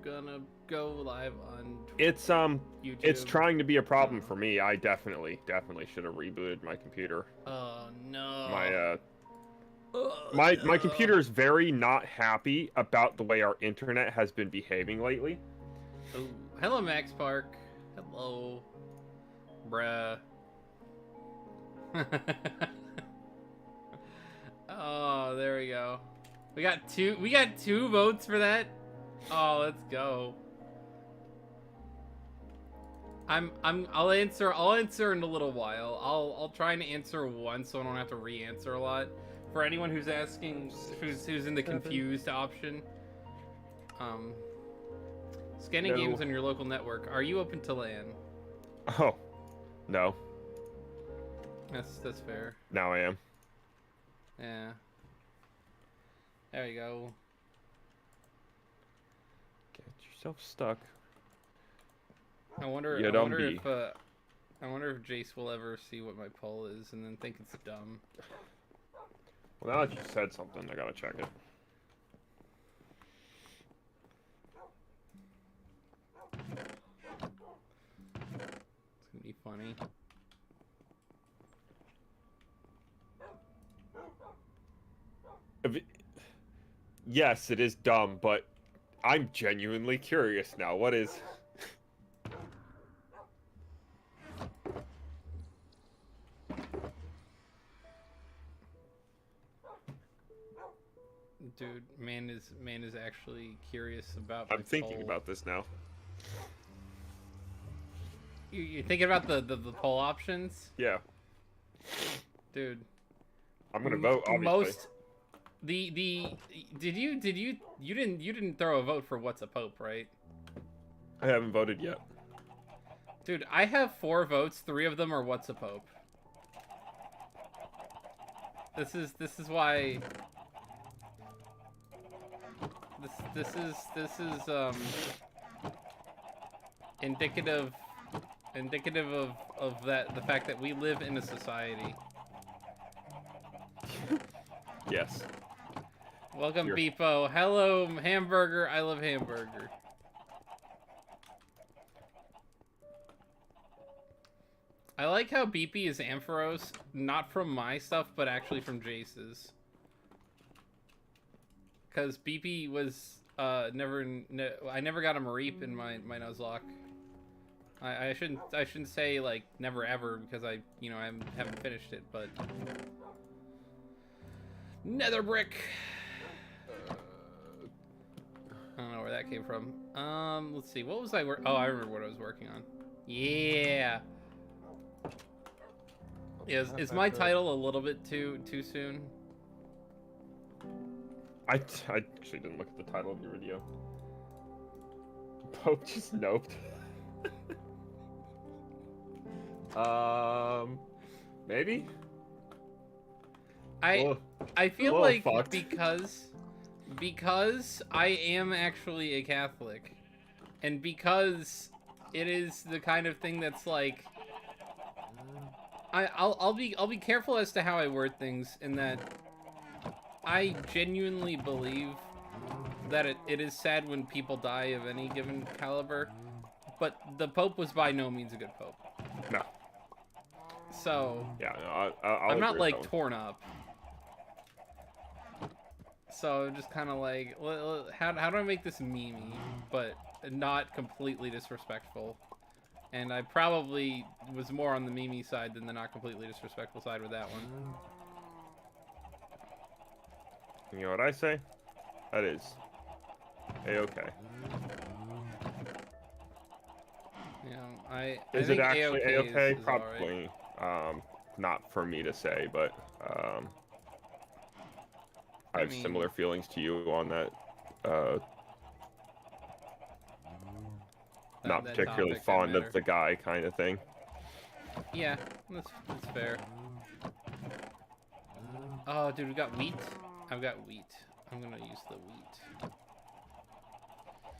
gonna go live on YouTube? It's trying to be a problem for me. I definitely should have rebooted my computer. Oh no. My computer is very not happy about the way our internet has been behaving lately. Oh, hello Max Park. Hello. Bruh. Oh, there we go. We got two votes for that. Oh, let's go. I'll answer in a little while. I'll try and answer once so I don't have to re-answer a lot. For anyone who's asking, who's in the confused option. Scanning games on your local network. Are you open to LAN? Oh, no. That's fair. Now I am. Yeah. There you go. Get yourself stuck. I wonder if Jace will ever see what my poll is and then think it's dumb. Well, now that you said something, I gotta check it. It's gonna be funny. Yes, it is dumb, but I'm genuinely curious now. What is... Dude, man is actually curious about. I'm thinking about this now. You're thinking about the poll options? Yeah. Dude. I'm gonna vote. Obviously. You didn't throw a vote for what's a pope, right? I haven't voted yet. Dude, I have 4 votes. 3 of them are what's a pope. This is why. This is indicative of the fact that we live in a society. Yes. Welcome, Beepo. Hello, hamburger. I love hamburger. I like how Beepy is Ampharos, not from my stuff, but actually from Jace's. Because Beepy was I never got a Mareep in my Nuzlocke. I shouldn't say like never ever because I haven't finished it, but Nether brick. I don't know where that came from. Let's see. What was I Oh, I remember what I was working on. Yeah. Is my title a little bit too soon? I actually didn't look at the title of your video. Pope just noped. Maybe? I feel like fucked. because I am actually a Catholic, and because it is the kind of thing that's like I'll be careful as to how I word things, in that I genuinely believe that it is sad when people die of any given caliber, but the Pope was by no means a good Pope. No. So yeah, no, I'm not like torn up. So I'm just kind of like, how do I make this memey, but not completely disrespectful? And I probably was more on the memey side than the not completely disrespectful side with that one. You know what I say? That is A-okay. You know, I is think it actually A-okay? is Probably not for me to say, but I have similar feelings to you on that. Not particularly fond of the guy kind of thing. Yeah, that's fair. Oh, dude, we got wheat. I've got wheat. I'm gonna use the wheat.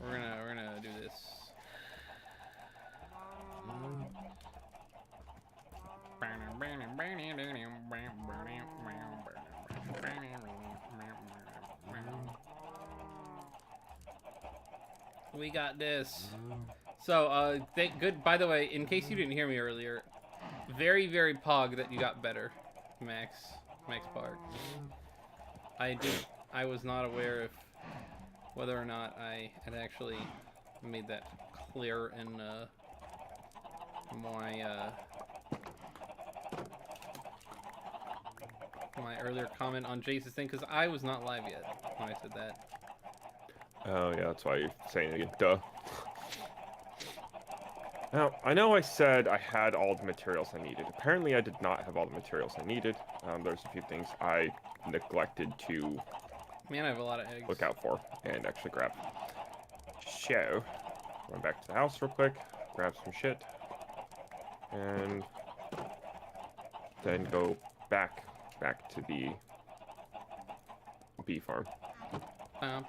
We're gonna do this. We got this. So, good. By the way, in case you didn't hear me earlier, very, very pog that you got better, Max Pog. I was not aware of whether or not I had actually made that clear in my earlier comment on Jace's thing, because I was not live yet when I said that. Oh yeah, that's why you're saying it again. Duh. Now, I know I said I had all the materials I needed. Apparently, I did not have all the materials I needed. There's a few things I neglected to Man, I have a lot of eggs. look out for and actually grab. So, run back to the house real quick, grab some shit, and then go back to the bee farm. I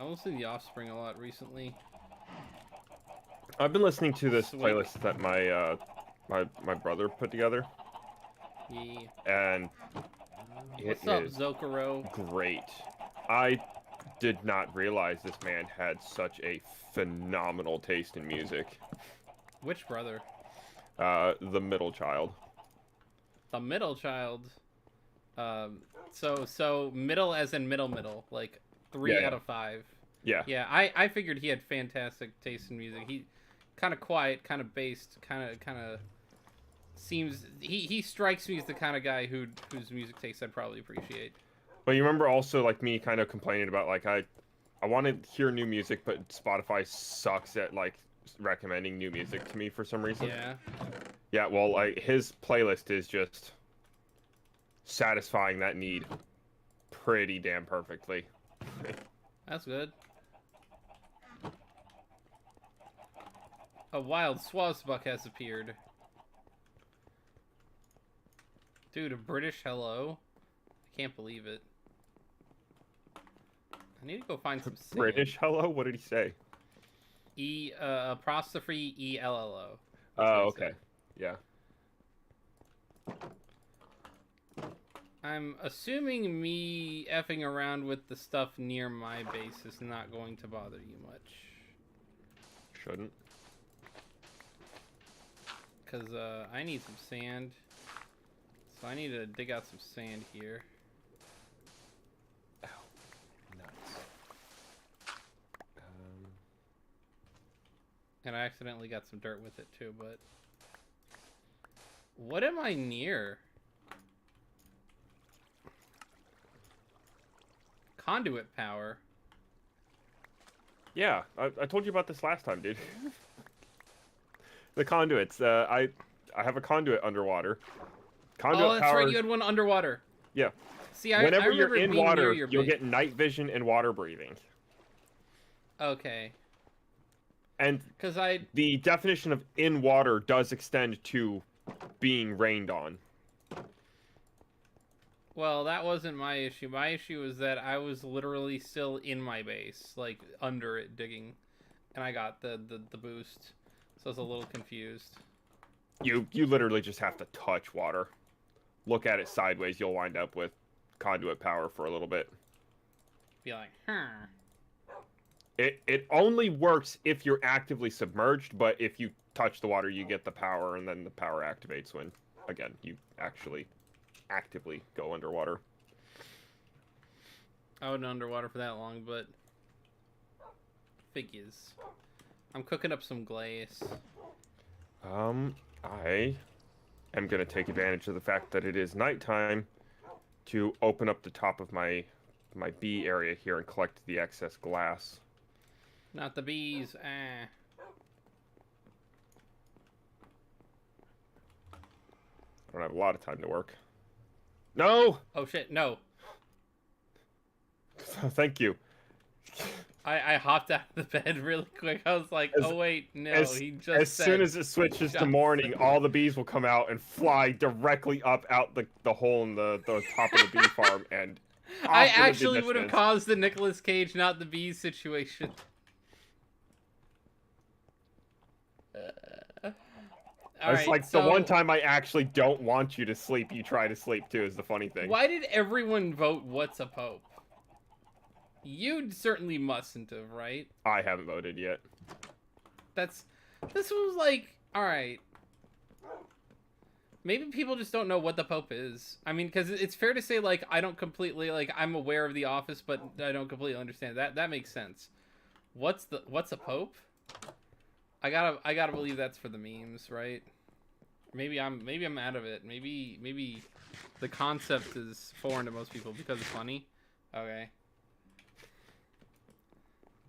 listen to The Offspring a lot recently. I've been listening to this Sweet. playlist that my brother put together. Yeah. And it What's up, is Zokaro? great. I did not realize this man had such a phenomenal taste in music. Which brother? The middle child. The middle child. So middle as in middle, like 3 Yeah. out of 5. Yeah. Yeah, I figured he had fantastic taste in music. He kind of quiet, kind of based, kind of seems he strikes me as the kind of guy whose music taste I'd probably appreciate. But you remember also like me kind of complaining about like I want to hear new music, but Spotify sucks at like recommending new music to me for some reason. Yeah. Yeah, well, like his playlist is just satisfying that need pretty damn perfectly. That's good. A wild swazbuck has appeared. Dude, a British hello? I can't believe it. I need to go find some sand. British hello? What did he say? Apostrophe E-L-L-O. Oh, okay. Yeah. I'm assuming me effing around with the stuff near my base is not going to bother you much. Shouldn't. Because, I need some sand. So I need to dig out some sand here. Ow. Nuts. And I accidentally got some dirt with it too, but... What am I near? Conduit power? Yeah, I told you about this last time, dude. The conduits. I have a conduit underwater. Conduit Oh, that's powers... right, you had one underwater. Yeah. See, Whenever I you're in water, your you'll base. get night vision and water breathing. Okay. And Because the definition of in water does extend to being rained on. Well, that wasn't my issue. My issue was that I was literally still in my base, like, under it, digging. And I got the boost. So I was a little confused. You literally just have to touch water. Look at it sideways, you'll wind up with conduit power for a little bit. Be like, It only works if you're actively submerged, but if you touch the water, you get the power, and then the power activates when, again, you actually actively go underwater. I wasn't underwater for that long, but... Figures. I'm cooking up some glaze. I am going to take advantage of the fact that it is nighttime to open up the top of my bee area here and collect the excess glass. Not the bees, ah. I don't have a lot of time to work. No! Oh shit, no. Thank you. I hopped out of the bed really quick. I was like, oh wait, no, he just As said soon as it switches to morning, all the bees will come out and fly directly up out the hole in the top of the bee farm, and I often in actually the would have distance. caused the Nicolas Cage, not the bees situation. All It's right, like the so one time I actually don't want you to sleep, you try to sleep too, is the funny thing. why did everyone vote what's a pope? You certainly mustn't have, right? I haven't voted yet. This was like, all right. Maybe people just don't know what the Pope is. I mean, because it's fair to say, like, I don't completely, like, I'm aware of the office, but I don't completely understand. That makes sense. What's a Pope? I gotta believe that's for the memes, right? Maybe I'm out of it. Maybe the concept is foreign to most people because it's funny. Okay.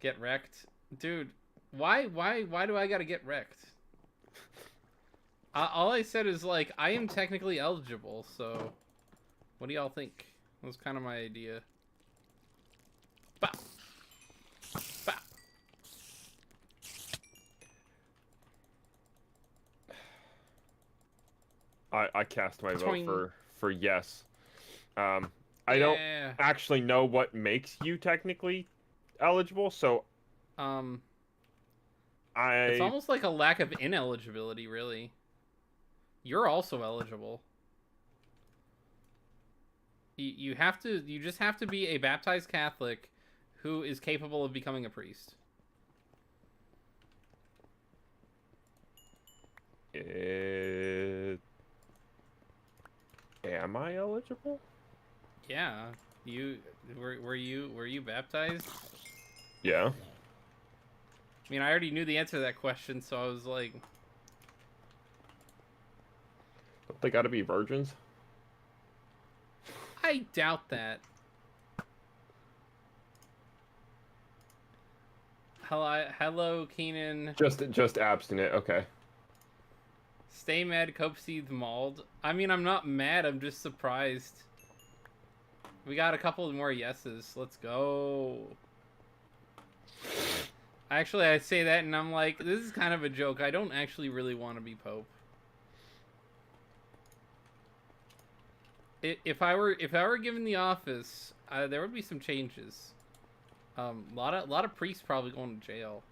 Get wrecked, dude. Why do I gotta get wrecked? All I said is, like, I am technically eligible, so what do y'all think? That was kind of my idea. Bah! Bah! I cast my Toing. vote for yes. I don't Yeah. actually know what makes you technically eligible, so It's I almost like a lack of ineligibility, really. You're also eligible. You just have to be a baptized Catholic who is capable of becoming a priest. am I eligible? Yeah. Were you baptized? Yeah. I mean, I already knew the answer to that question, so I was like, Don't they gotta be virgins? I doubt that. Hello, Keenan. Just abstinent, okay. Stay mad, cope seethe mauled. I mean, I'm not mad, I'm just surprised. We got a couple more yeses. Let's go. Actually, I say that and I'm like, this is kind of a joke. I don't actually really want to be Pope. If I were given the office, there would be some changes. Lot of priests probably going to jail,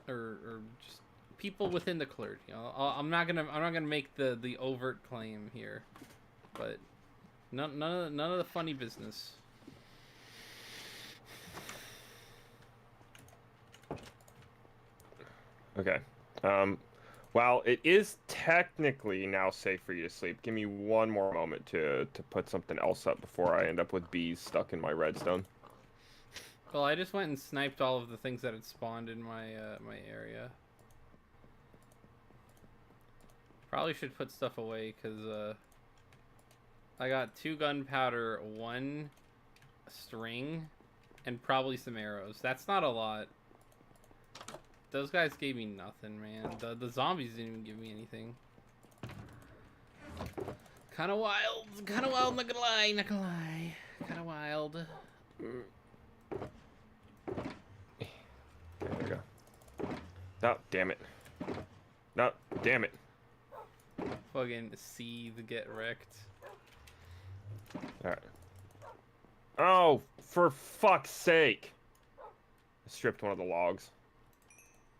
or just people within the clergy. You know, I'm not gonna make the overt claim here, but none of the funny business. Okay. While it is technically now safe for you to sleep, give me one more moment to put something else up before I end up with bees stuck in my redstone. Well, I just went and sniped all of the things that had spawned in my my area. Probably should put stuff away because I got 2 gunpowder, 1 string, and probably some arrows. That's not a lot. Those guys gave me nothing, man. The zombies didn't even give me anything. Kind of wild, not gonna lie, kind of wild. There we go. No, damn it. No, damn it. Fucking seethe, get wrecked. Alright. Oh, for fuck's sake. I stripped one of the logs.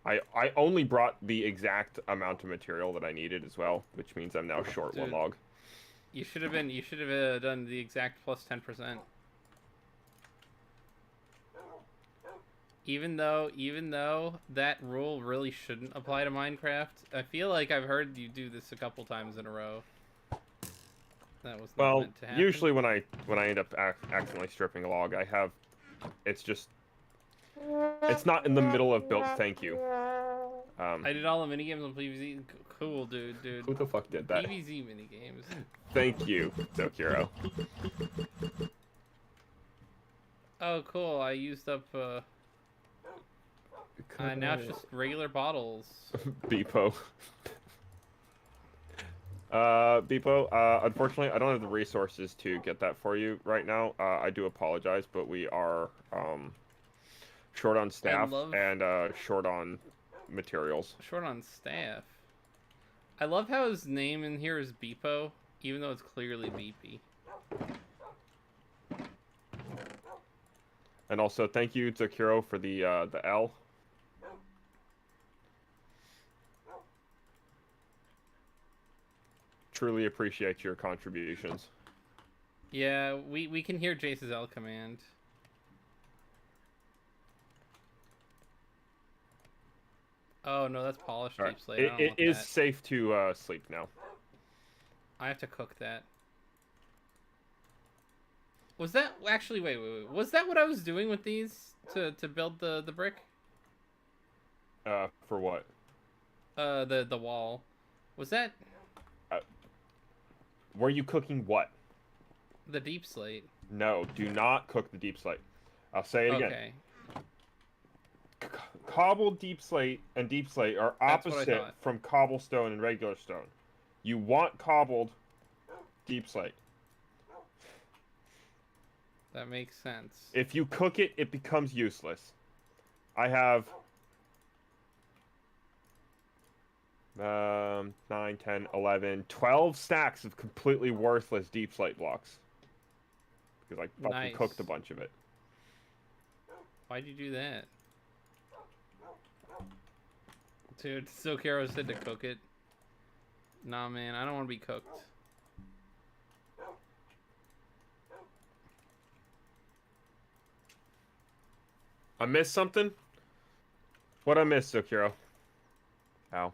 I only brought the exact amount of material that I needed as well, which means I'm now short Dude, 1 log. You should have done the exact plus 10%. Even though that rule really shouldn't apply to Minecraft, I feel like I've heard you do this a couple times in a row. That was not meant to happen. Usually when I end up accidentally stripping a log, it's not in the middle of built. Thank you. I did all the minigames on PvZ. Cool, dude. Who the fuck did that? PvZ minigames. Thank you, Dokiro. Oh, cool. I used up. Now it's just regular bottles. Beepo. Beepo, unfortunately, I don't have the resources to get that for you right now. I do apologize, but we are, short on staff and, short on materials. Short on staff? I love how his name in here is Beepo, even though it's clearly Beepy. And also, thank you, Zakiro, for the L. Truly appreciate your contributions. Yeah, we can hear Jace's L command. Oh no, that's polished All right. deep slate. I don't It want is that. safe to sleep now. I have to cook that. Was that actually wait. Was that what I was doing with these to build the brick? For what? The wall. Was that Uh, were you cooking what? the deep slate? No, do not cook the deep slate. I'll say it again. Okay. Cobbled deep slate and deep slate are That's what I opposite thought. from cobblestone and regular stone. You want cobbled deep slate. That makes sense. If you cook it, it becomes useless. I have 9, 10, 11, 12 stacks of completely worthless deep slate blocks. Because I fucking Nice. cooked a bunch of it. Why'd you do that? Dude, Silkero said to cook it. Nah, man, I don't want to be cooked. I missed something? What'd I miss, Silkero? Ow.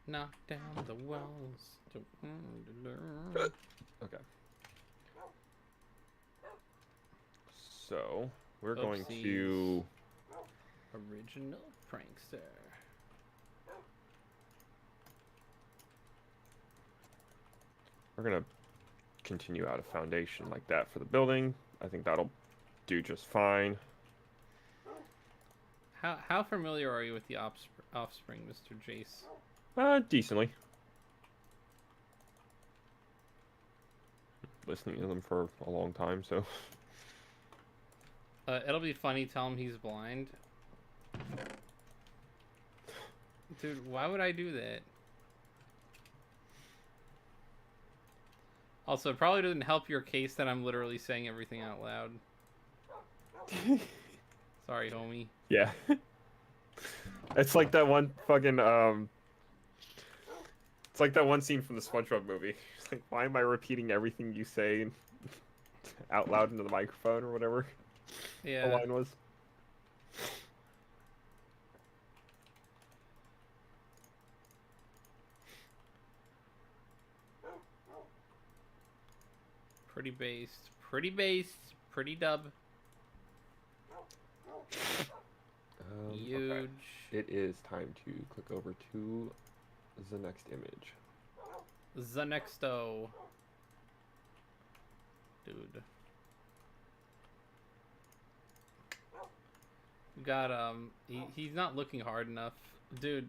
Knock down the walls. Okay. So, we're going to... Original prankster. We're going to continue out a foundation like that for the building. I think that'll do just fine. How familiar are you with the offspring, Mr. Jace? Decently. Listening to them for a long time, so... It'll be funny, tell him he's blind. Dude, why would I do that? Also, it probably doesn't help your case that I'm literally saying everything out loud. Sorry, homie. Yeah. It's like that one fucking, It's like that one scene from the SpongeBob movie. It's like, why am I repeating everything you say out loud into the microphone or whatever Yeah. the line was? Pretty based. Pretty based. Pretty dub. Huge. Okay. It is time to click over to the next image. The nexto. Dude. We got, he's not looking hard enough. Dude.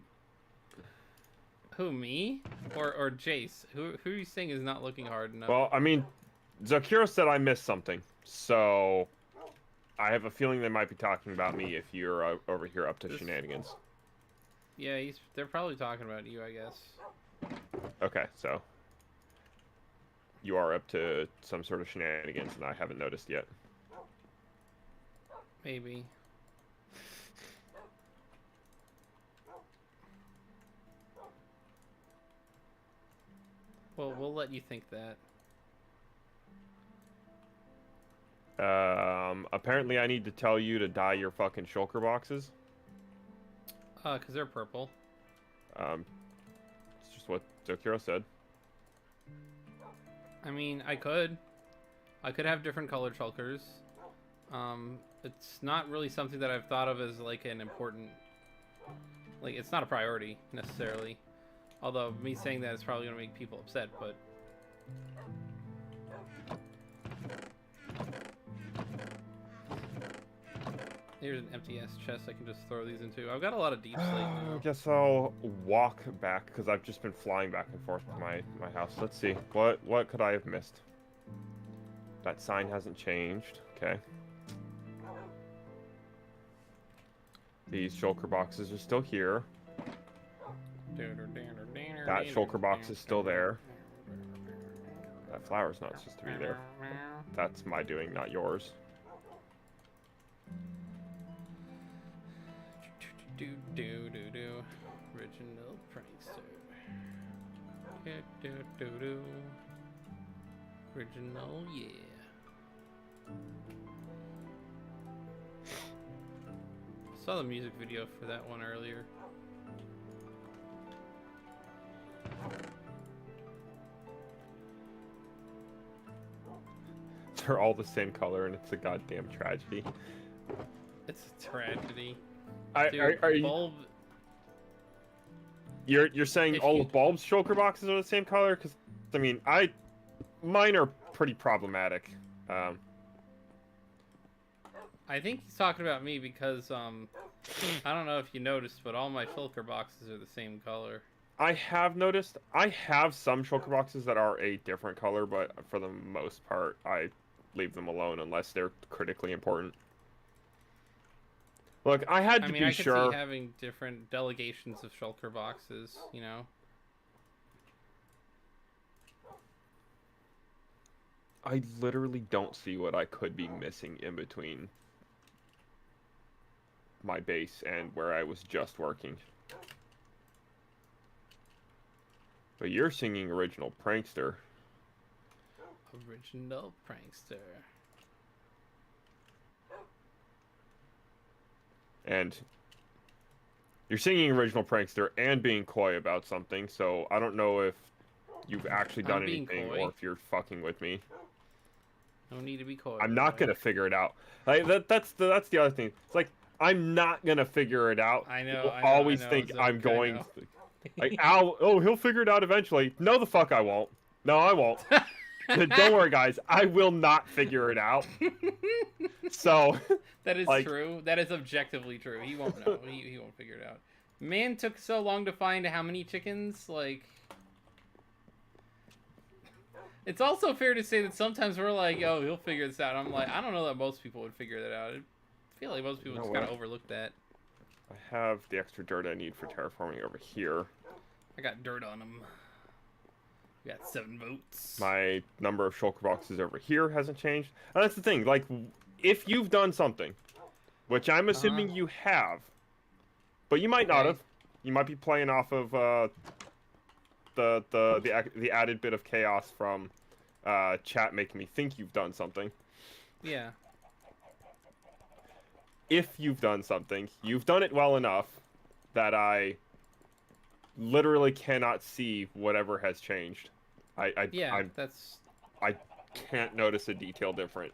Who, me? Or Jace? Who are you saying is not looking hard enough? Well, I mean, Zakiro said I missed something, so I have a feeling they might be talking about me if you're over here up to shenanigans. Yeah, they're probably talking about you, I guess. Okay, so you are up to some sort of shenanigans, and I haven't noticed yet. Maybe. Well, we'll let you think that. Apparently I need to tell you to dye your fucking shulker boxes. 'Cause they're purple. It's just what Zakiro said. I mean, I could have different colored shulkers. It's not really something that I've thought of as like an important, like it's not a priority necessarily. Although me saying that is probably gonna make people upset, but here's an empty ass chest I can just throw these into. I've got a lot of deep slate now. I guess I'll walk back because I've just been flying back and forth to my house. Let's see. What could I have missed? That sign hasn't changed. Okay. These shulker boxes are still here. That shulker box is still there. That flower's not supposed to be there. That's my doing, not yours. Do do do do. Original prankster. Do do do do. Original, yeah. Saw the music video for that one earlier. They're all the same color, and it's a goddamn tragedy. It's a tragedy. Dude, are you? Bulb. You're saying all of Bulb's shulker boxes are the same color? Because I mean, mine are pretty problematic. I think he's talking about me because I don't know if you noticed, but all my shulker boxes are the same color. I have noticed. I have some shulker boxes that are a different color, but for the most part, I leave them alone unless they're critically important. Look, I had to be sure. I could see having different delegations of shulker boxes, you know. I literally don't see what I could be missing in between my base and where I was just working. But you're singing Original Prankster. Original Prankster. And you're singing Original Prankster and being coy about something, so I don't know if you've actually done anything or if you're fucking with me. No need to be coy. I'm not gonna figure it out. Like that's the other thing. It's like I'm not gonna figure it out. I know. You'll always think I'm going to. Like, he'll figure it out eventually. No, the fuck I won't. No, I won't. Don't worry, guys. I will not figure it out. So. That is true. That is objectively true. He won't know. He won't figure it out. Man took so long to find how many chickens. Like. It's also fair to say that sometimes we're like, oh, he'll figure this out. I'm like, I don't know that most people would figure that out. I feel like most people just kind of overlook that. I have the extra dirt I need for terraforming over here. I got dirt on them. We got 7 votes. My number of shulker boxes over here hasn't changed. And that's the thing. Like, if you've done something, which I'm assuming you have, but you might not have. You might be playing off of the added bit of chaos from chat making me think you've done something. Yeah. If you've done something, you've done it well enough that I literally cannot see whatever has changed. I can't notice a detail different.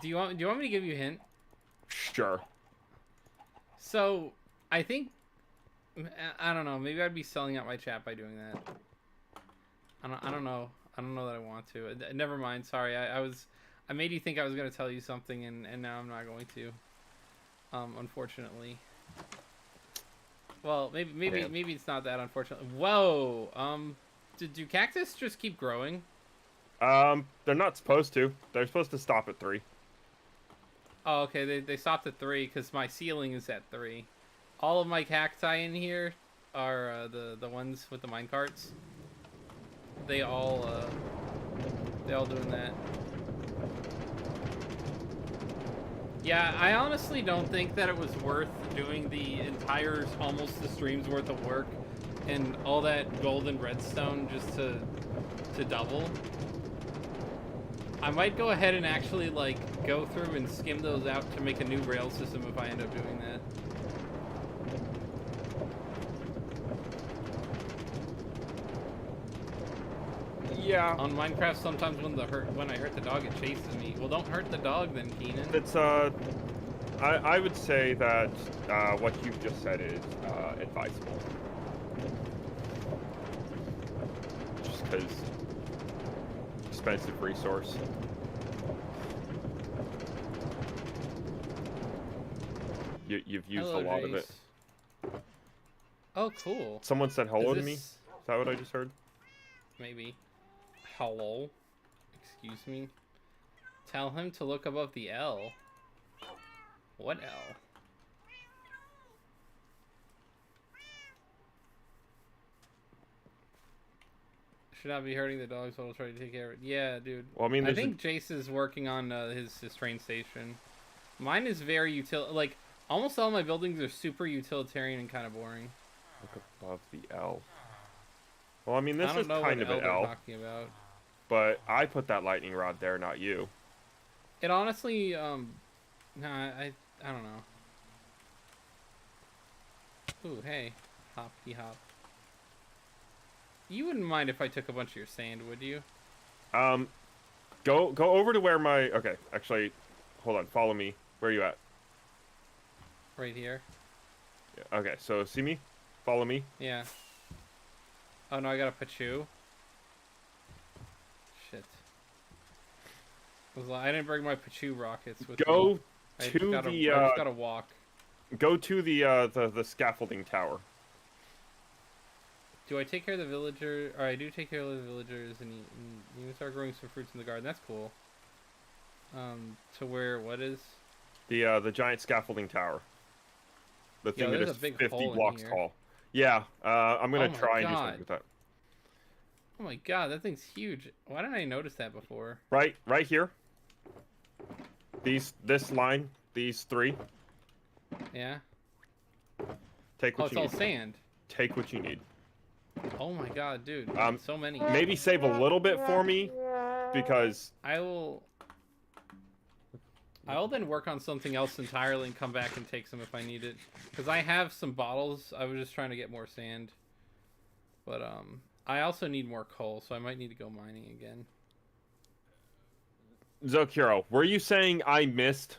Do you want me to give you a hint? Sure. So, I think I don't know, maybe I'd be selling out my chat by doing that. I don't know. I don't know that I want to. Never mind, sorry. I made you think I was going to tell you something, and now I'm not going to. Unfortunately. Well, maybe it's not that unfortunate. Whoa. Do cactus just keep growing? They're not supposed to. They're supposed to stop at 3. Oh, okay. They stopped at 3 because my ceiling is at 3. All of my cacti in here are the ones with the minecarts. They all doing that. Yeah, I honestly don't think that it was worth doing the entire almost the stream's worth of work and all that gold and redstone just to double. I might go ahead and actually like go through and skim those out to make a new rail system if I end up doing that. Yeah. On Minecraft, sometimes when I hurt the dog, it chases me. Well, don't hurt the dog then, Keenan. It's I would say that what you've just said is advisable. Just because expensive resource. You've used a lot of it. Oh, cool. Someone said hello to me. Is that what I just heard? Maybe. Hello? Excuse me? Tell him to look above the L. What L? Should not be hurting the dogs while trying to take care of it. Yeah, dude. Well, I mean, I think Jace is working on his train station. Mine is very like almost all my buildings are super utilitarian and kind of boring. Look above the L. Well, I mean, this I don't is know kind what of an L L, they're talking about. but I put that lightning rod there, not you. It honestly, nah, I don't know. Ooh, hey, hoppy hop. You wouldn't mind if I took a bunch of your sand, would you? Go over to where my... Okay, actually, hold on. Follow me. Where are you at? Right here. Yeah, okay, so see me? Follow me. Yeah. Oh no, I got a pachu. Shit. I didn't bring my pachu rockets with Go me. I to just the... gotta walk. Go to the scaffolding tower. Do I take care of the villager? Or I do take care of the villagers, and you start growing some fruits in the garden. That's cool. To where what is? The giant scaffolding tower. The thing that there's is a big 50 hole in blocks here. tall. Yeah, I'm gonna Oh my try and do God. something with that. Oh my god, that thing's huge. Why didn't I notice that before? Right here. This line, these three. Yeah. Take Oh, what it's you all need. sand. Take what you need. Oh my god, dude. So many. Maybe save a little bit for me, because I will then work on something else entirely and come back and take some if I need it. Because I have some bottles. I was just trying to get more sand. But, I also need more coal, so I might need to go mining again. Zokiro, were you saying I missed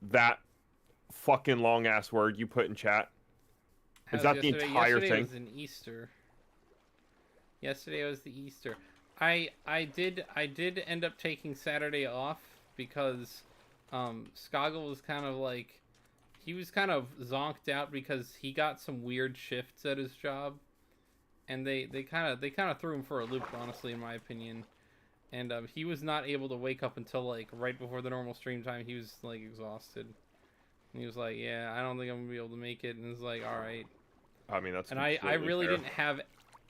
that fucking long ass word you put in chat? Is that the entire yesterday thing? Was an Easter. Yesterday was the Easter. I did end up taking Saturday off because Skoggle was kind of like, he was kind of zonked out because he got some weird shifts at his job, and they kind of threw him for a loop, honestly, in my opinion. And he was not able to wake up until like right before the normal stream time. He was like exhausted, and he was like, "Yeah, I don't think I'm gonna be able to make it." And it's like, "All right." I mean, that's and I really fair. didn't have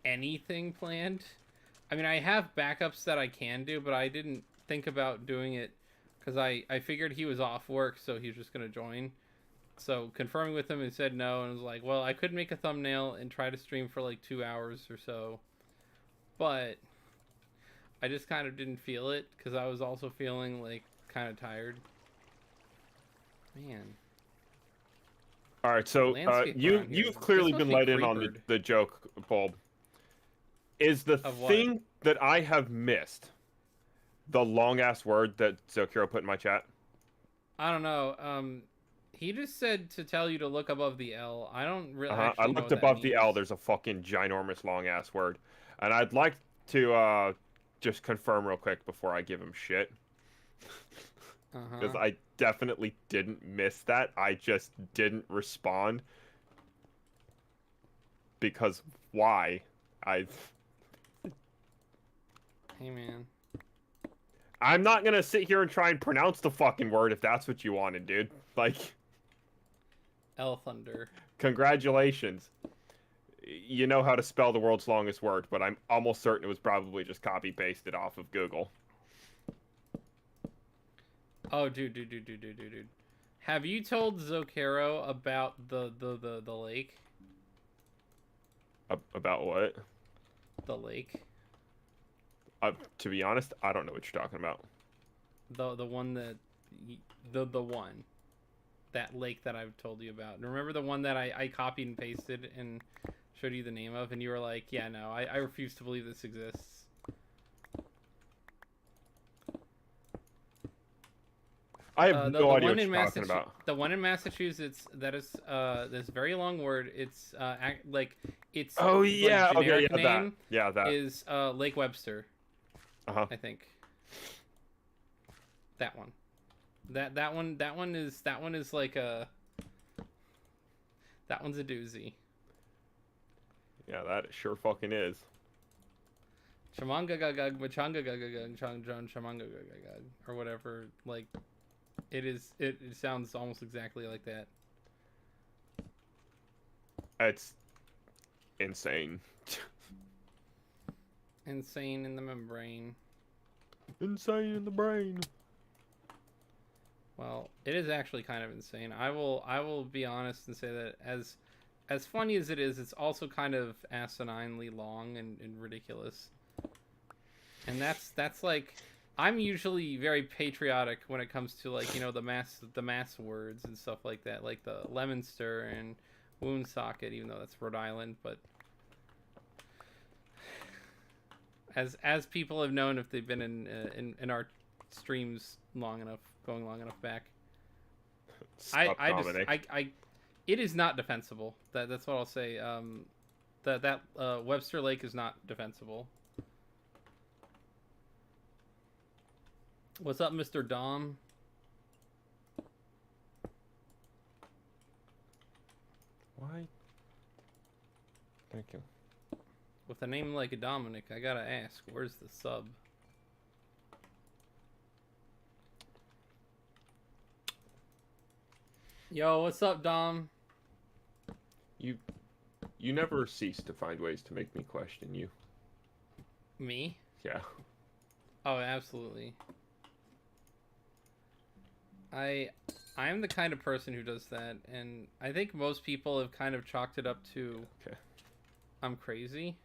anything planned. I mean, I have backups that I can do, but I didn't think about doing it because I figured he was off work, so he was just gonna join. So confirming with him, he said no, and was like, "Well, I could make a thumbnail and try to stream for like 2 hours or so, but I just kind of didn't feel it because I was also feeling like kind of tired." Man. All right, so you've clearly been let in on the joke, Bulb. Is the thing that I have missed the long ass word that Zokiro put in my chat? I don't know. He just said to tell you to look above the L. I don't really. I looked above the L. There's a fucking ginormous long ass word, and I'd like to just confirm real quick before I give him shit. Because I definitely didn't miss that. I just didn't respond. Because why? Hey, man. I'm not gonna sit here and try and pronounce the fucking word if that's what you wanted, dude. Like... L Thunder. Congratulations. You know how to spell the world's longest word, but I'm almost certain it was probably just copy-pasted off of Google. Oh, dude. Have you told Zokiro about the lake? About what? The lake. To be honest, I don't know what you're talking about. The one that... The one. That lake that I've told you about. Remember the one that I copied and pasted and showed you the name of? And you were like, yeah, no, I refuse to believe this exists. I have no idea what you're talking about. The one in Massachusetts that is this very long word. It's like it's. Oh yeah, like, okay, yeah, name that is Lake Webster. I think. That one. That one is like a. That one's a doozy. Yeah, that sure fucking is. Chamanga gagag, machanga gagag, chang chamanga gagag, or whatever. Like. It sounds almost exactly like that. It's insane. Insane in the membrane. Insane in the brain. Well, it is actually kind of insane. I will be honest and say that as funny as it is, it's also kind of asininely long and ridiculous. And that's like, I'm usually very patriotic when it comes to, like, you know, the mass words and stuff like that, like the lemon stir and wound socket, even though that's Rhode Island. But as people have known if they've been in our streams long enough, going long enough back, Stop, I Dominic. it is not defensible. That's what I'll say. That Webster Lake is not defensible. What's up, Mr. Dom? Why? Thank you. With a name like Dominic, I gotta ask, where's the sub? Yo, what's up, Dom? You never cease to find ways to make me question you. Me? Yeah. Oh, absolutely. I'm the kind of person who does that, and I think most people have kind of chalked it up to, Okay. I'm crazy.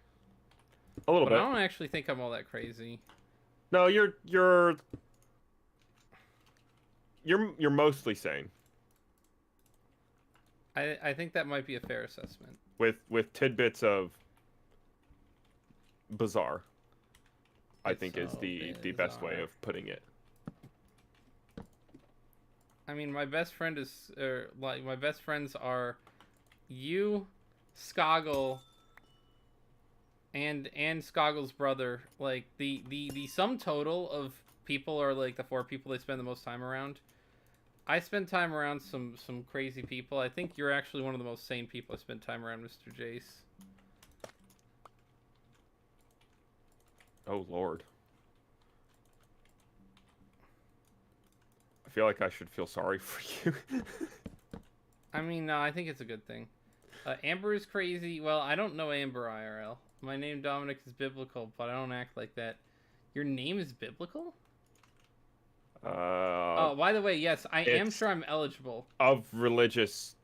A little But bit. I don't actually think I'm all that crazy. No, you're mostly sane. I think that might be a fair assessment. With tidbits of bizarre. I think is the best way bizarre. of putting it. I mean, my best friend is, like, my best friends are you, Skoggle, and Skoggle's brother. Like, the sum total of people are, like, the 4 people they spend the most time around. I spend time around some crazy people. I think you're actually one of the most sane people I spend time around, Mr. Jace. Oh, Lord. I feel like I should feel sorry for you. I mean, no, I think it's a good thing. Amber is crazy. Well, I don't know Amber IRL. My name, Dominic, is biblical, but I don't act like that. Your name is biblical? Oh, by the way, yes, I am sure I'm eligible. Of religious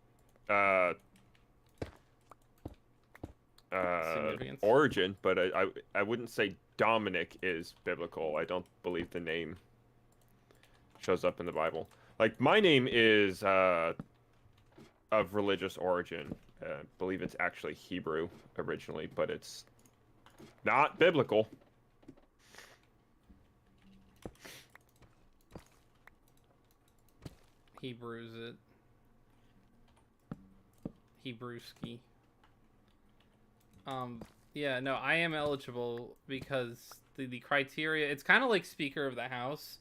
Significance. origin, but I wouldn't say Dominic is biblical. I don't believe the name shows up in the Bible. Like, my name is of religious origin. I believe it's actually Hebrew originally, but it's not biblical. Hebrews it. Hebrewski. Yeah, no, I am eligible because the criteria, it's kind of like Speaker of the House.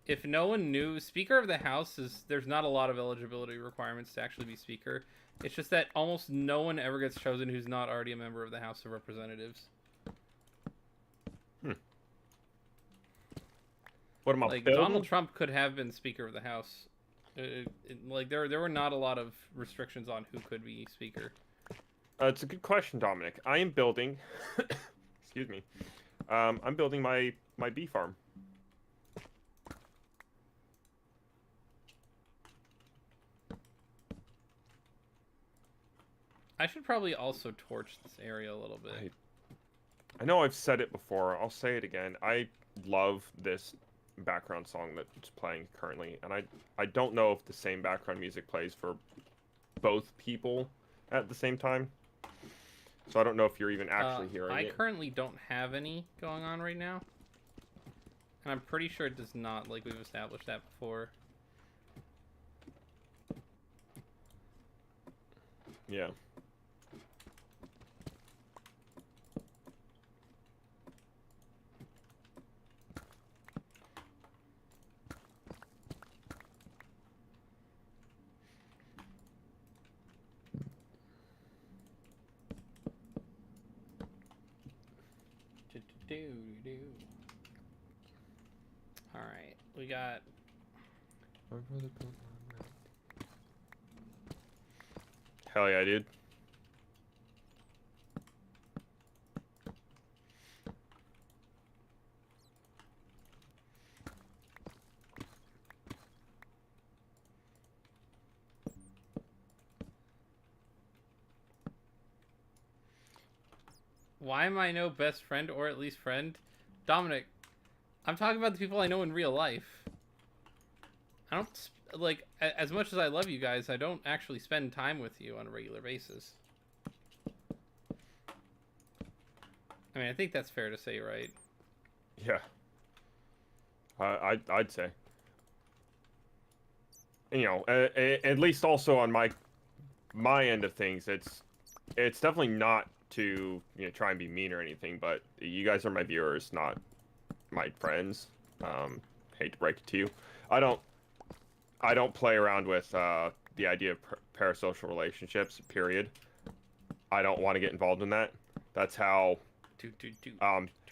If no one knew, Speaker of the House there's not a lot of eligibility requirements to actually be Speaker. It's just that almost no one ever gets chosen who's not already a member of the House of Representatives. What am I Like, building? Donald Trump could have been Speaker of the House. Like, there were not a lot of restrictions on who could be Speaker. It's a good question, Dominic. I am building... excuse me. I'm building my bee farm. I should probably also torch this area a little bit. I know I've said it before. I'll say it again. I love this background song that's playing currently, and I don't know if the same background music plays for both people at the same time. So I don't know if you're even actually hearing it. I currently don't have any going on right now. And I'm pretty sure it does not, like we've established that before. Yeah. Alright, we got... Hell yeah, dude. Why am I no best friend or at least friend? Dominic, I'm talking about the people I know in real life. I don't, like, as much as I love you guys, I don't actually spend time with you on a regular basis. I mean, I think that's fair to say, right? Yeah. I'd say. You know, at least also on my end of things, it's definitely not to, you know, try and be mean or anything, but you guys are my viewers, not my friends. Hate to break it to you. I don't play around with the idea of parasocial relationships, period. I don't want to get involved in that. That's how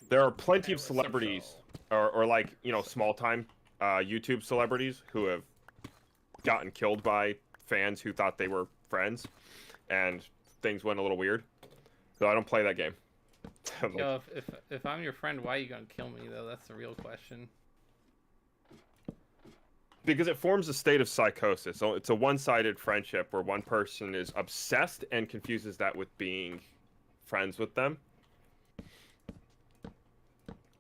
there are plenty of celebrities or like, you know, small time YouTube celebrities who have gotten killed by fans who thought they were friends, and things went a little weird. So I don't play that game. Yo, if I'm your friend, why are you gonna kill me though? That's the real question. Because it forms a state of psychosis. So it's a one-sided friendship where one person is obsessed and confuses that with being friends with them.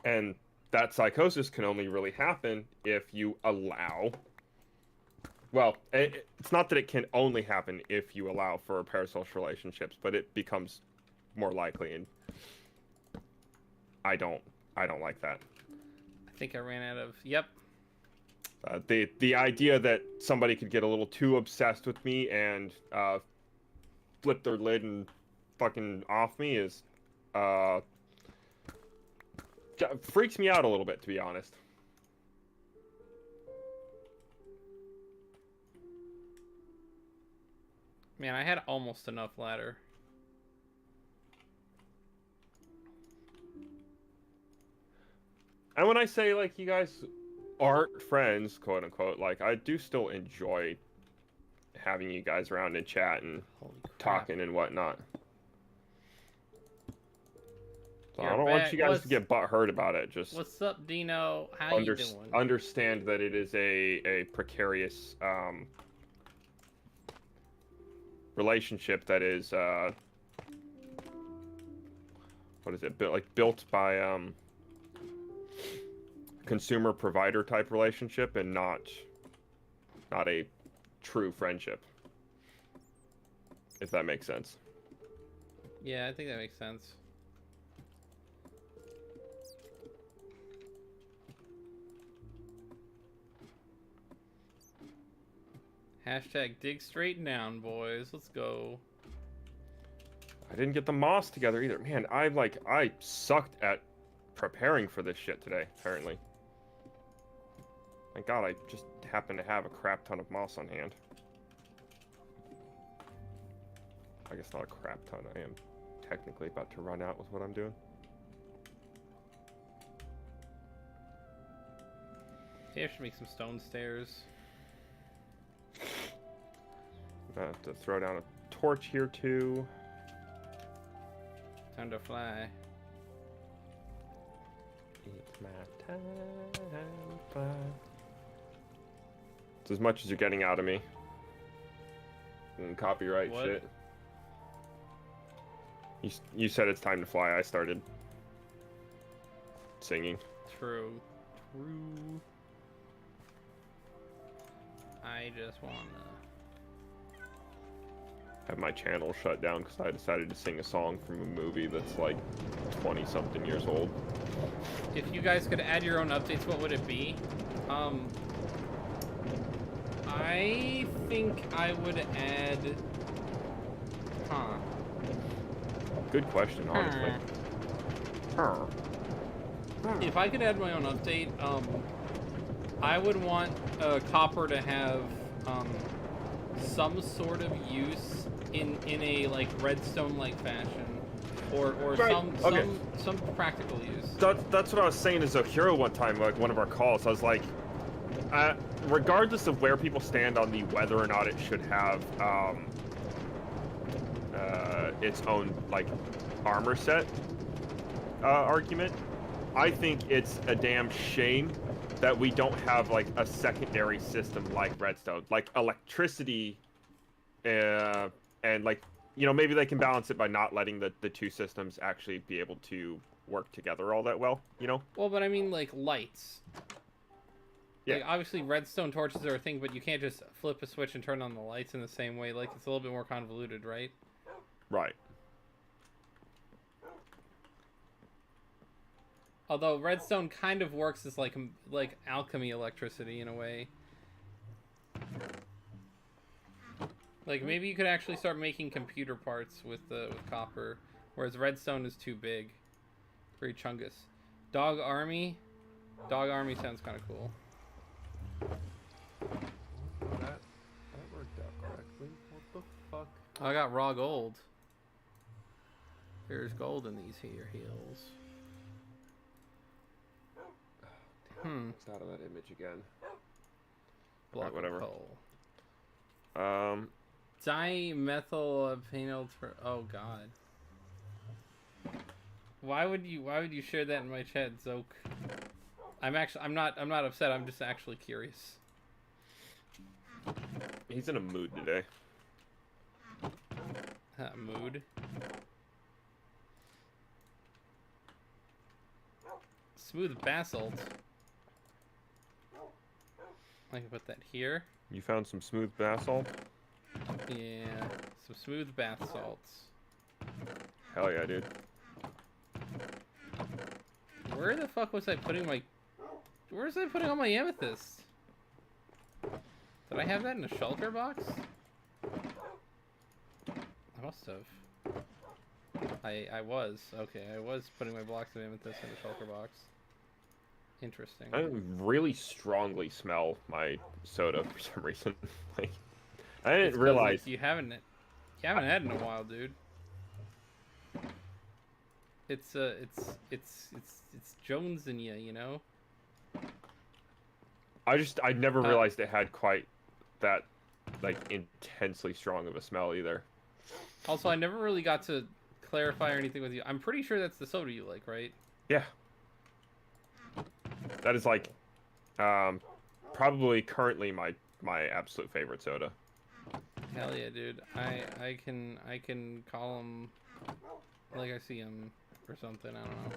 And that psychosis can only really happen if you allow... Well, it's not that it can only happen if you allow for parasocial relationships, but it becomes more likely, and I don't like that. I think I ran out of... Yep. The idea that somebody could get a little too obsessed with me and flip their lid and fucking off me is freaks me out a little bit, to be honest. Man, I had almost enough ladder. And when I say, like, you guys aren't friends, quote unquote, like, I do still enjoy having you guys around and chat and talking and whatnot. So I don't want you guys to get butthurt about it. Just what's up, Dino? How you doing? Understand that it is a precarious relationship that is what is it? Built by consumer provider type relationship and not a true friendship, if that makes sense. Yeah, I think that makes sense. Hashtag dig straight down, boys. Let's go. I didn't get the moss together either. Man, I sucked at preparing for this shit today, apparently. Thank God I just happen to have a crap ton of moss on hand. I guess not a crap ton. I am technically about to run out with what I'm doing. Yeah, I should make some stone stairs. I'm gonna have to throw down a torch here too. Time to fly. It's my time to fly. It's as much as you're getting out of me. And copyright what? Shit. You said it's time to fly. I started singing. True. I just wanna have my channel shut down because I decided to sing a song from a movie that's like 20-something years old. If you guys could add your own updates, what would it be? I think I would add... Good question, honestly. If I could add my own update, I would want copper to have some sort of use in a like redstone like fashion, or right. some practical use. That's what I was saying to Zohiro one time, like one of our calls. I was like, regardless of where people stand on the whether or not it should have its own like armor set argument, I think it's a damn shame that we don't have like a secondary system like redstone, like electricity, and like, you know, maybe they can balance it by not letting the two systems actually be able to work together all that well, you know? Well, but I mean, like, lights. Yeah. Like, obviously, redstone torches are a thing, but you can't just flip a switch and turn on the lights in the same way. Like, it's a little bit more convoluted, right? Right. Although redstone kind of works as like alchemy electricity in a way. Like maybe you could actually start making computer parts with copper, whereas redstone is too big. Very chungus. Dog army. Dog army sounds kind of cool. That worked out correctly. What the fuck? Oh, I got raw gold. There's gold in these here hills. It's out of that image again. Block right, whatever. of coal. Dimethyl. Oh god. Why would you share that in my chat, Zoke? I'm not upset. I'm just actually curious. He's in a mood today. Mood. Smooth basalt. I can put that here. You found some smooth basalt? Yeah, some smooth bath salts. Hell yeah, dude. Where the fuck was I putting my... Where's I putting all my amethyst? Did I have that in a shulker box? I must have. I was. Okay, I was putting my blocks of amethyst in a shulker box. Interesting. I really strongly smell my soda for some reason. Like, I didn't realize. Like, you haven't had it in a while, dude. It's Jones in you know. I never realized it had quite that like intensely strong of a smell either. Also, I never really got to clarify or anything with you. I'm pretty sure that's the soda you like, right? Yeah. That is like, probably currently my absolute favorite soda. Hell yeah, dude. I can call them like I see them or something. I don't know.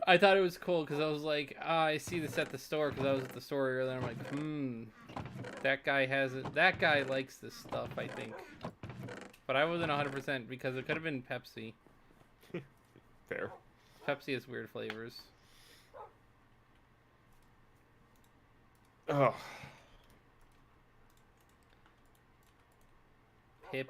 I thought it was cool because I was like, I see this at the store because I was at the store earlier. I'm like, that guy has it. That guy likes this stuff, I think. But I wasn't 100% because it could have been Pepsi. Fair. Pepsi has weird flavors. Oh. Pepsi.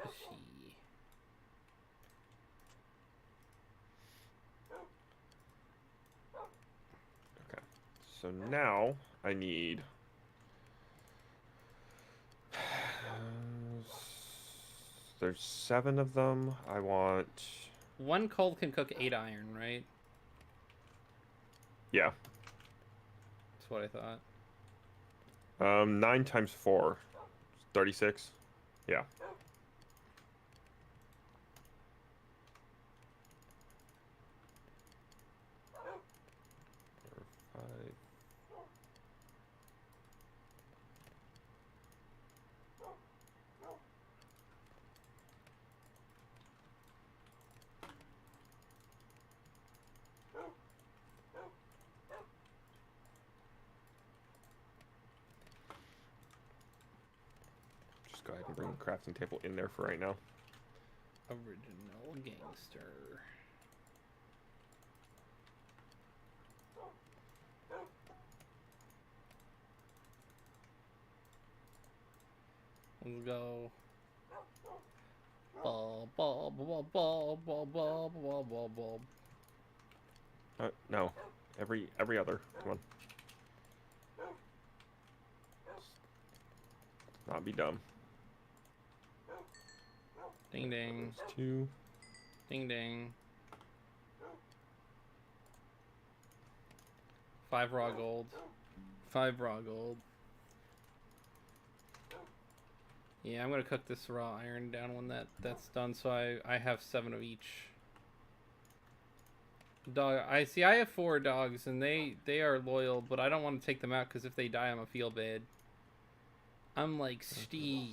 Okay. So now I need... There's 7 of them. I want... 1 coal can cook 8 iron, right? Yeah. That's what I thought. 9 times 4. 36. Yeah. Go ahead and bring the crafting table in there for right now. Original gangster. Let's go. Ball, ball, ball, ball, ball, ball, ball, ball, ball. No. Every other. Come on. Not be dumb. Ding ding. 2. Ding ding. 5 raw gold. 5 raw gold. Yeah, I'm gonna cook this raw iron down when that's done, so I have 7 of each. Dog, I have 4 dogs and they are loyal, but I don't want to take them out because if they die, I'm gonna feel bad. I'm like Steve,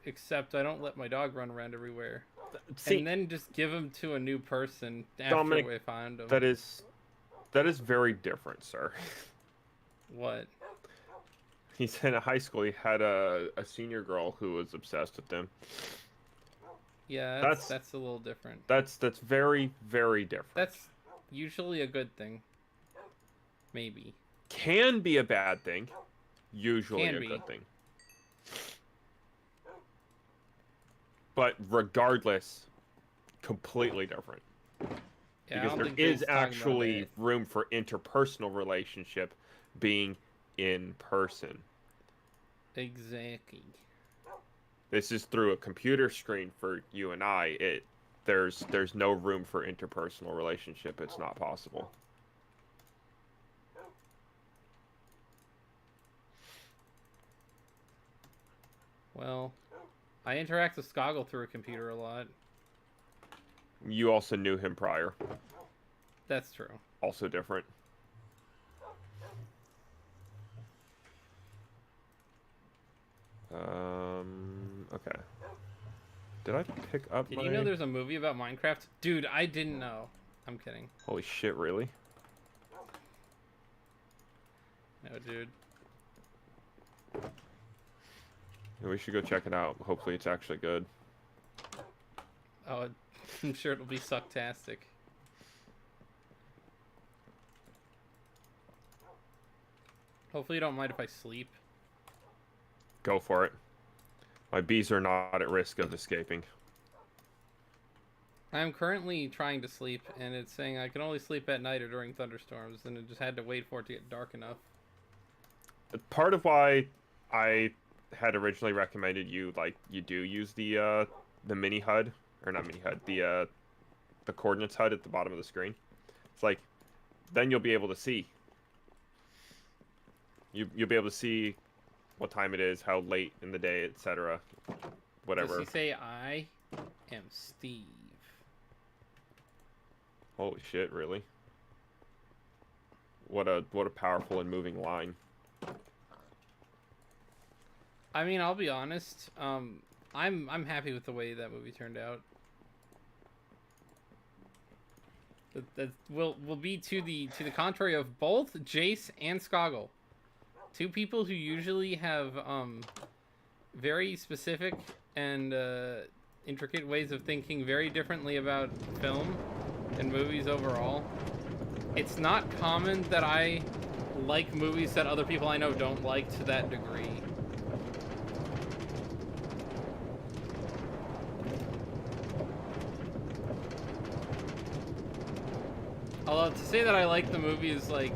except I don't let my dog run around everywhere. See, And then just give him to a new person after Dominic, we found him. that is very different, sir. What? He's in a high school. He had a senior girl who was obsessed with him. Yeah, that's a little different. That's very, very different. That's usually a good thing. Maybe. Can be a bad thing. Usually Can a be. good thing. But regardless, completely different. Yeah, Because there is actually room for interpersonal relationship being in person. Exactly. This is through a computer screen for you and I. There's no room for interpersonal relationship. It's not possible. Well, I interact with Skoggle through a computer a lot. You also knew him prior. That's true. Also different. Okay. Did I pick up Did you know there's a movie about Minecraft? Dude, I didn't know. I'm kidding. Holy shit, really? No, dude. Yeah, we should go check it out. Hopefully it's actually good. Oh, I'm sure it'll be sucktastic. Hopefully you don't mind if I sleep. Go for it. My bees are not at risk of escaping. I'm currently trying to sleep, and it's saying I can only sleep at night or during thunderstorms, and it just had to wait for it to get dark enough. Part of why I had originally recommended you do use the mini HUD, or not mini HUD, the coordinates HUD at the bottom of the screen. It's like, then you'll be able to see. You'll be able to see what time it is, how late in the day, etc. Whatever. Does he say I am Steve? Holy shit, really? What a powerful and moving line. I mean, I'll be honest. I'm happy with the way that movie turned out. That will be to the contrary of both Jace and Skoggle. Two people who usually have very specific and intricate ways of thinking very differently about film and movies overall. It's not common that I like movies that other people I know don't like to that degree. Although to say that I like the movie is like,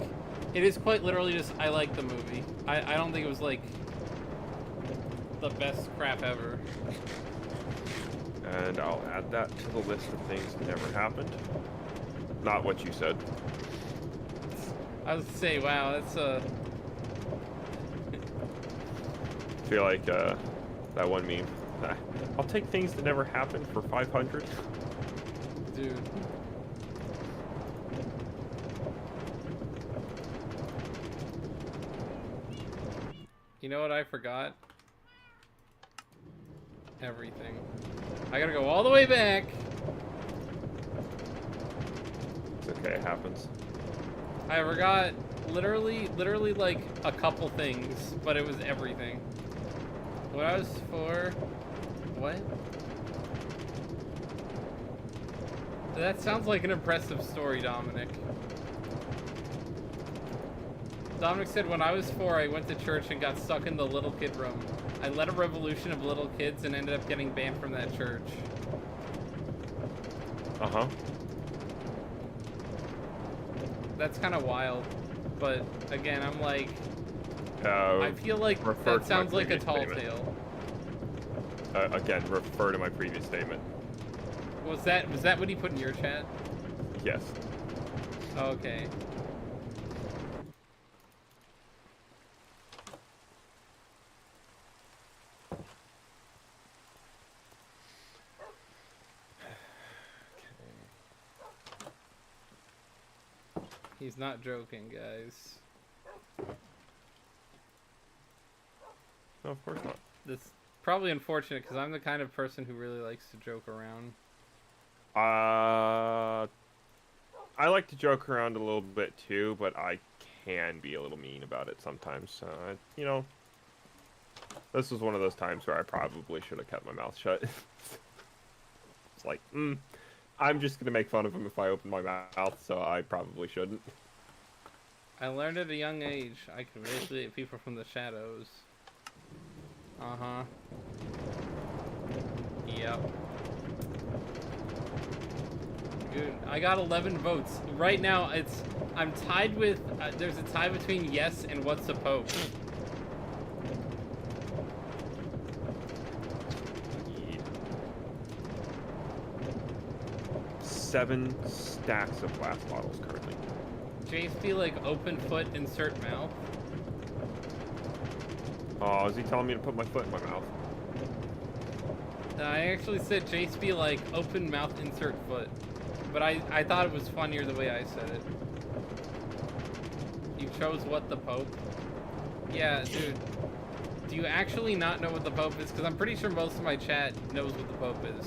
it is quite literally just I like the movie. I don't think it was like the best crap ever. And I'll add that to the list of things that never happened. Not what you said. I was to say, wow, that's I feel like that one meme. I'll take things that never happened for 500. dude. You know what I forgot? Everything. I gotta go all the way back. It's okay, it happens. I forgot literally like a couple things, but it was everything. What I was for... What? That sounds like an impressive story, Dominic. Dominic said, when I was 4, I went to church and got stuck in the little kid room. I led a revolution of little kids and ended up getting banned from that church. Uh-huh. That's kind of wild. But, again, I'm like... I I feel like that sounds like a tall tale. Again, refer to my previous statement. Was that what he put in your chat? Yes. Okay. He's not joking, guys. No, of course not. That's probably unfortunate because I'm the kind of person who really likes to joke around. I like to joke around a little bit too, but I can be a little mean about it sometimes. So, you know, this was one of those times where I probably should have kept my mouth shut. It's like, I'm just gonna make fun of him if I open my mouth, so I probably shouldn't. I learned at a young age I can manipulate people from the shadows. Uh-huh. Yep. Dude, I got 11 votes. Right now, I'm tied with, there's a tie between yes and what's a Pope. Need 7 stacks of glass bottles currently. JSP like open foot, insert mouth. Oh, is he telling me to put my foot in my mouth? I actually said JSP like open mouth, insert foot. But I thought it was funnier the way I said it. You chose what the Pope? Yeah, dude. Do you actually not know what the Pope is? Because I'm pretty sure most of my chat knows what the Pope is.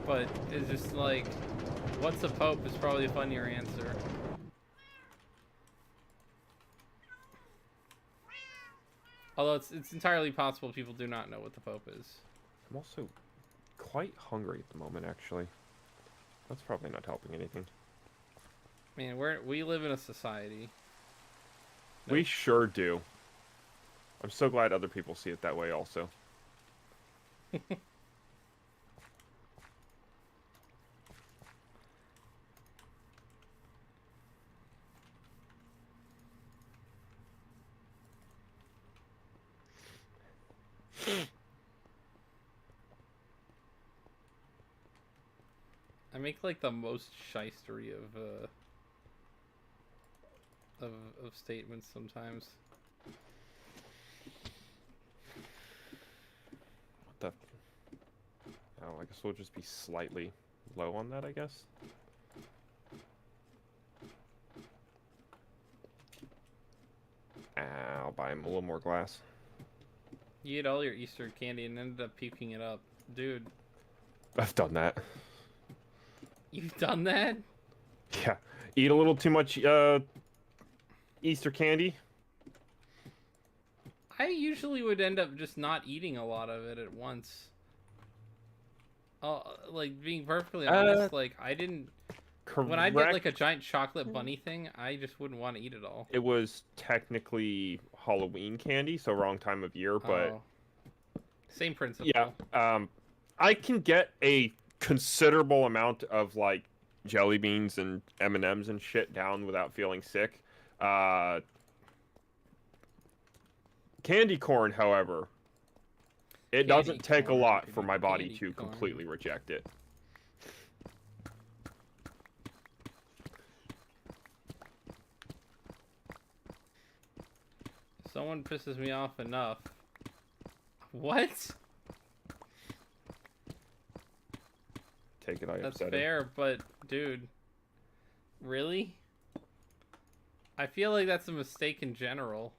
But it's just like, what's a Pope is probably a funnier answer. Although it's entirely possible people do not know what the Pope is. I'm also quite hungry at the moment, actually. That's probably not helping anything. Man, we live in a society. We sure do. I'm so glad other people see it that way also. I make like the most shystery of statements sometimes. What the? Oh, I guess we'll just be slightly low on that, I guess. I'll buy him a little more glass. You ate all your Easter candy and ended up puking it up. Dude. I've done that. You've done that? Yeah. Eat a little too much Easter candy. I usually would end up just not eating a lot of it at once. Like, being perfectly honest, like, I didn't... Correct. When I get, like, a giant chocolate bunny thing, I just wouldn't want to eat it all. It was technically Halloween candy, so wrong time of year, but... Oh. Same principle. Yeah, I can get a considerable amount of, like, jelly beans and M&Ms and shit down without feeling sick. Candy corn, however, it doesn't take a lot for my body to completely reject it. Someone pisses me off enough. What? Take it, I That's upset fair, him. but dude, really? I feel like that's a mistake in general.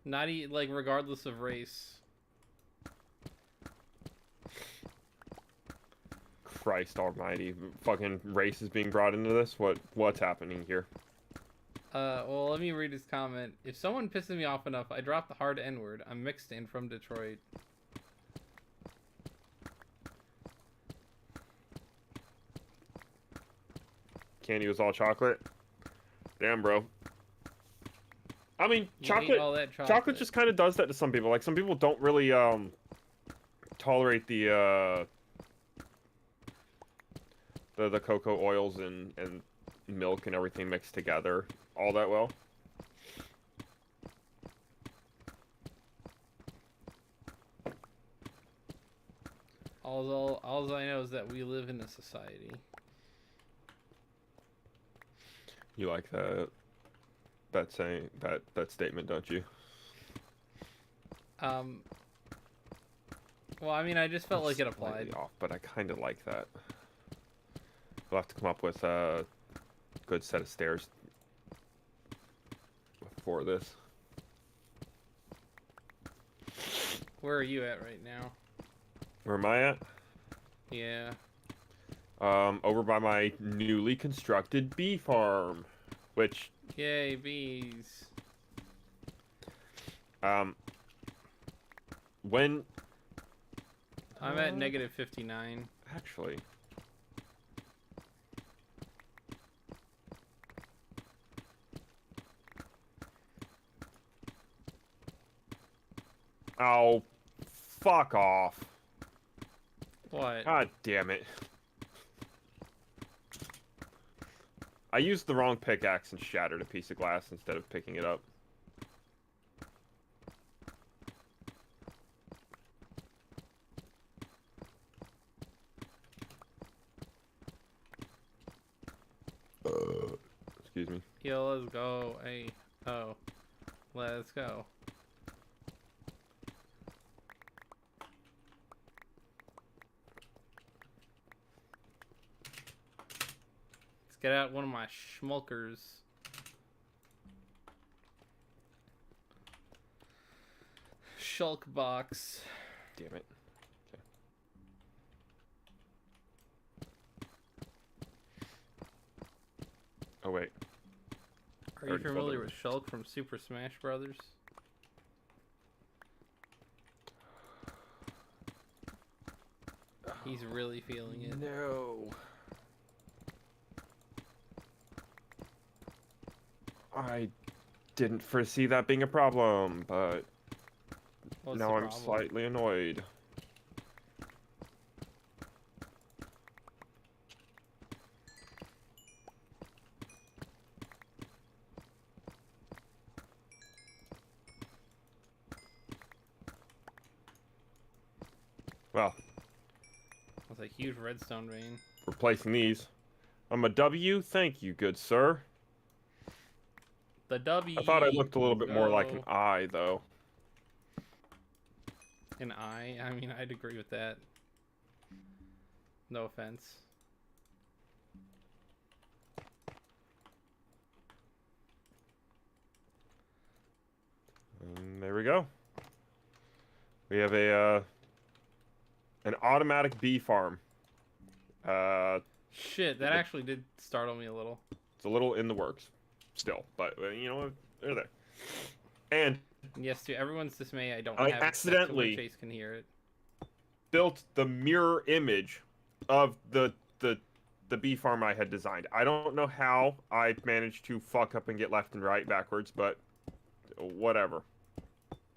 Not like regardless of race. Christ almighty, fucking race is being brought into this? What's happening here? Well, let me read his comment. If someone pisses me off enough, I drop the hard N-word. I'm mixed in from Detroit. Candy was all chocolate? Damn, bro. I mean, You ate all that chocolate just kind of does that to some people. Like, some people don't really, tolerate the cocoa oils and milk and everything mixed together all that well. All I know is that we live in a society. You like that statement, don't you? Well, I mean, I just felt like it applied. Off, but I kind of like that. We'll have to come up with a good set of stairs for this. Where are you at right now? Where am I at? Yeah. Over by my newly constructed bee farm, which, Yay, bees. when... I'm at negative 59. Actually... Oh, fuck off. What? God damn it. I used the wrong pickaxe and shattered a piece of glass instead of picking it up. Excuse me. Yo, let's go. Hey, oh. Let's go. Let's get out one of my schmulkers. Shulk box. Damn it. Okay. Oh, wait. Are you familiar with Shulk from Super Smash Brothers? He's really feeling it. No. I didn't foresee that being a problem, but What's now the I'm problem? slightly annoyed. Well, That's a huge redstone vein. replacing these. I'm a W, thank you, good sir. The W. I thought I looked a little bit more like an Go. I, though. An I? I mean, I'd agree with that. No offense. And there we go. We have a an automatic bee farm. Shit, that actually did startle me a little. It's a little in the works still, but you know, they're there. And Yes, to everyone's dismay, I don't I have accidentally- it so Chase can hear it. built the mirror image of the bee farm I had designed. I don't know how I managed to fuck up and get left and right backwards, but whatever.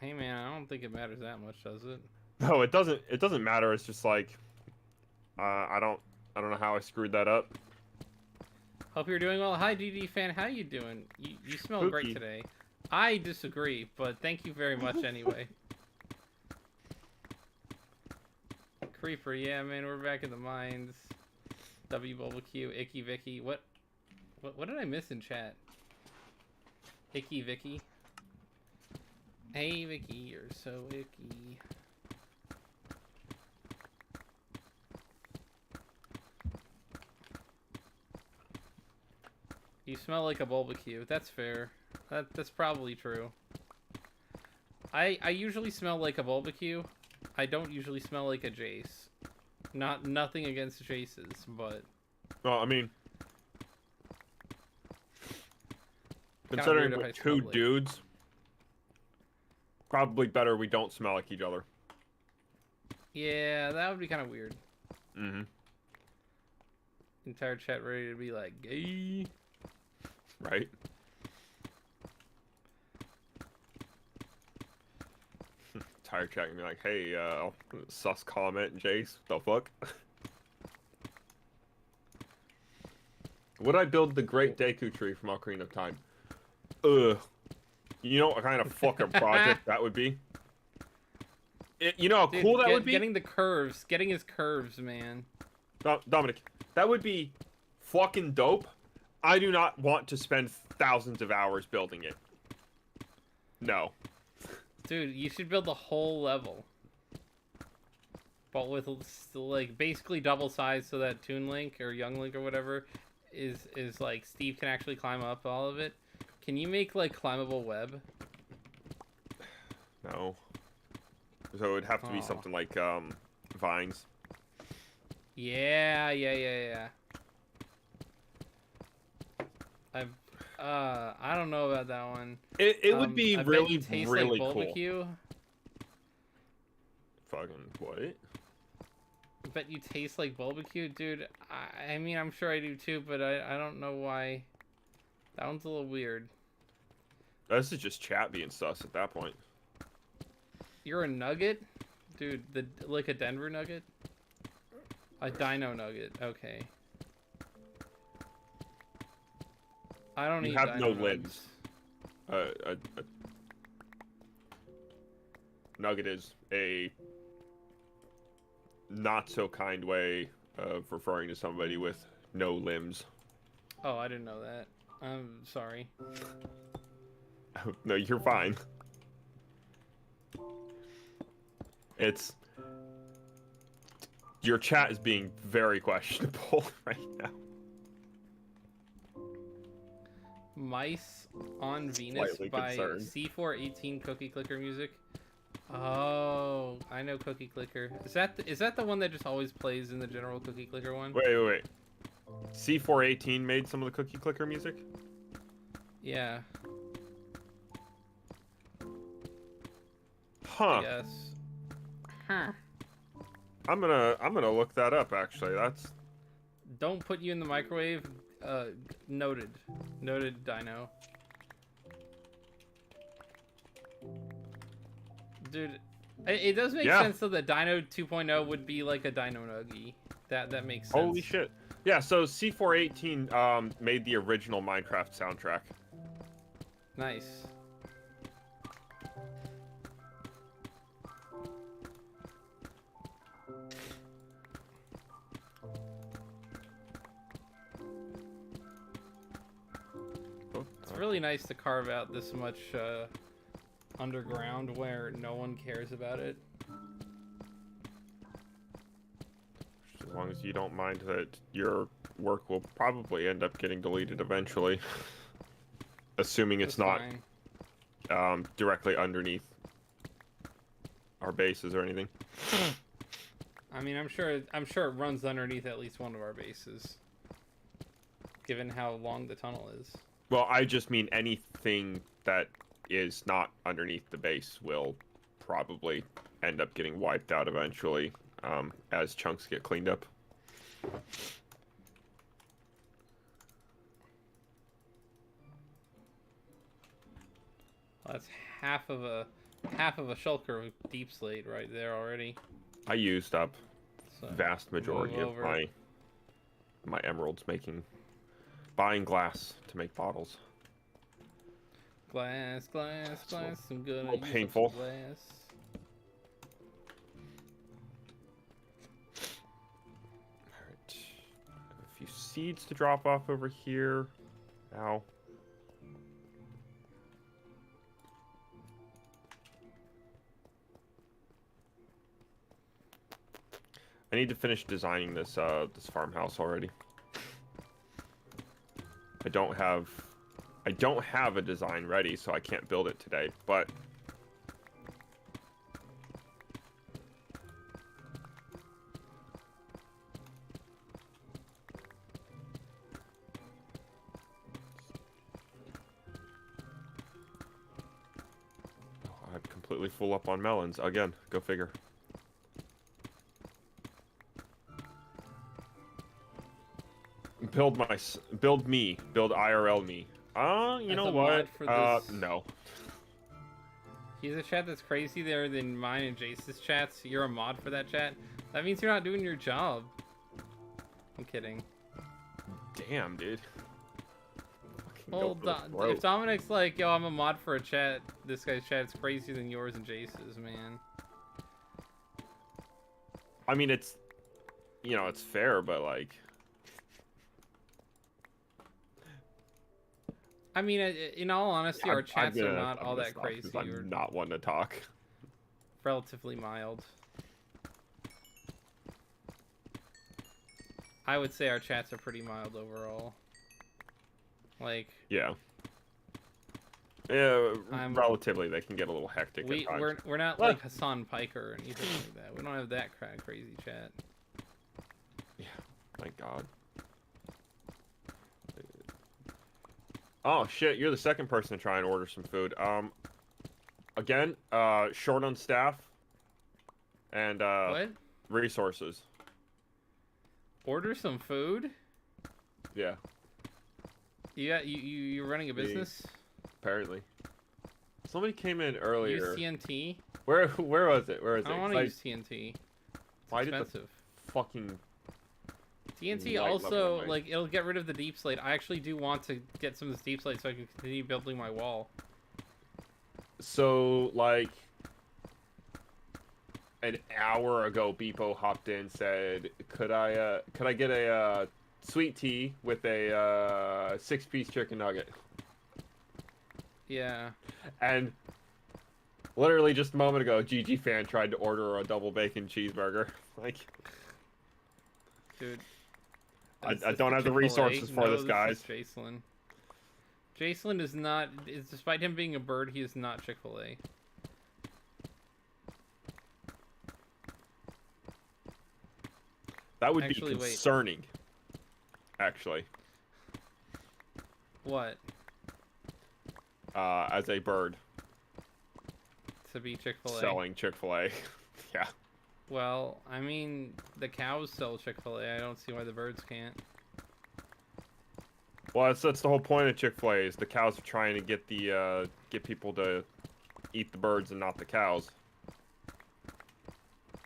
Hey man, I don't think it matters that much, does it? No, it doesn't. It doesn't matter. It's just like I don't know how I screwed that up. Hope you're doing well. Hi, DD fan. How you doing? You smell great Spooky. today. I disagree, but thank you very much anyway. Creeper, yeah, man, we're back in the mines. W Bulbucks, Icky Vicky. What did I miss in chat? Icky Vicky. Hey Vicky, you're so icky. You smell like a Bulbucks. That's fair. That's probably true. I usually smell like a Bulbucks. I don't usually smell like a Jace. Nothing against Jaces, but Well, I mean, Kinda considering weird if we're I two smelled like- dudes, probably better we don't smell like each other. yeah, that would be kind of weird. Mm-hmm. Entire chat ready to be like gay. Right? Entire chat gonna be like, hey, sus comment, Jace, the fuck? Would I build the Great Deku Tree from Ocarina of Time? Ugh. You know what kind of fucking project that would be? You know how Dude, cool that would be? Getting the curves, getting his curves, man. Dominic, that would be fucking dope. I do not want to spend thousands of hours building it. No. Dude, you should build the whole level. But with like basically double size so that Toon Link or Young Link or whatever is like Steve can actually climb up all of it. Can you make like climbable web? No. So it'd have to be Oh. something like vines. Yeah. I don't know about that one. It would be I bet you really, taste really like cool. Bulbucks. Fucking what? I bet you taste like Bulbucks, dude. I mean, I'm sure I do too, but I don't know why. That one's a little weird. This is just chat being sus at that point. You're a nugget? Dude, like a Denver nugget? A dino nugget, okay. I don't You eat have no dino limbs. nuggets. A nugget is a not so kind way of referring to somebody with no limbs. Oh, I didn't know that. I'm sorry. No, you're fine. It's... Your chat is being very questionable right now. Mice on Venus Slightly by concerned. C418 Cookie Clicker Music. Oh, I know Cookie Clicker. Is that the one that just always plays in the general Cookie Clicker one? Wait. C418 made some of the Cookie Clicker music? Yeah. Huh. Yes. Huh. I'm gonna look that up actually. That's... Don't put you in the microwave. Noted. Noted, Dino. Dude, it does make sense though that Dino 2.0 would be like a Dino Nuggie. That makes sense. Holy shit. Yeah, so C418 made the original Minecraft soundtrack. Nice. It's really nice to carve out this much underground where no one cares about it. As long as you don't mind that your work will probably end up getting deleted eventually. Assuming it's not directly underneath our bases or anything. I mean, I'm sure it runs underneath at least one of our bases, given how long the tunnel is. Well, I just mean anything that is not underneath the base will probably end up getting wiped out eventually, as chunks get cleaned up. Well, that's half of a shulker of deep slate right there already. I used up So, vast majority of my emeralds buying glass to make bottles. Glass. I'm gonna little use painful. some glass. Alright. A few seeds to drop off over here. Ow. I need to finish designing this this farmhouse already. I don't have a design ready, so I can't build it today, but I'm completely full up on melons again. Go figure. Build IRL me. You know what? No. He's a chat that's crazy there than mine and Jace's chats. You're a mod for that chat. That means you're not doing your job. I'm kidding. Damn, dude. Well, if Dominic's like, yo, I'm a mod for a chat, this guy's chat's crazier than yours and Jace's, man. I mean, it's, you know, it's fair, but like... I mean, in all honesty, our chats are not all that crazy. I'm not one to talk. Relatively mild. I would say our chats are pretty mild overall. Like... Yeah. Yeah, relatively, they can get a little hectic at times. We're not like Hassan Piker or anything like that. We don't have that kind of crazy chat. Yeah, thank God. Oh shit, you're the second person to try and order some food. Again, short on staff and What? resources. Order some food? Yeah. You're running a business? Apparently. Somebody came in earlier. Use TNT? Where was it? Where is it? I don't want to use TNT. It's expensive. Did the fucking TNT also, like, it'll get rid of the deep slate. I actually do want to get some of this deep slate so I can continue building my wall. So, like, an hour ago, Beepo hopped in and said, could I get a sweet tea with a 6-piece chicken nugget? Yeah. And literally just a moment ago, GG fan tried to order a double bacon cheeseburger. Like, dude, I don't have the resources for this, guys. Jacelyn. Jacelyn is not. Despite him being a bird, he is not Chick-fil-A. That would be concerning. Actually. What? As a bird. To be Chick-fil-A. Selling Chick-fil-A. Yeah. Well, I mean, the cows sell Chick-fil-A. I don't see why the birds can't. Well, that's the whole point of Chick-fil-A is the cows are trying to get the get people to eat the birds and not the cows.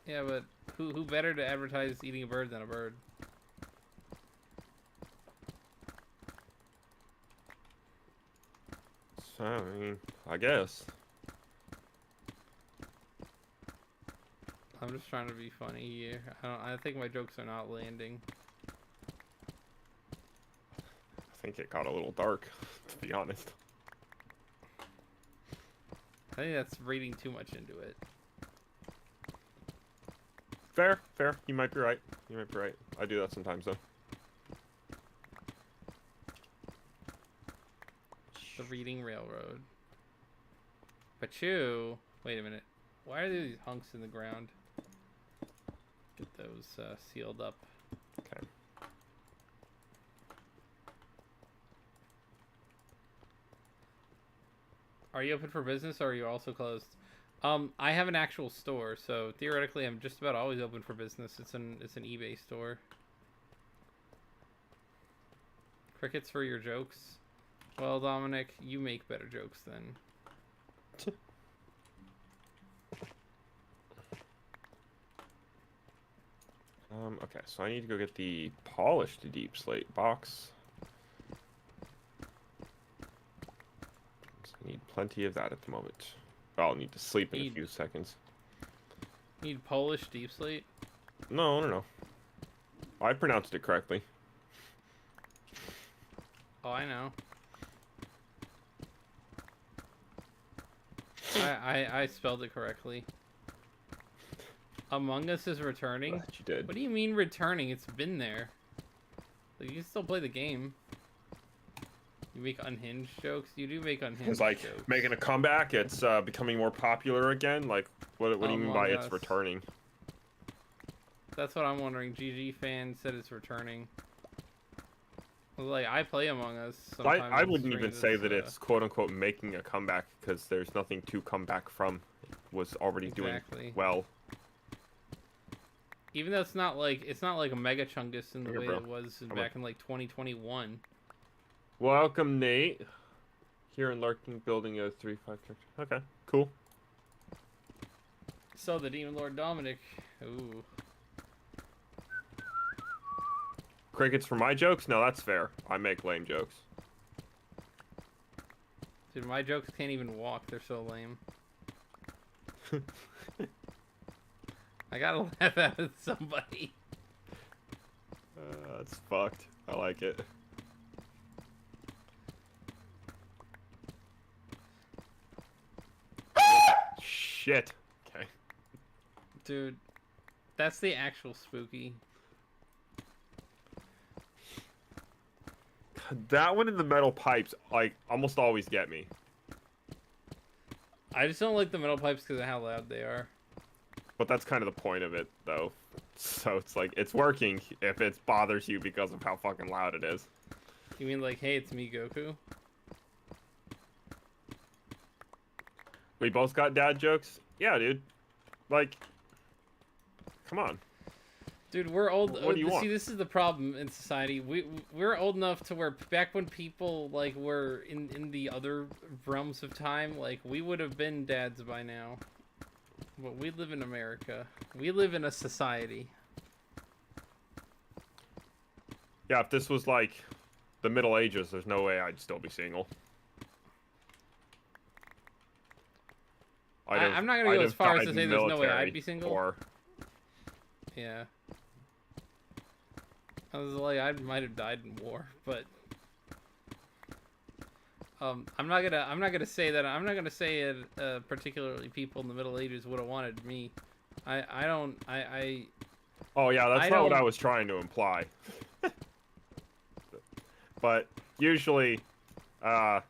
Yeah, but who better to advertise eating a bird than a bird? So, I mean, I guess. I'm just trying to be funny here. I think my jokes are not landing. I think it got a little dark, to be honest. I think that's reading too much into it. Fair, fair. You might be right. You might be right. I do that sometimes, though. The Reading Railroad. Pachu. Wait a minute. Why are there these hunks in the ground? Get those sealed up. Okay. Are you open for business, or are you also closed? I have an actual store, so theoretically, I'm just about always open for business. It's an eBay store. Crickets for your jokes. Well, Dominic, you make better jokes then. Okay, so I need to go get the polished deep slate box. So I need plenty of that at the moment. I'll need to sleep in a few seconds. Need Polish deep slate? No, no, no. I pronounced it correctly. Oh, I know. I spelled it correctly. Among Us is returning? Glad you did. What do you mean returning? It's been there. Like, you can still play the game. You make unhinged jokes? You do make unhinged It's like jokes. making a comeback. It's becoming more popular again. Like, what do you mean by it's returning? That's what I'm wondering. GG fan said it's returning. Like, I play Among Us. I wouldn't even say that it's quote unquote making a comeback because there's nothing to come back from. It was already doing well. Even though it's not like a mega chungus in the way bro. it was back in like 2021. Welcome, Nate. Here in Larkin, building a 3-5 character. Okay, cool. So the Demon Lord Dominic. Ooh. Crickets for my jokes? No, that's fair. I make lame jokes. Dude, my jokes can't even walk. They're so lame. I gotta laugh at somebody. That's fucked. I like it. Shit. Okay. Dude, that's the actual spooky. That one in the metal pipes, like, almost always get me. I just don't like the metal pipes because of how loud they are. But that's kind of the point of it, though. So it's like, it's working if it bothers you because of how fucking loud it is. You mean like, hey, it's me, Goku? We both got dad jokes? Yeah, dude. Like, come on. Dude, we're old. What do you want? See, this is the problem in society. We're old enough to where back when people like were in the other realms of time, like we would have been dads by now. But we live in America. We live in a society. Yeah, if this was like the Middle Ages, there's no way I'd still be single. I'm not gonna go as far as to say there's no way I'd be single. Or... Yeah. I was like, I might have died in war, but I'm not gonna say that. I'm not gonna say it. Particularly, people in the Middle Ages would have wanted me. I don't. Oh yeah, that's not what I was trying to imply. But usually, the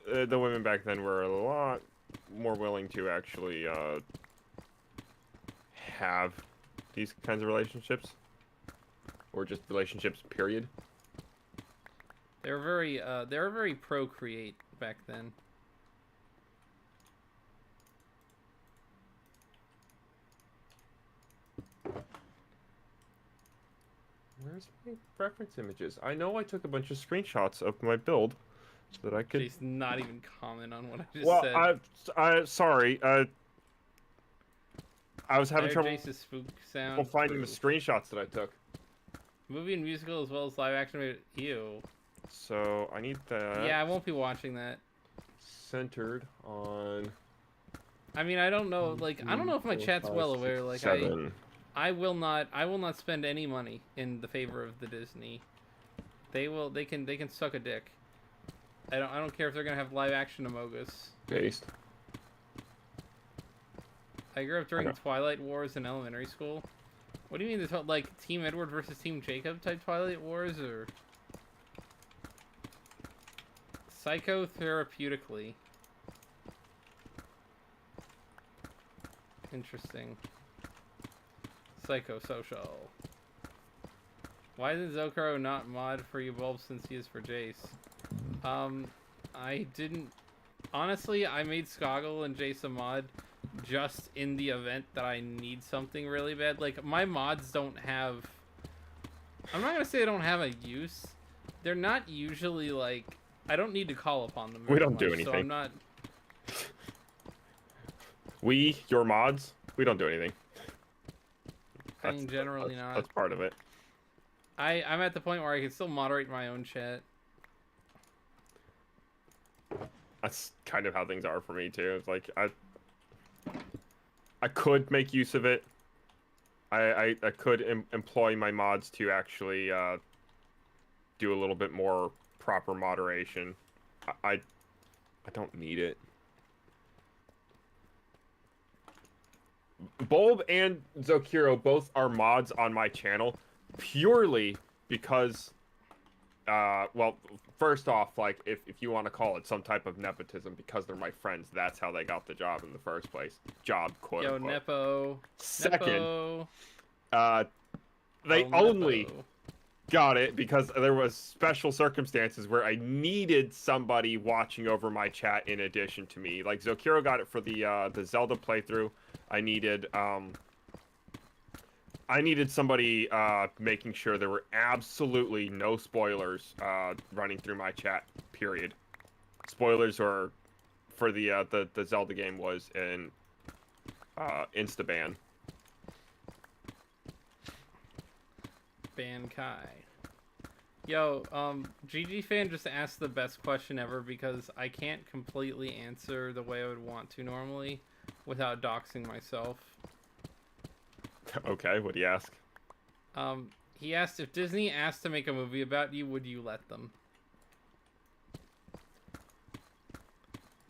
women back then were a lot more willing to actually have these kinds of relationships, or just relationships, period. They were very procreate back then. Where's my reference images? I know I took a bunch of screenshots of my build so that I could. Jace not even comment on what I just said. Well, sorry. I was having trouble Jace's spook sound finding the screenshots that I took. Movie and musical as well as live action. Ew. So I need that. Yeah, I won't be watching that. Centered on. I mean, I don't know. Like, I don't know if my chat's well aware. Like, I will not spend any money in the favor of the Disney. They can suck a dick. I don't care if they're gonna have live action Amogus. Based. I grew up during Twilight Wars in elementary school. What do you mean, like Team Edward versus Team Jacob type Twilight Wars, or psychotherapeutically? Interesting. Psychosocial. Why isn't Zokaro not mod for you, Bulb, since he is for Jace? I didn't... Honestly, I made Skoggle and Jace a mod just in the event that I need something really bad. Like, my mods don't have... I'm not gonna say they don't have a use. They're not usually, like... I don't need to call upon them. We don't do anything. So I'm not... Your mods, we don't do anything. I mean, generally not. That's part of it. I'm at the point where I can still moderate my own chat. That's kind of how things are for me too. It's like I could make use of it. I could employ my mods to actually do a little bit more proper moderation. I don't need it. Bulb and Zokiro both are mods on my channel purely because well, first off, like if you want to call it some type of nepotism, because they're my friends, that's how they got the job in the first place. Job, quote Yo, unquote. Nepo. Second, Nepo. they only got it because there was special circumstances where I needed somebody watching over my chat in addition to me. Like Zokiro got it for the Zelda playthrough. I needed somebody making sure there were absolutely no spoilers running through my chat. Period. Spoilers are for the Zelda game was an insta ban. Ban Kai. Yo, GG fan just asked the best question ever because I can't completely answer the way I would want to normally without doxing myself. Okay, what'd he ask? He asked if Disney asked to make a movie about you, would you let them?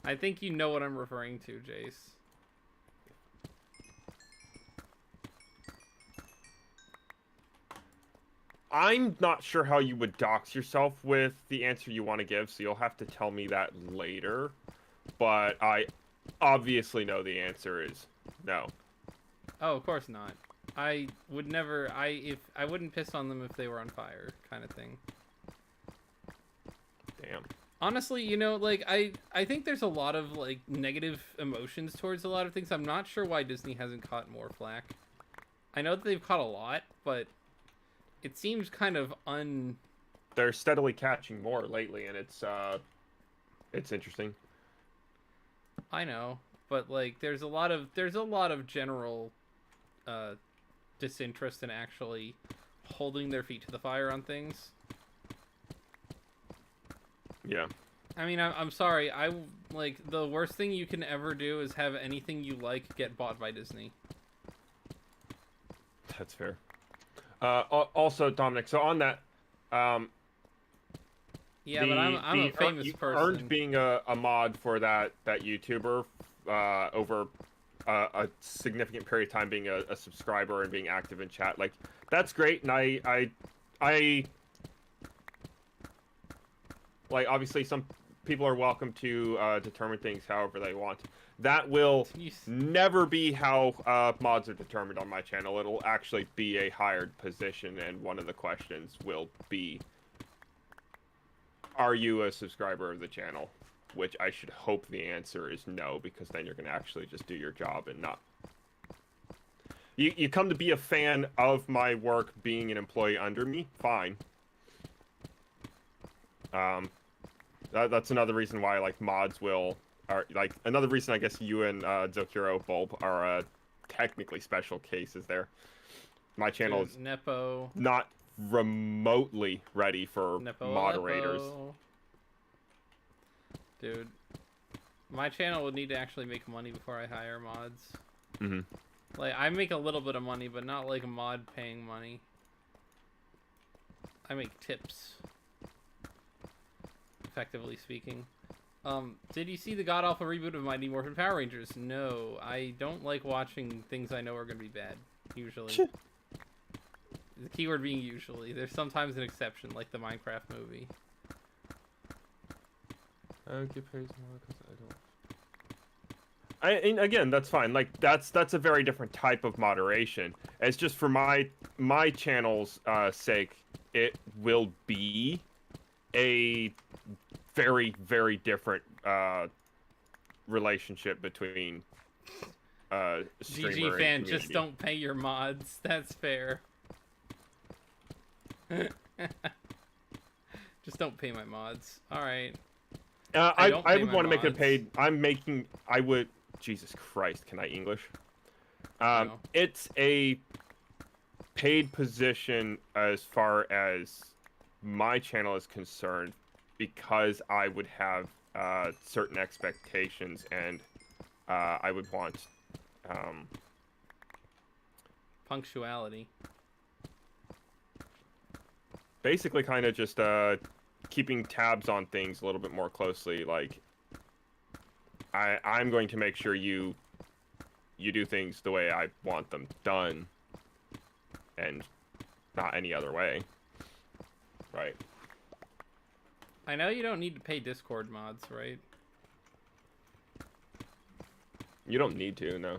I think you know what I'm referring to, Jace. I'm not sure how you would dox yourself with the answer you want to give, so you'll have to tell me that later. but I obviously know the answer is no. Oh, of course not. I would never. I wouldn't piss on them if they were on fire, kind of thing. Damn. Honestly, you know, like I think there's a lot of like negative emotions towards a lot of things. I'm not sure why Disney hasn't caught more flack. I know that they've caught a lot, but it seems kind of They're steadily catching more lately, and it's interesting. I know, but like there's a lot of general disinterest in actually holding their feet to the fire on things. Yeah. I mean, I'm sorry. Like, the worst thing you can ever do is have anything you like get bought by Disney. That's fair. Also, Dominic, so on that, Yeah, but I'm a famous person. You earned being a mod for that YouTuber over a significant period of time, being a subscriber and being active in chat. Like, that's great, and I like, obviously some people are welcome to determine things however they want. That will never be how mods are determined on my channel. It'll actually be a hired position, and one of the questions will be, are you a subscriber of the channel? Which I should hope the answer is no, because then you're going to actually just do your job and not... You come to be a fan of my work being an employee under me? Fine. That's another reason why, like, mods like, another reason I guess you and Zokiro Bulb are technically special cases there. My channel is Nepo. not remotely ready for moderators. Dude, my channel would need to actually make money before I hire mods. Mm-hmm. Like, I make a little bit of money, but not like mod paying money. I make tips, effectively speaking. Did you see the god-awful reboot of Mighty Morphin Power Rangers? No, I don't like watching things I know are going to be bad, usually. The keyword being usually. There's sometimes an exception, like the Minecraft movie. I don't get praise more because I don't. And again, that's fine. Like, that's a very different type of moderation. It's just for my channel's sake, it will be a very, very different relationship between streamer GG and fan, community. just don't pay your mods. That's fair. Just don't pay my mods. Alright. I would want to make it paid. I would... Jesus Christ, can I English? No. It's a paid position as far as my channel is concerned, because I would have certain expectations, and I would want punctuality. Basically, kind of just keeping tabs on things a little bit more closely. Like, I'm going to make sure you do things the way I want them done, and not any other way. Right. I know you don't need to pay Discord mods, right? You don't need to, no.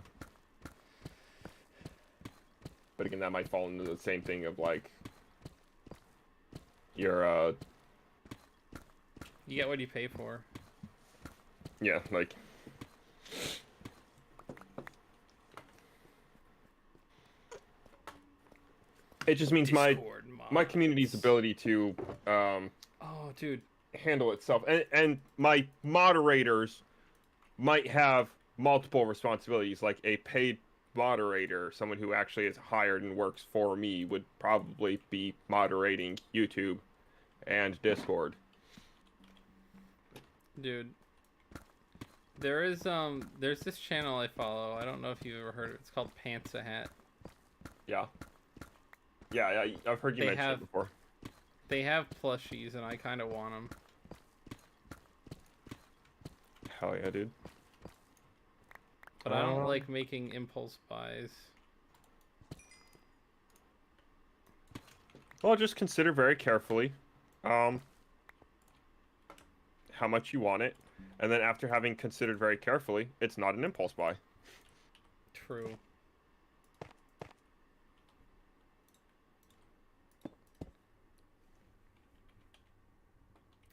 But again, that might fall into the same thing of, like, your, You get what you pay for. yeah, like... It just means my community's ability to, oh, dude. handle itself. And my moderators might have multiple responsibilities, like a paid moderator, someone who actually is hired and works for me, would probably be moderating YouTube and Discord. Dude, there's this channel I follow. I don't know if you've ever heard of it. It's called Pants a Hat. Yeah. Yeah, I've heard you mention it before. They have plushies, and I kind of want them. Hell yeah, dude. But I don't like making impulse buys. Well, just consider very carefully how much you want it. And then after having considered very carefully, it's not an impulse buy. True.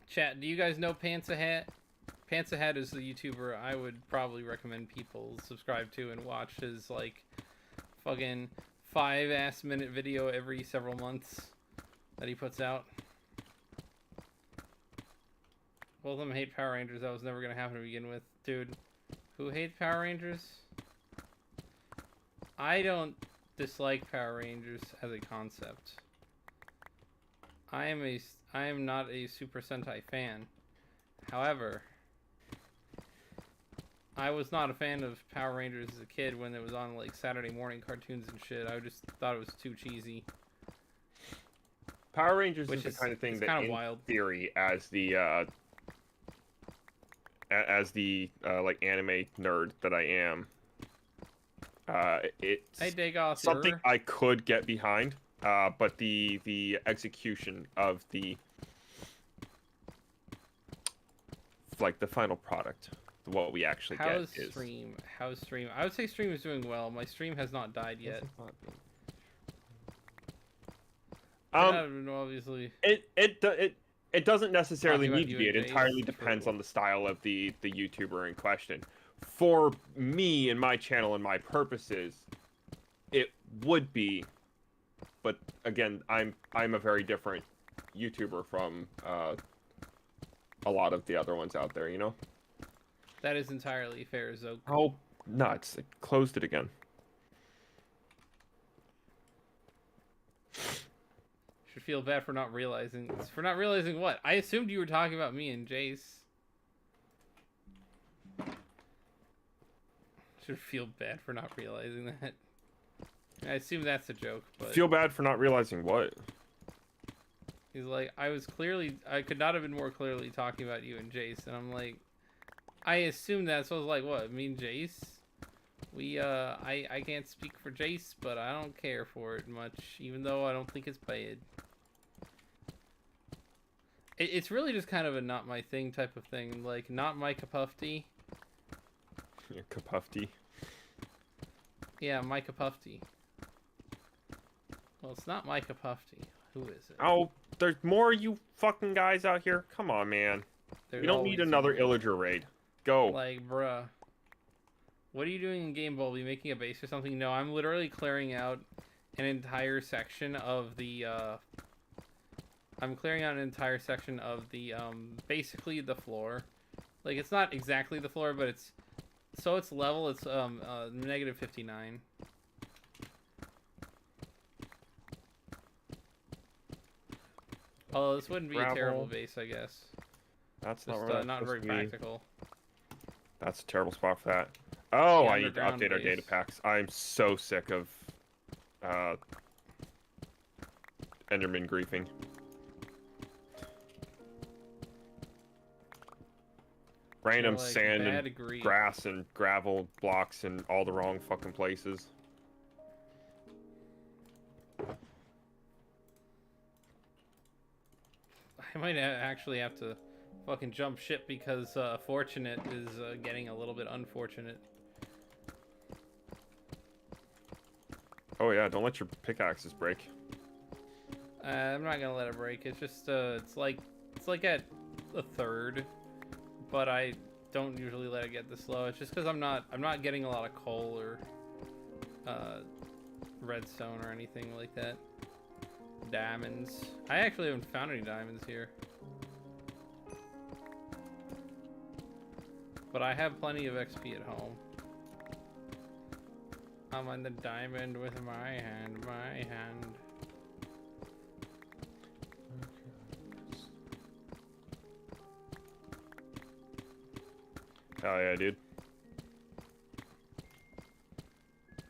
Chat, do you guys know Pantsa Hat? Pantsa Hat is the YouTuber I would probably recommend people subscribe to and watch his, like, fucking 5-ass-minute video every several months that he puts out. Both of them hate Power Rangers. That was never going to happen to begin with. Dude, who hates Power Rangers? I don't dislike Power Rangers as a concept. I am not a Super Sentai fan. However, I was not a fan of Power Rangers as a kid when it was on like Saturday morning cartoons and shit. I just thought it was too cheesy. Power Rangers is the kind of thing that, in wild. theory, as the like anime nerd that I am, it's something I could get behind. But the execution of the final product, what we actually get is... How's stream? I would say stream is doing well. My stream has not died yet. Obviously. It doesn't necessarily need to be. It entirely depends on the style of the YouTuber in question. For me and my channel and my purposes, it would be. But again, I'm a very different YouTuber from a lot of the other ones out there, you know? That is entirely fair, Zoke. Oh, nuts. It closed it again. Should feel bad for not realizing. For not realizing what? I assumed you were talking about me and Jace. Should feel bad for not realizing that. I assume that's a joke, but... Feel bad for not realizing what? He's like, I could not have been more clearly talking about you and Jace, and I'm like, I assumed that, so I was like, what, me and Jace? I can't speak for Jace, but I don't care for it much, even though I don't think it's bad. It's really just kind of a not my thing type of thing, like, not my cup of tea. Your cup of tea? Yeah, my cup of tea. Well, it's not my cup of tea. Who is it? Oh, there's more of you fucking guys out here? Come on, man. You don't need another Illager raid. Go. Like, bruh. What are you doing in Game Bowl? Are you making a base or something? No, I'm literally clearing out an entire section of the, I'm clearing out an entire section of the, basically the floor. Like, it's not exactly the floor, but it's, so it's level, it's, negative 59. Oh, this wouldn't be a terrible base, I guess. That's just, not very practical. That's a terrible spot for that. Oh, yeah, I need to update our data packs. I'm so sick of Enderman griefing. Random like sand and grass and gravel blocks in all the wrong fucking places. I might actually have to fucking jump ship because Fortunate is getting a little bit unfortunate. Oh yeah, don't let your pickaxes break. I'm not gonna let it break. It's just it's like at a third, but I don't usually let it get this low. It's just because I'm not getting a lot of coal or redstone or anything like that. Diamonds. I actually haven't found any diamonds here. But I have plenty of XP at home. I'm on the diamond with my hand, Hell yeah, dude.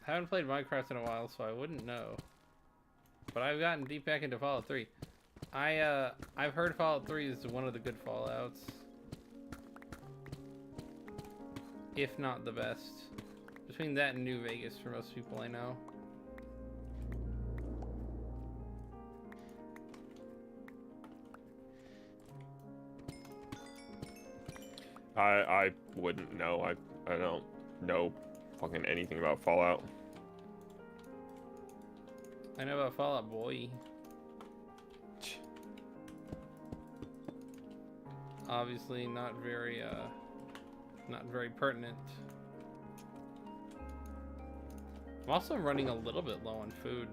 I haven't played Minecraft in a while, so I wouldn't know. But I've gotten deep back into Fallout 3. I've heard Fallout 3 is one of the good Fallouts. If not the best. Between that and New Vegas for most people I know. I wouldn't know. I don't know fucking anything about Fallout. I know about Fallout Boy. Obviously not very pertinent. I'm also running a little bit low on food.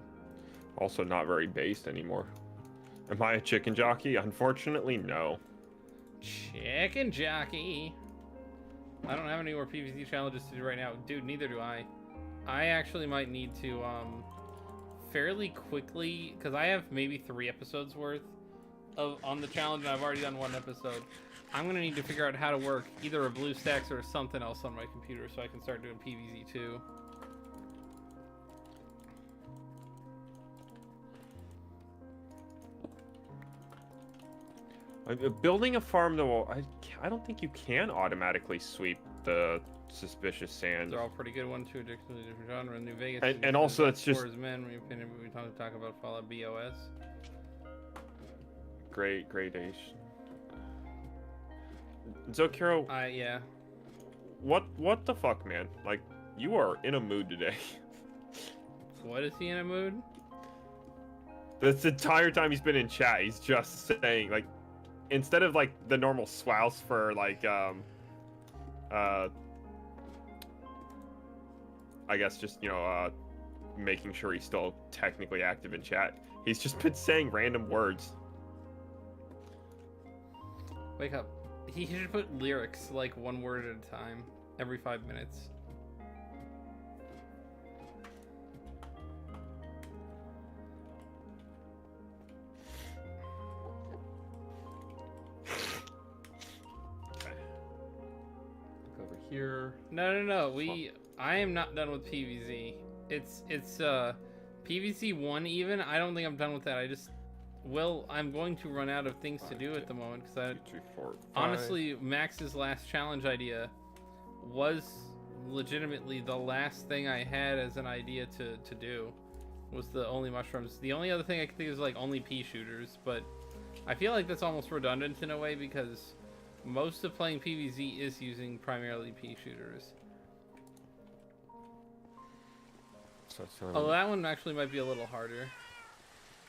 Also not very based anymore. Am I a chicken jockey? Unfortunately, no. Chicken jockey. I don't have any more PvZ challenges to do right now. Dude, neither do I. I actually might need to, fairly quickly, because I have maybe 3 episodes worth on the challenge, and I've already done 1 episode. I'm going to need to figure out how to work either a BlueStacks or something else on my computer so I can start doing PvZ too. Building a farm, though, I don't think you can automatically sweep the suspicious sand. They're all pretty good. 1, 2 addiction to different genre. New Vegas. And also, it's just men. We talk about Fallout BOS. Great gradation. Zokiro. Yeah. What the fuck, man? Like, you are in a mood today. What is he in a mood? This entire time he's been in chat, he's just saying, like, instead of like the normal swouse for like I guess just, you know, making sure he's still technically active in chat, he's just been saying random words. Wake up. He should put lyrics like 1 word at a time every 5 minutes. Here. No. I am not done with PvZ. It's PvZ 1 even. I don't think I'm done with that. I'm going to run out of things to do at the moment because honestly, Max's last challenge idea was legitimately the last thing I had as an idea to do was the only mushrooms. The only other thing I could think of is like only pea shooters, but I feel like that's almost redundant in a way because most of playing PvZ is using primarily pea shooters. Although that one actually might be a little harder.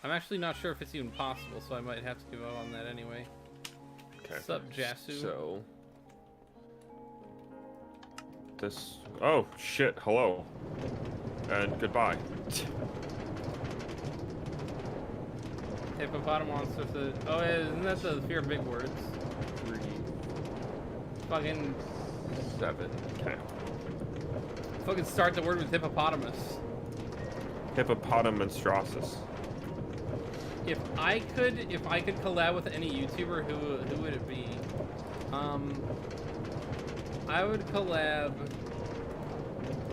I'm actually not sure if it's even possible, so I might have to give up on that anyway. Okay. Sup, Jasu? So this. Oh shit! Hello and goodbye. Hippopotamus monster. Oh, yeah, isn't that the fear of big words? 3, Fucking 7. Okay. fucking start the word with hippopotamus. Hippopotamonstrosis. If I could collab with any YouTuber, who would it be? I would collab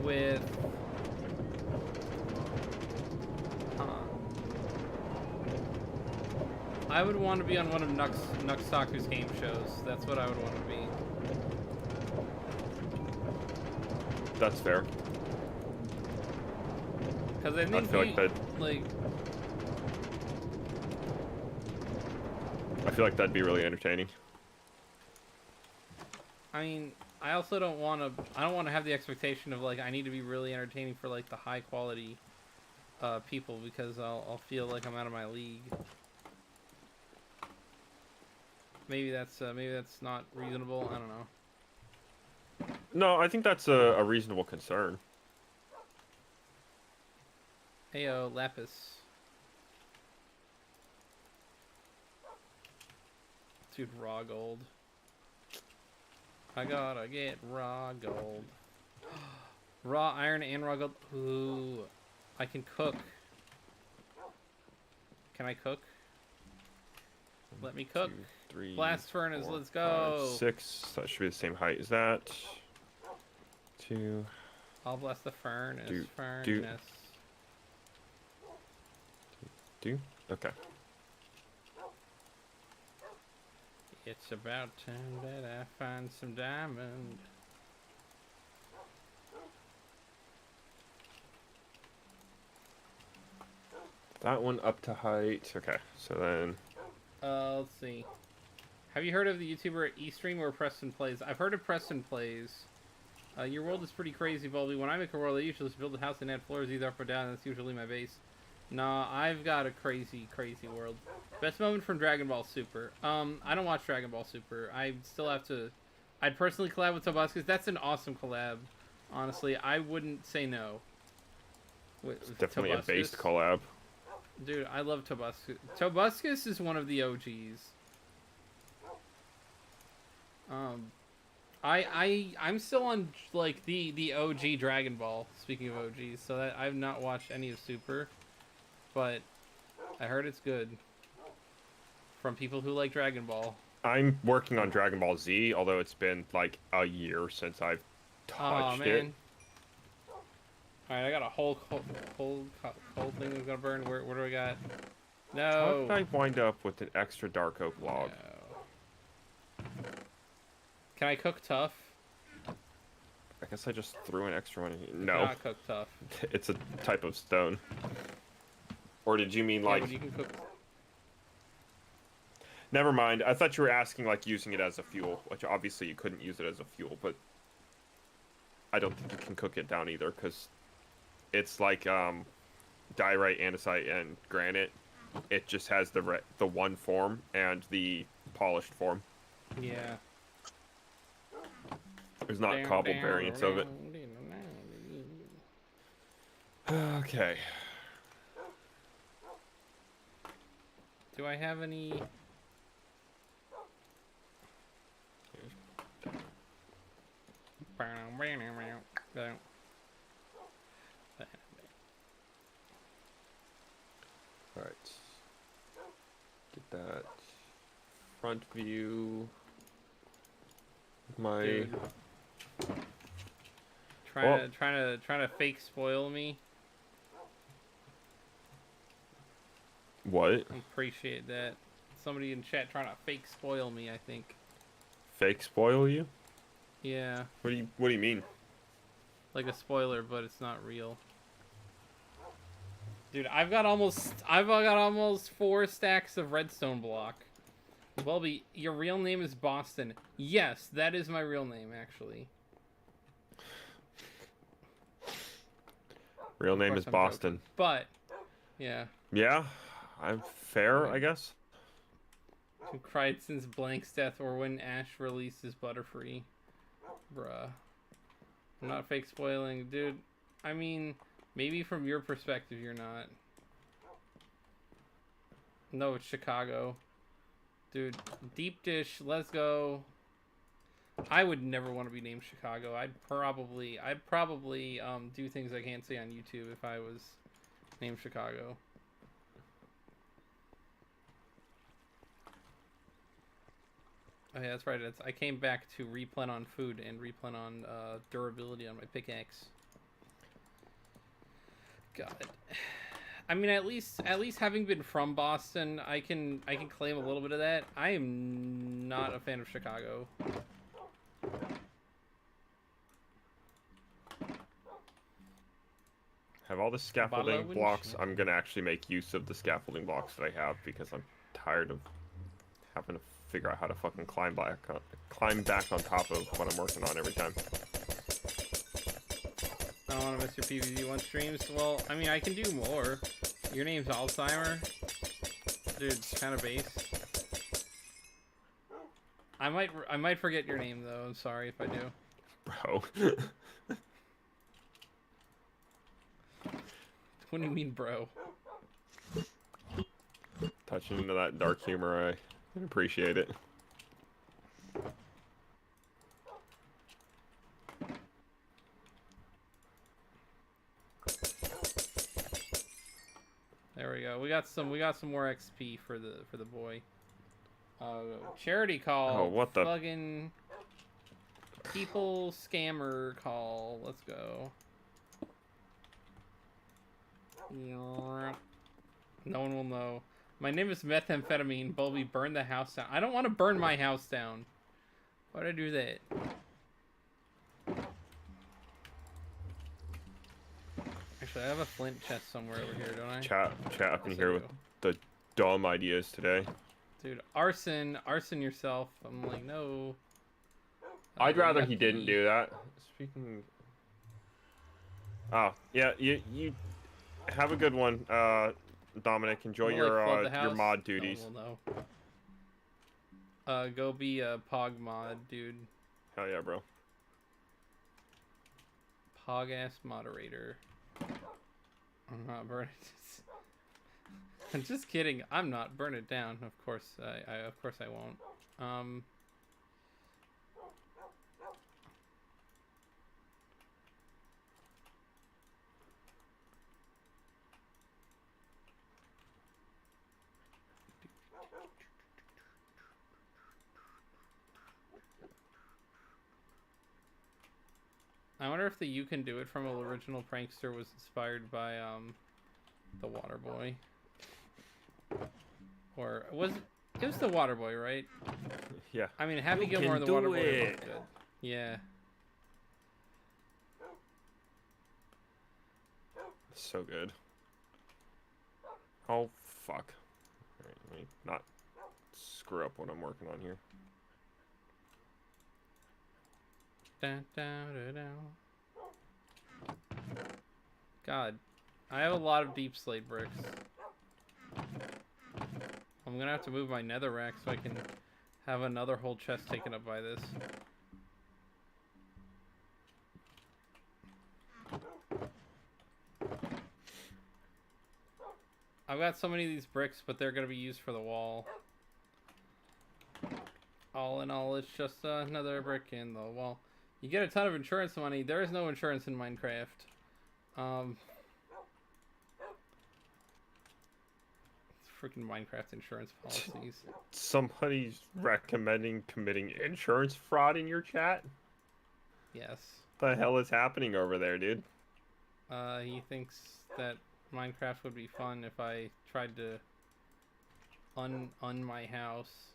with I would want to be on one of Nuxtaku's game shows. That's what I would want to be. That's fair. Because I think I feel like that'd be really entertaining. I mean, I also don't want to have the expectation of like I need to be really entertaining for like the high quality people because I'll feel like I'm out of my league. Maybe that's not reasonable. I don't know. No, I think that's a reasonable concern. Heyo, Lapis. Dude, raw gold. I gotta get raw gold. Raw iron and raw gold. Ooh, I can cook. Can I cook? Let me cook. 2, 3, Blast furnace, 4, let's go. 5, 6. That should be the same height as that. 2. I'll blast the furnace. Do. Okay. It's about time that I find some diamond. That one up to height. Okay, so then. Let's see. Have you heard of the YouTuber Eastream or Preston Plays? I've heard of Preston Plays. Your world is pretty crazy, Bulby. When I make a world, I usually just build a house and add floors either up or down. That's usually my base. Nah, I've got a crazy, crazy world. Best moment from Dragon Ball Super. I don't watch Dragon Ball Super. I still have to... I'd personally collab with Tobuscus. That's an awesome collab. Honestly, I wouldn't say no. It's definitely Tobuscus. a based collab. Dude, I love Tobuscus. Tobuscus is one of the OGs. I'm still on like the OG Dragon Ball. Speaking of OGs, so that I've not watched any of Super, but I heard it's good from people who like Dragon Ball. I'm working on Dragon Ball Z, although it's been like a year since I've touched it. Alright, I got a whole coal thing that's gonna burn. Where do we got? No. How did I wind up with an extra dark oak log? No. Can I cook tough? I guess I just threw an extra one in. No. No. Not cook tough. It's a type of stone. Or did you mean like... Yeah, but you can cook... Never mind. I thought you were asking like using it as a fuel, which obviously you couldn't use it as a fuel, but I don't think you can cook it down either, because it's like diorite, andesite, and granite. It just has the one form and the polished form. Yeah. There's not cobbled variants of it. Okay. Do I have any... Alright. Get that front view. My... Dude. Trying to fake spoil me. What? I appreciate that. Somebody in chat trying to fake spoil me, I think. Fake spoil you? Yeah. What do you mean? Like a spoiler, but it's not real. Dude, I've got almost 4 stacks of redstone block. Welby, your real name is Boston. Yes, that is my real name, actually. Real name is Boston. Joking. But, yeah. Yeah, I'm fair, I guess. Who cried since Blank's death or when Ash releases Butterfree? Bruh. I'm not fake spoiling. Dude, I mean, maybe from your perspective you're not. No, it's Chicago. Dude, deep dish, let's go. I would never want to be named Chicago. I'd probably do things I can't say on YouTube if I was named Chicago. Oh yeah, that's right. I came back to replen on food and replen on durability on my pickaxe. God. I mean, at least having been from Boston, I can claim a little bit of that. I am not a fan of Chicago. Have all the scaffolding blocks. I'm gonna actually make use of the scaffolding blocks that I have because I'm tired of having to figure out how to fucking climb back on top of what I'm working on every time. I don't want to miss your PvZ1 streams. Well, I mean, I can do more. Your name's Alzheimer? Dude, it's kind of base. I might forget your name, though. I'm sorry if I do. Bro. What do you mean, bro? Touching into that dark humor, I appreciate it. There we go. We got some more XP for the boy. Charity call. Oh, what the fucking people scammer call. Let's go. No one will know. My name is methamphetamine. Bulby, burn the house down. I don't want to burn my house down. Why'd I do that? Actually, I have a flint chest somewhere over here, don't I? Chat up in here with the dumb ideas today. Dude, arson yourself. I'm like, no. I'd rather he yucky. didn't do that. Speaking. Oh yeah, you have a good one, Dominic. Enjoy We'll, like, flood the your house. mod No duties. one will know. Go be a Pog mod, dude. Hell yeah, bro. Pog ass moderator. I'm not burning it. I'm just kidding. I'm not. Burn it down. Of course, of course I won't. I wonder if the "You Can Do It" from an original prankster was inspired by the Water Boy, or it was the Water Boy, right? Yeah. I mean, Happy You Gilmore and the can Water do Boy are it. both good. Yeah. So good. Oh fuck. Alright, let me not screw up what I'm working on here. God, I have a lot of deep slate bricks. I'm gonna have to move my nether rack so I can have another whole chest taken up by this. I've got so many of these bricks, but they're gonna be used for the wall. All in all, it's just another brick in the wall. You get a ton of insurance money. There is no insurance in Minecraft. Freaking Minecraft insurance policies. Somebody's recommending committing insurance fraud in your chat? Yes. What the hell is happening over there, dude? He thinks that Minecraft would be fun if I tried to un my house.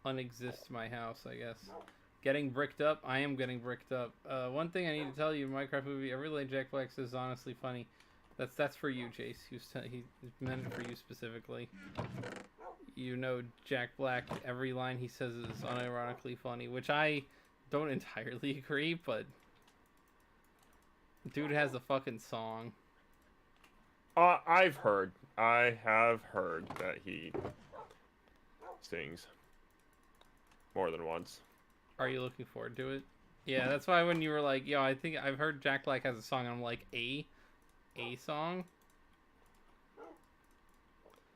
Unexist my house, I guess. Getting bricked up? I am getting bricked up. One thing I need to tell you, Minecraft movie, every line Jack Black says is honestly funny. That's for you, Jace. He meant it for you specifically. You know Jack Black, every line he says is unironically funny, which I don't entirely agree, but dude has a fucking song. I have heard that he sings more than once. Are you looking forward to it? Yeah, that's why when you were like, yo, I think I've heard Jack Black has a song, and I'm like, a song?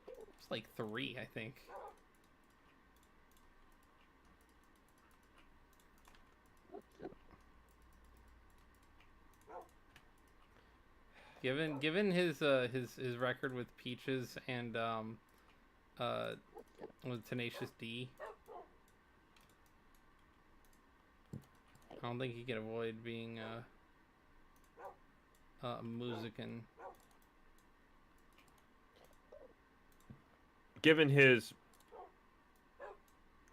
It's like 3, I think. Given his record with Peaches and with Tenacious D, I don't think he can avoid being a musician. Given his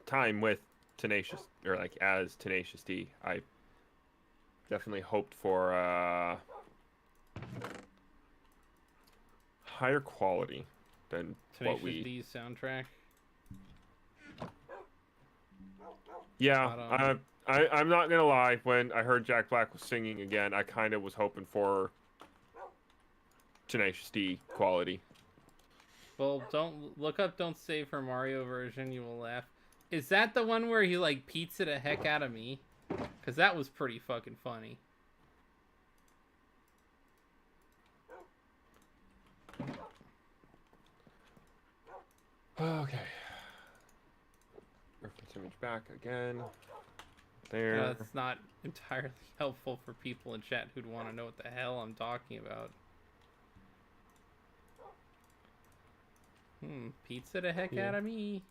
time with Tenacious, or like as Tenacious D, I definitely hoped for higher quality than Tenacious what we. D's soundtrack. Yeah, I'm not gonna lie. When I heard Jack Black was singing again, I kind of was hoping for Tenacious D quality. Well, don't look up "Don't Save" for Mario version. You will laugh. Is that the one where he like pizza the heck out of me? Cause that was pretty fucking funny. Okay. Reference image back again. There. That's not entirely helpful for people in chat who'd want to know what the hell I'm talking about. Pizza the heck out of me.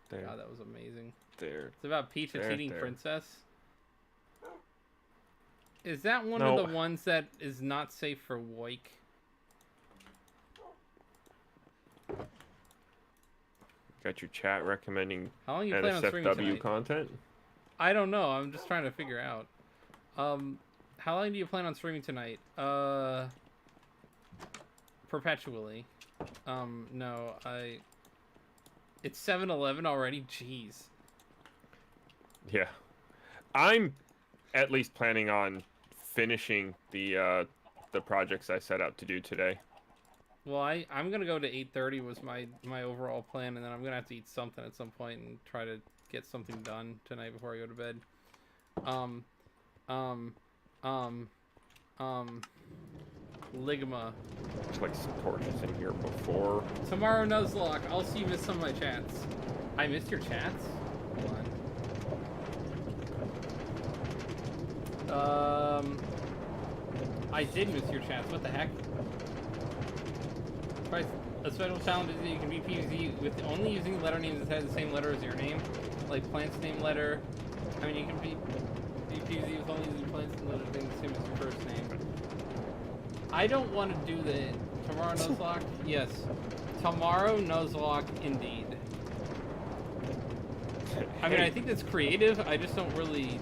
There. God, that was amazing. There. It's about Peach and eating there. Princess. Is that one No. of the ones that is not safe for Wyke? Got your chat recommending How long you plan on streaming NSFW tonight? content? I don't know. I'm just trying to figure out. How long do you plan on streaming tonight? perpetually. No, It's 7-Eleven already? Jeez. Yeah. I'm at least planning on finishing the projects I set out to do today. Well, I'm gonna go to 8:30 was my overall plan, and then I'm gonna have to eat something at some point and try to get something done tonight before I go to bed. Ligma. There's like some torches in here before. Tomorrow, Nuzlocke. I'll see you miss some of my chats. I missed your chats? Hold on. I did miss your chats. What the heck? Try a special challenge is that you can be PvZ with only using letter names that have the same letter as your name, like plant's name letter. I mean, you can be PvZ with only using plant's name letter things the same as your first name. I don't want to do the tomorrow Nuzlocke. Yes, tomorrow Nuzlocke indeed. I mean, I think that's creative. I just don't really.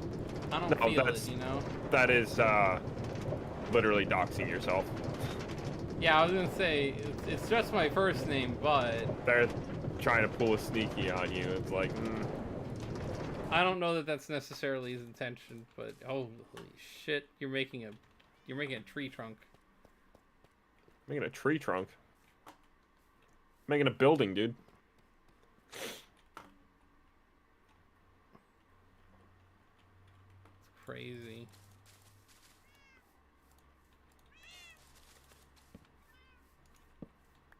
I don't feel it, you know. That is literally doxing yourself. Yeah, I was gonna say it's just my first name, but they're trying to pull a sneaky on you. It's like, I don't know that that's necessarily his intention, but holy shit, you're making a tree trunk. Making a tree trunk. Making a building, dude. It's crazy.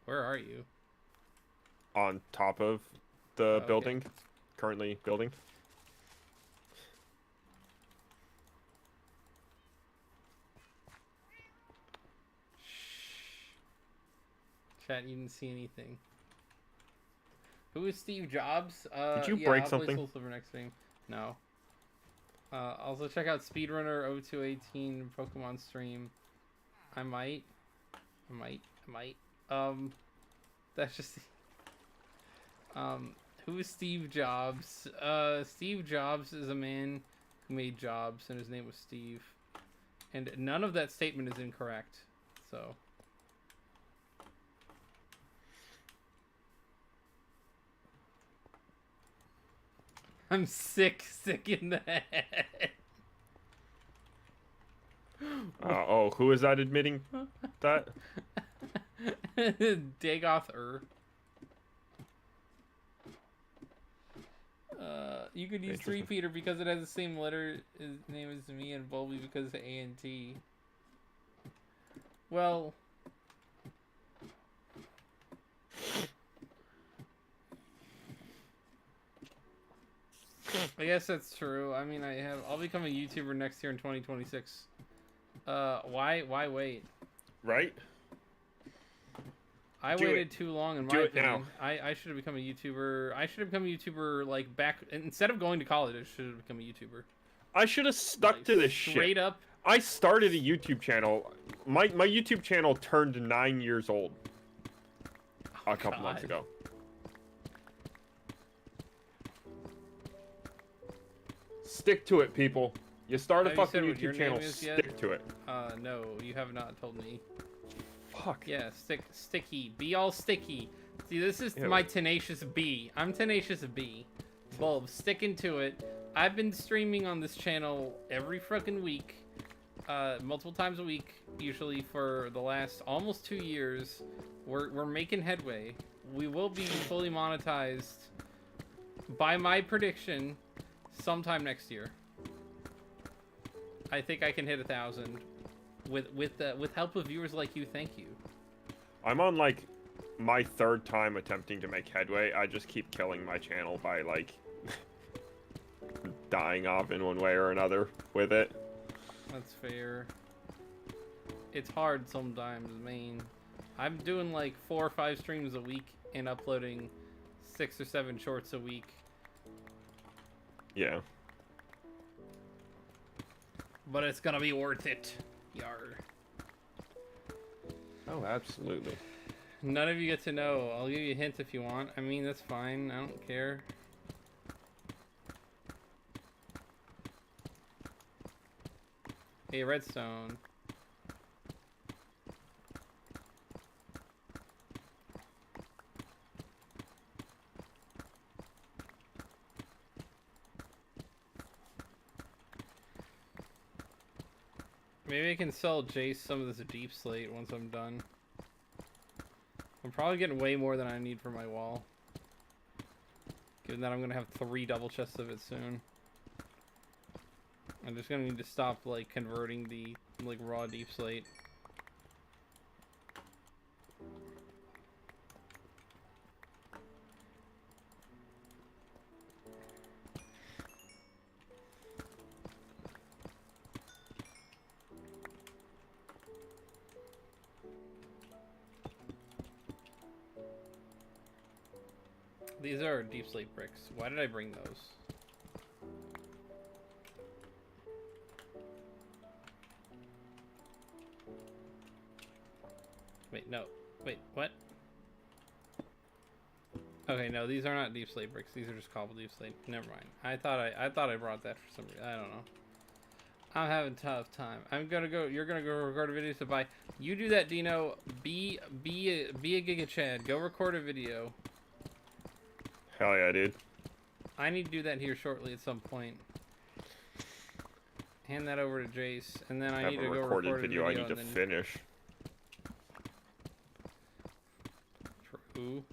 Where are you? On top of the building. Currently building. Chat, you didn't see anything. Who is Steve Jobs? Did you break something? Soul Silver next stream. No. Also check out Speedrunner 0218 Pokemon stream. I might. That's just. Who is Steve Jobs? Steve Jobs is a man who made jobs, and his name was Steve. And none of that statement is incorrect. So. I'm sick in the head. Oh, who is that admitting that? Dagoth. You could use Three Peter because it has the same letter name as me, and Bulby because of A and T. Well, I guess that's true. I mean, I'll become a YouTuber next year in 2026. Why wait? Right? I waited too long in my opinion. Now. I should have become a YouTuber. I should have become a YouTuber like back instead of going to college. I should have become a YouTuber. I should have stuck to this shit. Straight up. I started a YouTube channel. My YouTube channel turned 9 years old a couple months ago. Stick to it, people. You start a fucking YouTube channel, stick to it. No, you have not told me. Fuck. Yeah, sticky. Be all sticky. See, this is my Tenacious B. I'm Tenacious B. Bulb, sticking to it. I've been streaming on this channel every fucking week. Multiple times a week, usually for the last almost 2 years. We're making headway. We will be fully monetized by my prediction sometime next year. I think I can hit 1,000 with help of viewers like you. Thank you. I'm on like my 3rd time attempting to make headway. I just keep killing my channel by like dying off in one way or another with it. That's fair. It's hard sometimes, man. I'm doing like 4 or 5 streams a week and uploading 6 or 7 shorts a week. Yeah. But it's gonna be worth it. Yar. Oh, absolutely. None of you get to know. I'll give you a hint if you want. I mean, that's fine. I don't care. Hey, redstone. Maybe I can sell Jace some of this deep slate once I'm done. I'm probably getting way more than I need for my wall. Given that I'm gonna have 3 double chests of it soon. I'm just gonna need to stop, like, converting the, like, raw deep slate. These are deep slate bricks. Why did I bring those? Wait, no. Wait, what? Okay, no, these are not deep slate bricks. These are just cobble deep slate. Never mind. I thought I brought that for some reason. I don't know. I'm having a tough time. I'm gonna go. You're gonna go record a video. So bye. You do that, Dino. Be a Giga Chad. Go record a video. Hell yeah, dude. I need to do that here shortly at some point. Hand that over to Jace, and then I need to go record a video. I need to finish. True.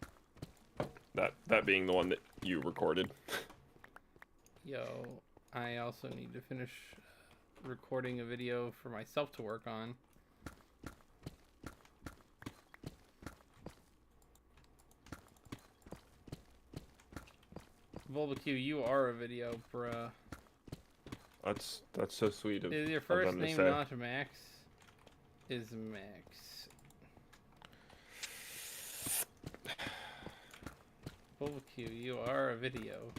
That being the one that you recorded. Yo, I also need to finish recording a video for myself to work on. Bulbucks, you are a video, bruh. That's so sweet of Is your first them to name say. not Max? Is Max. Bulbucks, you are a video.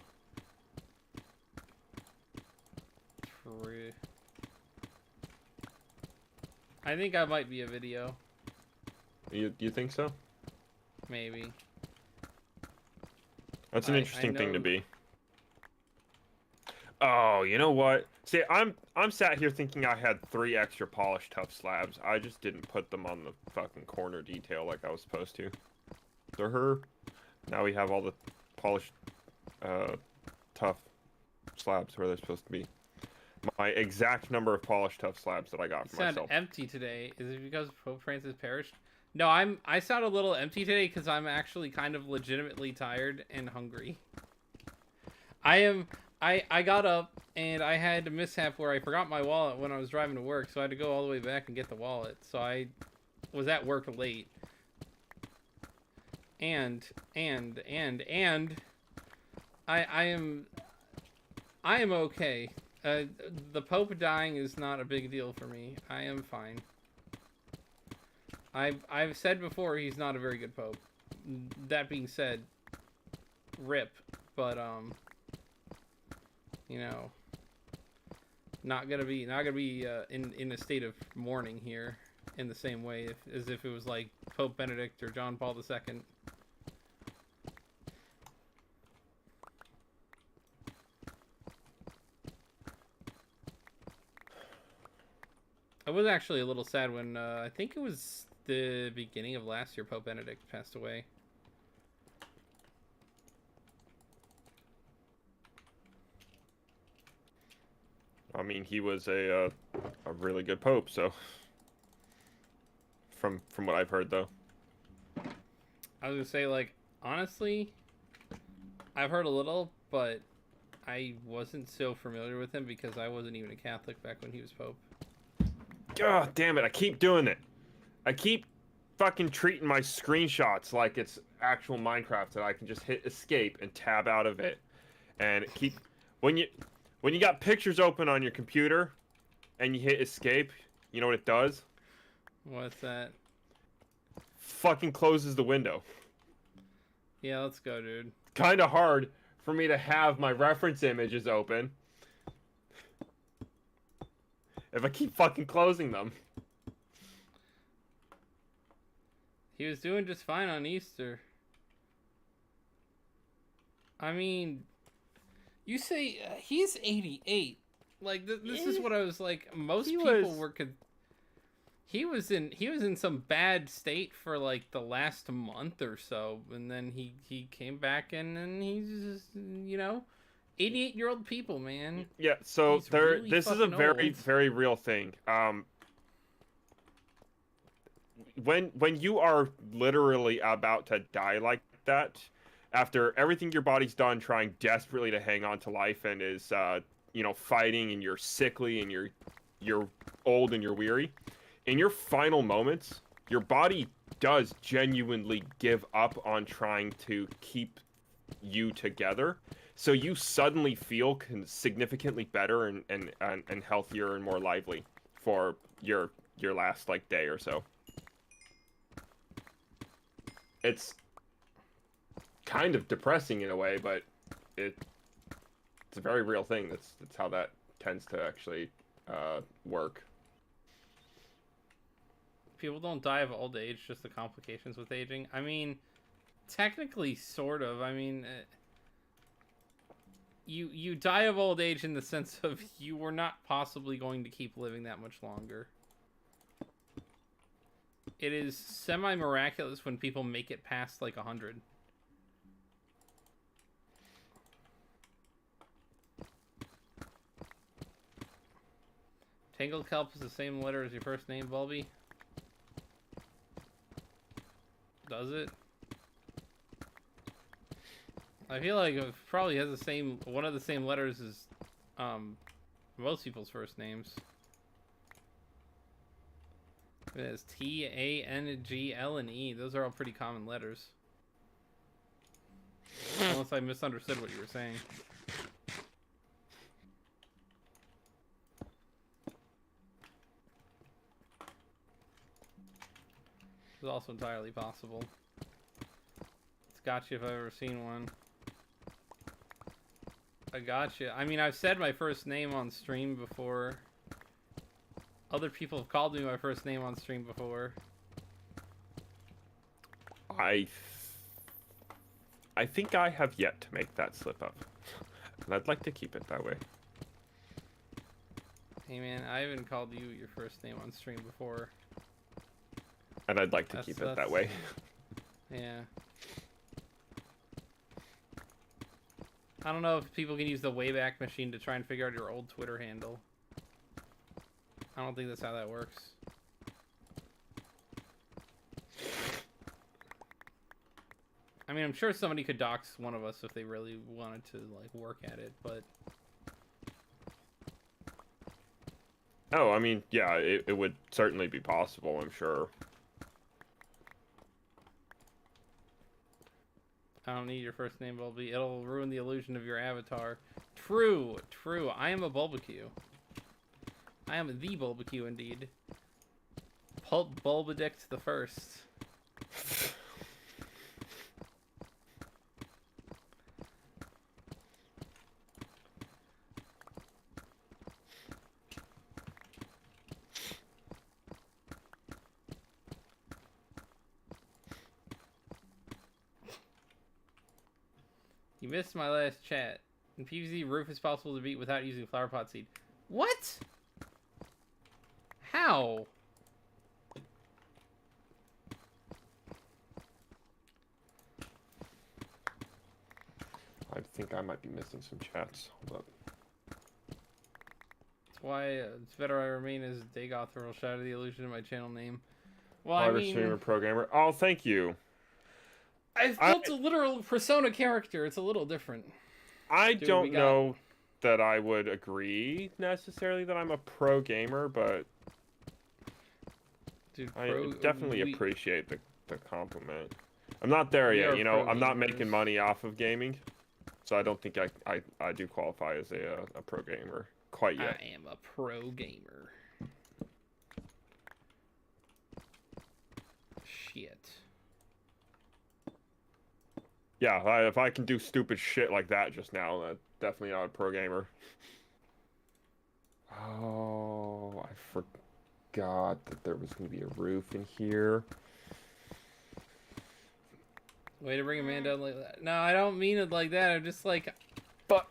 True. I think I might be a video. You think so? Maybe. That's an interesting thing to be. Oh, you know what? See, I'm sat here thinking I had 3 extra polished tough slabs. I just didn't put them on the fucking corner detail like I was supposed to. They're her. Now we have all the polished tough slabs where they're supposed to be. My exact number of polished tough slabs that I got for myself. You sound empty today. Is it because Pope Francis perished? No, I sound a little empty today because I'm actually kind of legitimately tired and hungry. I got up and I had a mishap where I forgot my wallet when I was driving to work, so I had to go all the way back and get the wallet. So I was at work late. And I am okay. The Pope dying is not a big deal for me. I am fine. I've said before he's not a very good Pope. That being said, rip. But you know, not gonna be in a state of mourning here in the same way as if it was like Pope Benedict or John Paul II. I was actually a little sad when I think it was the beginning of last year Pope Benedict passed away. I mean, he was a really good pope, so from what I've heard though. I was gonna say, like, honestly, I've heard a little, but I wasn't so familiar with him because I wasn't even a Catholic back when he was Pope. God damn it, I keep doing it. I keep fucking treating my screenshots like it's actual Minecraft that I can just hit escape and tab out of it. And keep when you got pictures open on your computer and you hit escape, you know what it does? What's that? Fucking closes the window. Yeah, let's go, dude. Kind of hard for me to have my reference images open if I keep fucking closing them. He was doing just fine on Easter. I mean, you say he's 88. Like this is what I was like. Most people were. He was in some bad state for like the last month or so, and then he came back and he's just, you know, 88-year-old people, man. Yeah. So He's really this is a very real thing. when you are literally about to die like that, after everything your body's done trying desperately to hang on to life and is you know, fighting, and you're sickly and you're old and you're weary, in your final moments, your body does genuinely give up on trying to keep you together. So you suddenly feel significantly better and healthier and more lively for your last like day or so. It's kind of depressing in a way, but it's a very real thing. That's how that tends to actually work. People don't die of old age, just the complications with aging. I mean, technically, sort of. I mean, you die of old age in the sense of you were not possibly going to keep living that much longer. It is semi-miraculous when people make it past, like, 100. Tangled Kelp is the same letter as your first name, Bulby? Does it? I feel like it probably has the same, one of the same letters as most people's first names. It has T, A, N, G, L, and E. Those are all pretty common letters. Unless I misunderstood what you were saying. It's also entirely possible. It's gotcha if I've ever seen one. I gotcha. I mean, I've said my first name on stream before. Other people have called me my first name on stream before. I think I have yet to make that slip up. And I'd like to keep it that way. Hey man, I haven't called you your first name on stream before. And I'd like to keep it that way. Yeah. I don't know if people can use the Wayback Machine to try and figure out your old Twitter handle. I don't think that's how that works. I mean, I'm sure somebody could dox one of us if they really wanted to, like, work at it, but... Oh, I mean, yeah, it would certainly be possible, I'm sure. I don't need your first name, Bulby. It'll ruin the illusion of your avatar. True, true. I am a Bulbacue. I am the Bulbacue, indeed. Pulp Bulbadict the First. You missed my last chat. In PvZ, roof is possible to beat without using flower pot seed. What? How? I think I might be missing some chats. Hold up. That's why it's better I remain as Dagoth or will shatter the illusion of my channel name. Well, Harder streamer programmer. Oh, thank you. I've built a literal Persona character. It's a little different. I don't know that I would agree necessarily that I'm a pro gamer, but Dude, I definitely appreciate the compliment. I'm not there yet, you know. I'm not making money off of gaming, so I don't think I do qualify as a pro gamer quite yet. I am a pro gamer. Shit. Yeah, if I can do stupid shit like that just now, that's definitely not a pro gamer. Oh, I forgot that there was going to be a roof in here. Way to bring a man down like that. No, I don't mean it like that. I'm just like... But...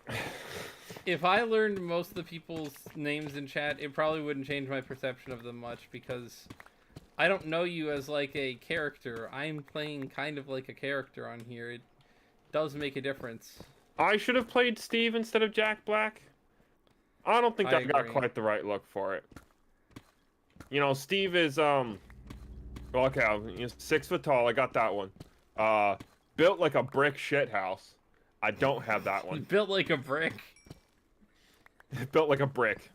If I learned most of the people's names in chat, it probably wouldn't change my perception of them much, because I don't know you as, like, a character. I'm playing kind of like a character on here. It does make a difference. I should have played Steve instead of Jack Black. I don't think I got quite the right look for it. You know, Steve is, Well, okay, I'm 6 foot tall. I got that one. Built like a brick shit house. I don't have that You one. built like a brick. Built like a brick.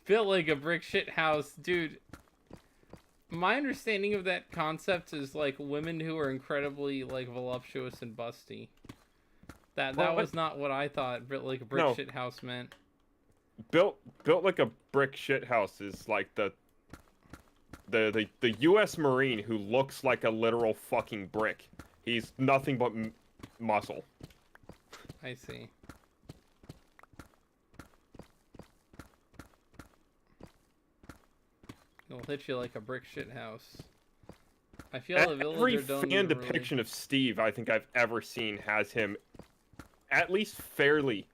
Built like a brick shit house, dude. My understanding of that concept is like women who are incredibly like voluptuous and busty. That was not what I thought. Built like a brick No. shit house meant. Built like a brick shit house is like the U.S. Marine who looks like a literal fucking brick. He's nothing but muscle. I see. It'll hit you like a brick shit house. I feel the Every villager don't fan even depiction of Steve I think I've ever seen has him at least fairly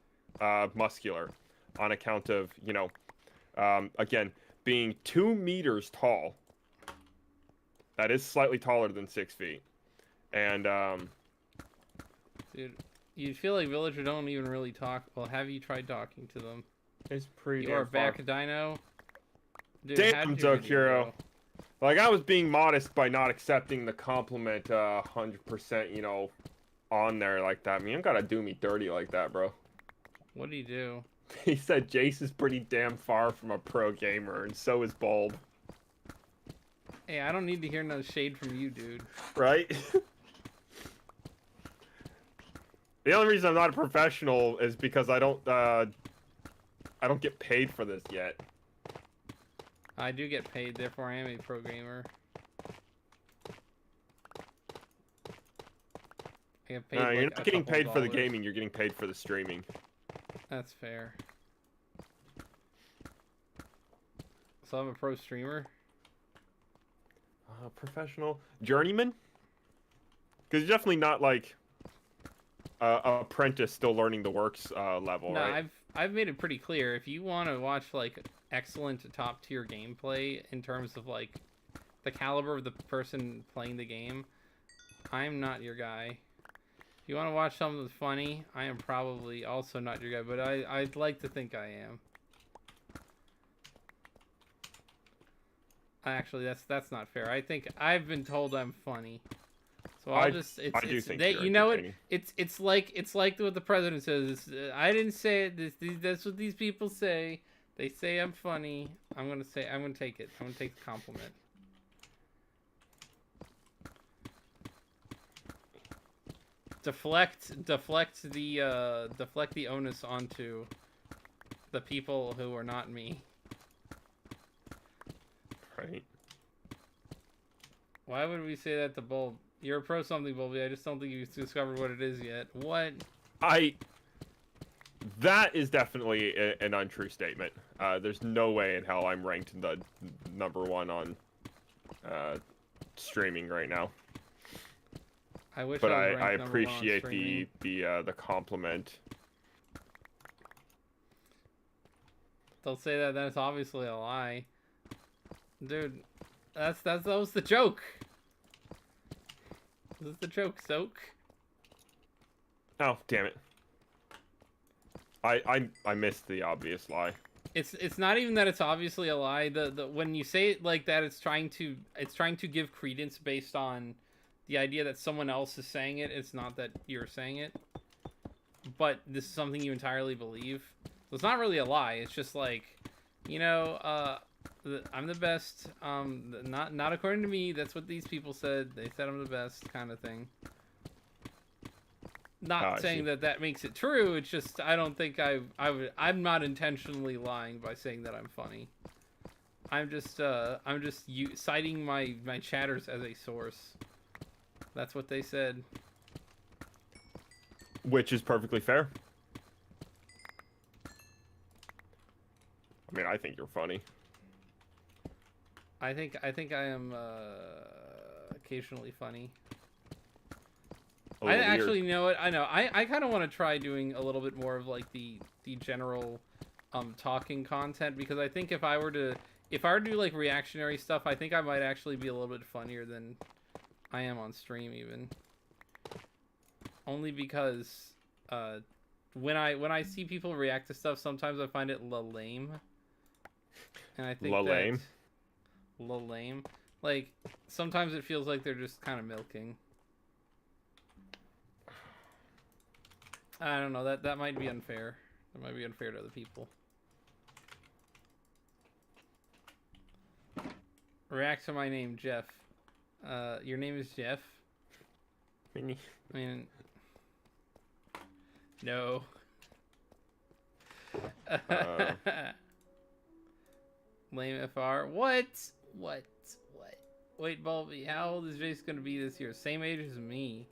muscular on account of, you know, again, being 2 meters tall. That is slightly taller than 6 feet. And, Dude, you feel like villager don't even really talk. Well, have you tried talking to them? it's pretty You damn are back, far. Dino. Dude, Damn, how'd your video Zokuro. go? Like, I was being modest by not accepting the compliment 100%, you know, on there like that. I mean, you don't gotta do me dirty like that, bro. What do you do? He said Jace is pretty damn far from a pro gamer, and so is Bulb. Hey, I don't need to hear no shade from you, dude. Right? The only reason I'm not a professional is because I don't get paid for this yet. I do get paid, therefore I am a pro gamer. I get paid No, like you're a not getting couple paid for the dollars. gaming, you're getting paid for the streaming. That's fair. So I'm a pro streamer? Professional? Journeyman? Because you're definitely not like apprentice still learning the works level, No, right? I've made it pretty clear. If you want to watch like excellent top tier gameplay in terms of like the caliber of the person playing the game, I'm not your guy. If you want to watch something that's funny, I am probably also not your guy, but I'd like to think I am. Actually, that's not fair. I think I've been told I'm funny. So I do think you're you know what? entertaining. It's like what the president says. I didn't say it. That's what these people say. They say I'm funny. I'm gonna take it. I'm gonna take the compliment. Deflect the onus onto the people who are not me. Right. Why would we say that to Bulb? You're a pro something, Bulby. I just don't think you've discovered what it is yet. What? That is definitely an untrue statement. There's no way in hell I'm ranked the #1 on streaming right now. I wish But I was I ranked number 1 on appreciate streaming. the compliment. They'll say that that's obviously a lie. Dude, that was the joke. This is the joke, Soak. Oh, damn it. I missed the obvious lie. It's not even that it's obviously a lie. The when you say it like that, it's trying to give credence based on the idea that someone else is saying it. It's not that you're saying it. But this is something you entirely believe. So it's not really a lie. It's just like, you know, I'm the best. Not according to me. That's what these people said. They said I'm the best, kind of thing. Not saying that makes it true. It's just I don't think I'm not intentionally lying by saying that I'm funny. I'm just citing my chatters as a source. That's what they said. Which is perfectly fair. I mean, I think you're funny. I think I am occasionally funny. I actually know it. I know. I kind of want to try doing a little bit more of like the general talking content, because I think if I were to do like reactionary stuff, I think I might actually be a little bit funnier than I am on stream even. Only because when I see people react to stuff, sometimes I find it lame. And I think lame. lame. Like, sometimes it feels like they're just kind of milking. I don't know, that might be unfair. That might be unfair to other people. React to my name, Jeff. Your name is Jeff? Mini. I mean... No. Lame FR. What? Wait, Bulby, how old is Jace gonna be this year? Same age as me.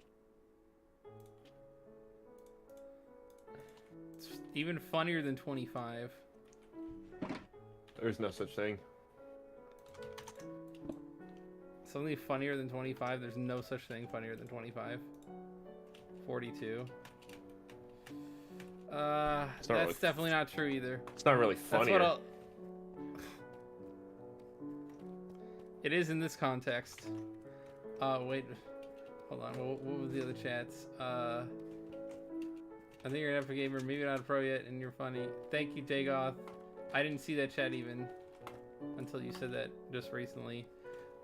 It's even funnier than 25. There's no such thing. Something funnier than 25? There's no such thing funnier than 25. 42. That's really definitely not true either. It's not really funny. It is in this context. Wait. Hold on. What was the other chats? I think you're an epic gamer. Maybe not a pro yet, and you're funny. Thank you, Dagoth. I didn't see that chat even until you said that just recently.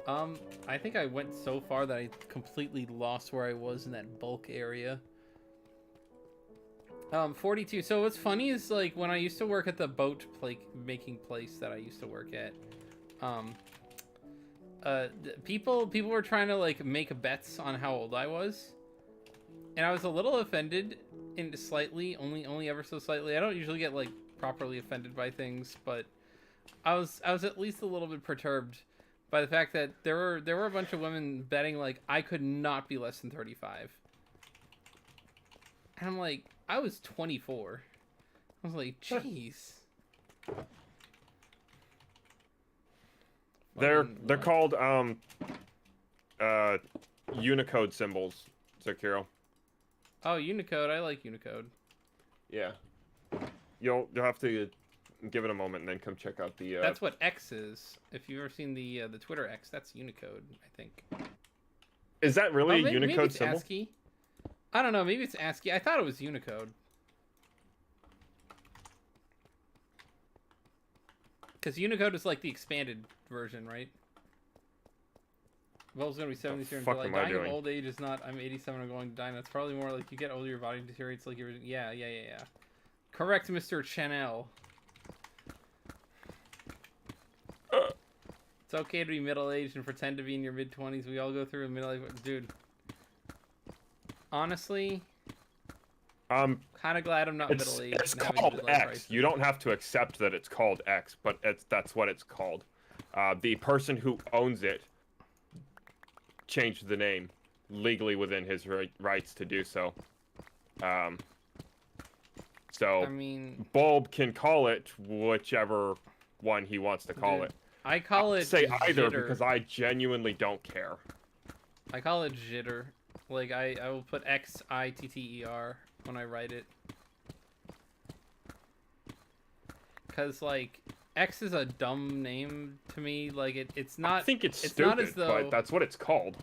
I think I went so far that I completely lost where I was in that bulk area. 42. So what's funny is, like, when I used to work at the boat making place that I used to work at, people were trying to, like, make bets on how old I was, and I was a little offended, slightly, only ever so slightly. I don't usually get, like, properly offended by things, but I was at least a little bit perturbed by the fact that there were a bunch of women betting, like, I could not be less than 35. And I'm like, I was 24. I was like, jeez. They're called Unicode symbols, Zakiro. Oh, Unicode. I like Unicode. Yeah. You'll have to give it a moment and then come check out the. That's what X is. If you've ever seen the Twitter X, that's Unicode, I think. Is that really a Unicode maybe it's symbol? ASCII. I don't know. Maybe it's ASCII. I thought it was Unicode. Because Unicode is like the expanded version, right? Bub's gonna be 70 this year in July. Dying of old age is not. I'm 87. I'm going to die. That's probably more like you get older, your body deteriorates. Like you're. Yeah. Correct, Mr. Chanel. It's okay to be middle-aged and pretend to be in your mid-20s. We all go through a middle-age. Dude. Honestly, kind of glad I'm not middle-aged. It's called X. You don't have to accept that it's called X, but that's what it's called. The person who owns it changed the name legally within his rights to do so. So I mean, Bulb can call it whichever one he wants to call it. I call it say either jitter. Because I genuinely don't care. I call it jitter. Like I will put Xitter when I write it. Cause like X is a dumb name to me. Like it's not. I think it's stupid, not as though, but that's what it's called.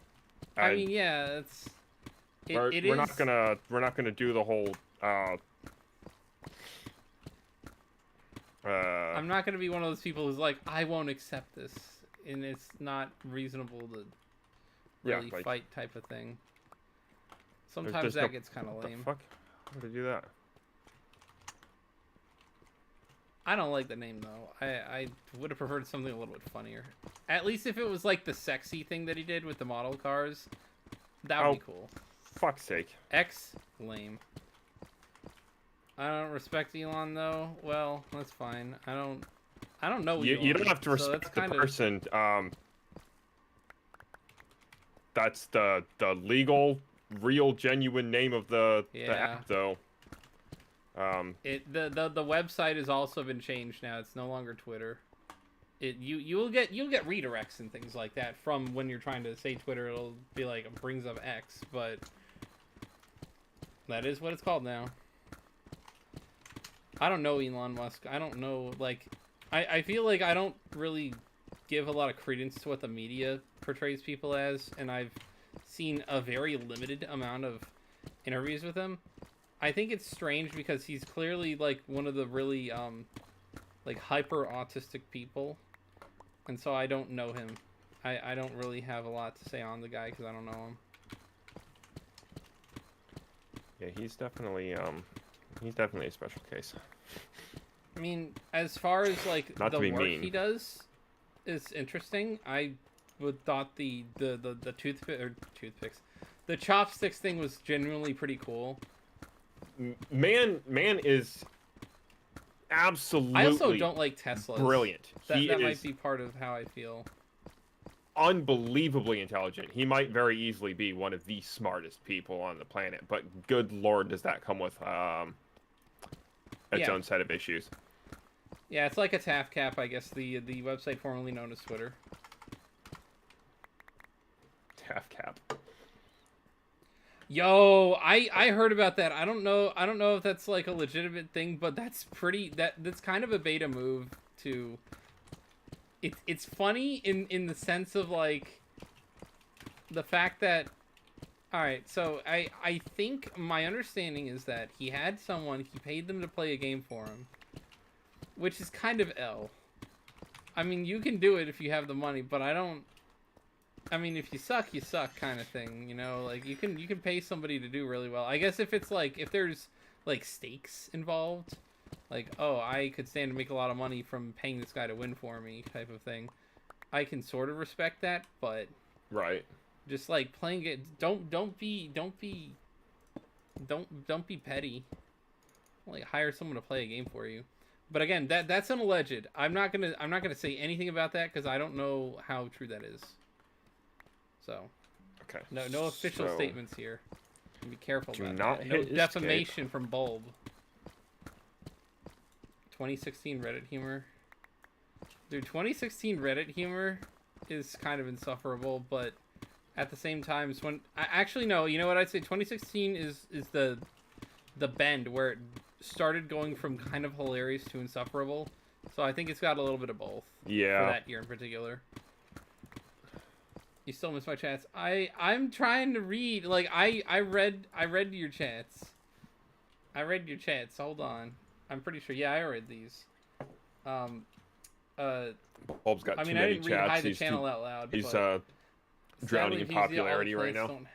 I mean, yeah, it's. We're not gonna do the whole. I'm not gonna be one of those people who's like, I won't accept this, and it's not reasonable to really fight type of thing. Sometimes that gets kind of lame. What the fuck? How did I do that? I don't like the name though. I would have preferred something a little bit funnier. At least if it was like the sexy thing that he did with the model cars, that would be cool. Fuck's sake. X lame. I don't respect Elon though. Well, that's fine. I don't know. You don't have to respect the person. That's the legal, real, genuine name of the app though. The website has also been changed now. It's no longer Twitter. You'll get redirects and things like that from when you're trying to say Twitter. It'll be like it brings up X, but that is what it's called now. I don't know Elon Musk. I don't know, like, I feel like I don't really give a lot of credence to what the media portrays people as, and I've seen a very limited amount of interviews with him. I think it's strange because he's clearly, like, one of the really, like, hyper-autistic people, and so I don't know him. I don't really have a lot to say on the guy because I don't know him. Yeah, he's definitely a special case. I mean, as far as like Not the to be work mean. he does is interesting. I would thought the toothpicks, the chopsticks thing was genuinely pretty cool. Man is absolutely I also don't like Teslas. brilliant. That He might is be part of how I feel. unbelievably intelligent. He might very easily be one of the smartest people on the planet, but good lord, does that come with its own set of issues. Yeah, it's like a TAF cap, I guess, the website formerly known as Twitter. Half cap. Yo, I heard about that. I don't know if that's like a legitimate thing, but that's kind of a beta move to. It's funny in the sense of like the fact that, all right, so I think my understanding is that he had someone, he paid them to play a game for him, which is kind of L. I mean, you can do it if you have the money, but I mean, if you suck kind of thing, you know? Like, you can pay somebody to do really well. I guess if it's like, if there's like stakes involved, like, oh, I could stand to make a lot of money from paying this guy to win for me type of thing, I can sort of respect that, but Right. just like playing it, don't be petty. Like, hire someone to play a game for you. But again, that's an alleged. I'm not gonna say anything about that because I don't know how true that is. So, Okay. no official statements here. Be careful Do about not that. hit No escape. defamation from Bulb. 2016 Reddit humor. Dude, 2016 Reddit humor is kind of insufferable, but at the same time, it's when actually no, you know what I'd say? 2016 is the bend where it started going from kind of hilarious to insufferable. So I think it's got a little bit of both. Yeah. For that year in particular. You still miss my chats. I'm trying to read. Like I read your chats. I read your chats. Hold on. I'm pretty sure. Yeah, I read these. Bulb's got I too mean, many I didn't read chats. Hide the Channel out loud. He's but drowning in sadly, PVZ, all the popularity right plants now.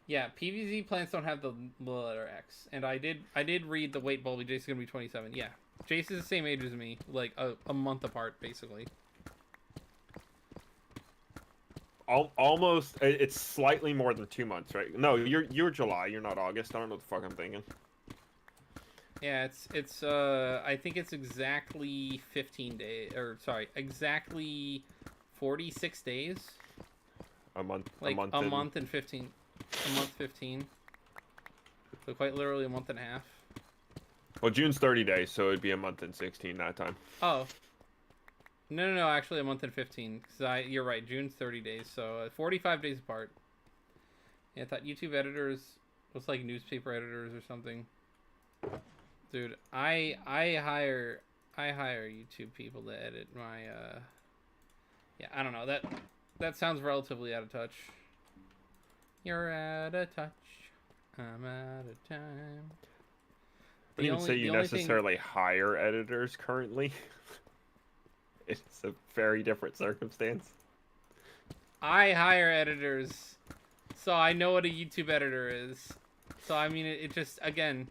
Yeah, PVZ plants don't have the letter X, and I did read the wait Bulby. Jace is gonna be 27. Yeah, Jace is the same age as me, like a month apart, basically. Almost. It's slightly more than 2 months, right? No, you're July. You're not August. I don't know what the fuck I'm thinking. Yeah, it's I think it's exactly 15 days, or sorry, exactly 46 days. A month. Like a month and 15. A month 15. So quite literally a month and a half. Well, June's 30 days, so it'd be a month and 16 that time. Oh. No, actually a month and 15. Because you're right, June's 30 days, so 45 days apart. Yeah, I thought YouTube editors was like newspaper editors or something. Dude, I hire YouTube people to edit my yeah, I don't know. That sounds relatively out of touch. You're out of touch. I'm out of time. I wouldn't even say you necessarily hire editors currently. It's a very different circumstance. I hire editors, so I know what a YouTube editor is. So I mean, it just again,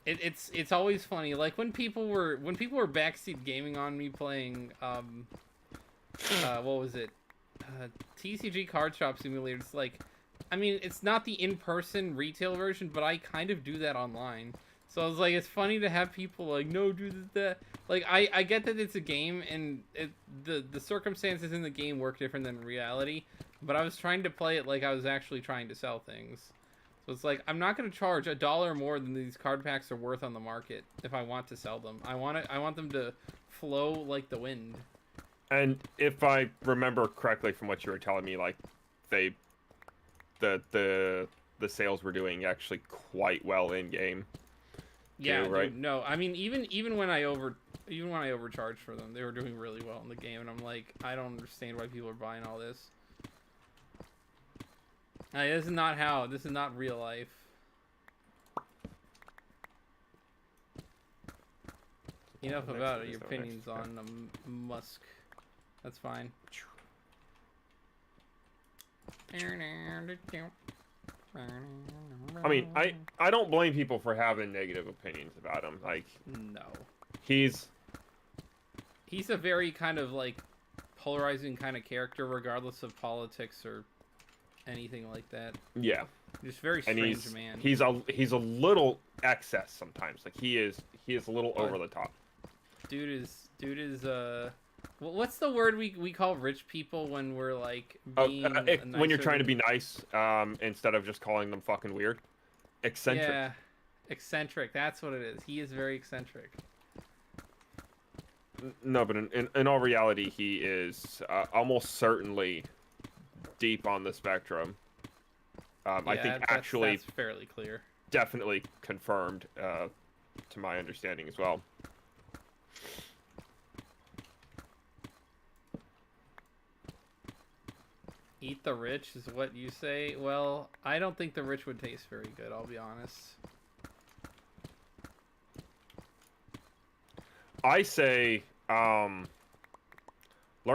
it's always funny. Like when people were backseat gaming on me playing what was it? TCG Card Shop Simulator. It's like, I mean, it's not the in-person retail version, but I kind of do that online. So I was like, it's funny to have people like, no, do that. Like, I get that it's a game, and the circumstances in the game work different than reality, but I was trying to play it like I was actually trying to sell things. So it's like, I'm not going to charge $1 more than these card packs are worth on the market if I want to sell them. I want them to flow like the wind. And if I remember correctly from what you were telling me, like, the sales were doing actually quite well in game. Yeah, too, right? Dude, no, I mean even when I overcharged for them, they were doing really well in the game, and I'm like, I don't understand why people are buying all this. This is not real life. Enough about your opinions on Musk. That's fine. I mean, I don't blame people for having negative opinions about him. Like, No. he's a very kind of like polarizing kind of character, regardless of politics or anything like that. yeah, Just very and strange man. he's a little excess sometimes. Like he is a little over the top. Dude is what's the word we call rich people when we're like being when you're trying to be nice, instead of just calling them fucking weird. Eccentric. Yeah, eccentric. That's what it is. He is very eccentric. No, but in all reality, he is almost certainly deep on the spectrum. I think actually that's fairly clear. Definitely confirmed, to my understanding as well. Eat the rich is what you say. Well, I don't think the rich would taste very good, I'll be honest. I say, learn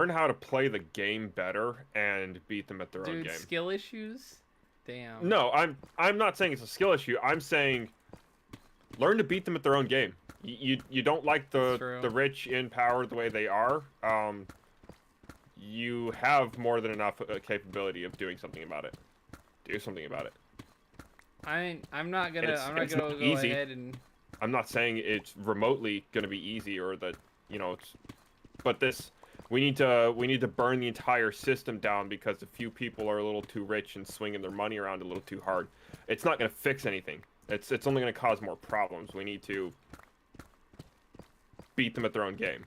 how to play the game better and beat them at their own game. Dude, skill issues? Damn. No, I'm not saying it's a skill issue. I'm saying learn to beat them at their own game. You don't like the rich in power the way they are. You have more than enough capability of doing something about it. Do something about it. I'm not gonna go ahead and. I'm not saying it's remotely gonna be easy or that it's, but we need to burn the entire system down because a few people are a little too rich and swinging their money around a little too hard. It's not gonna fix anything. It's only gonna cause more problems. We need to beat them at their own game.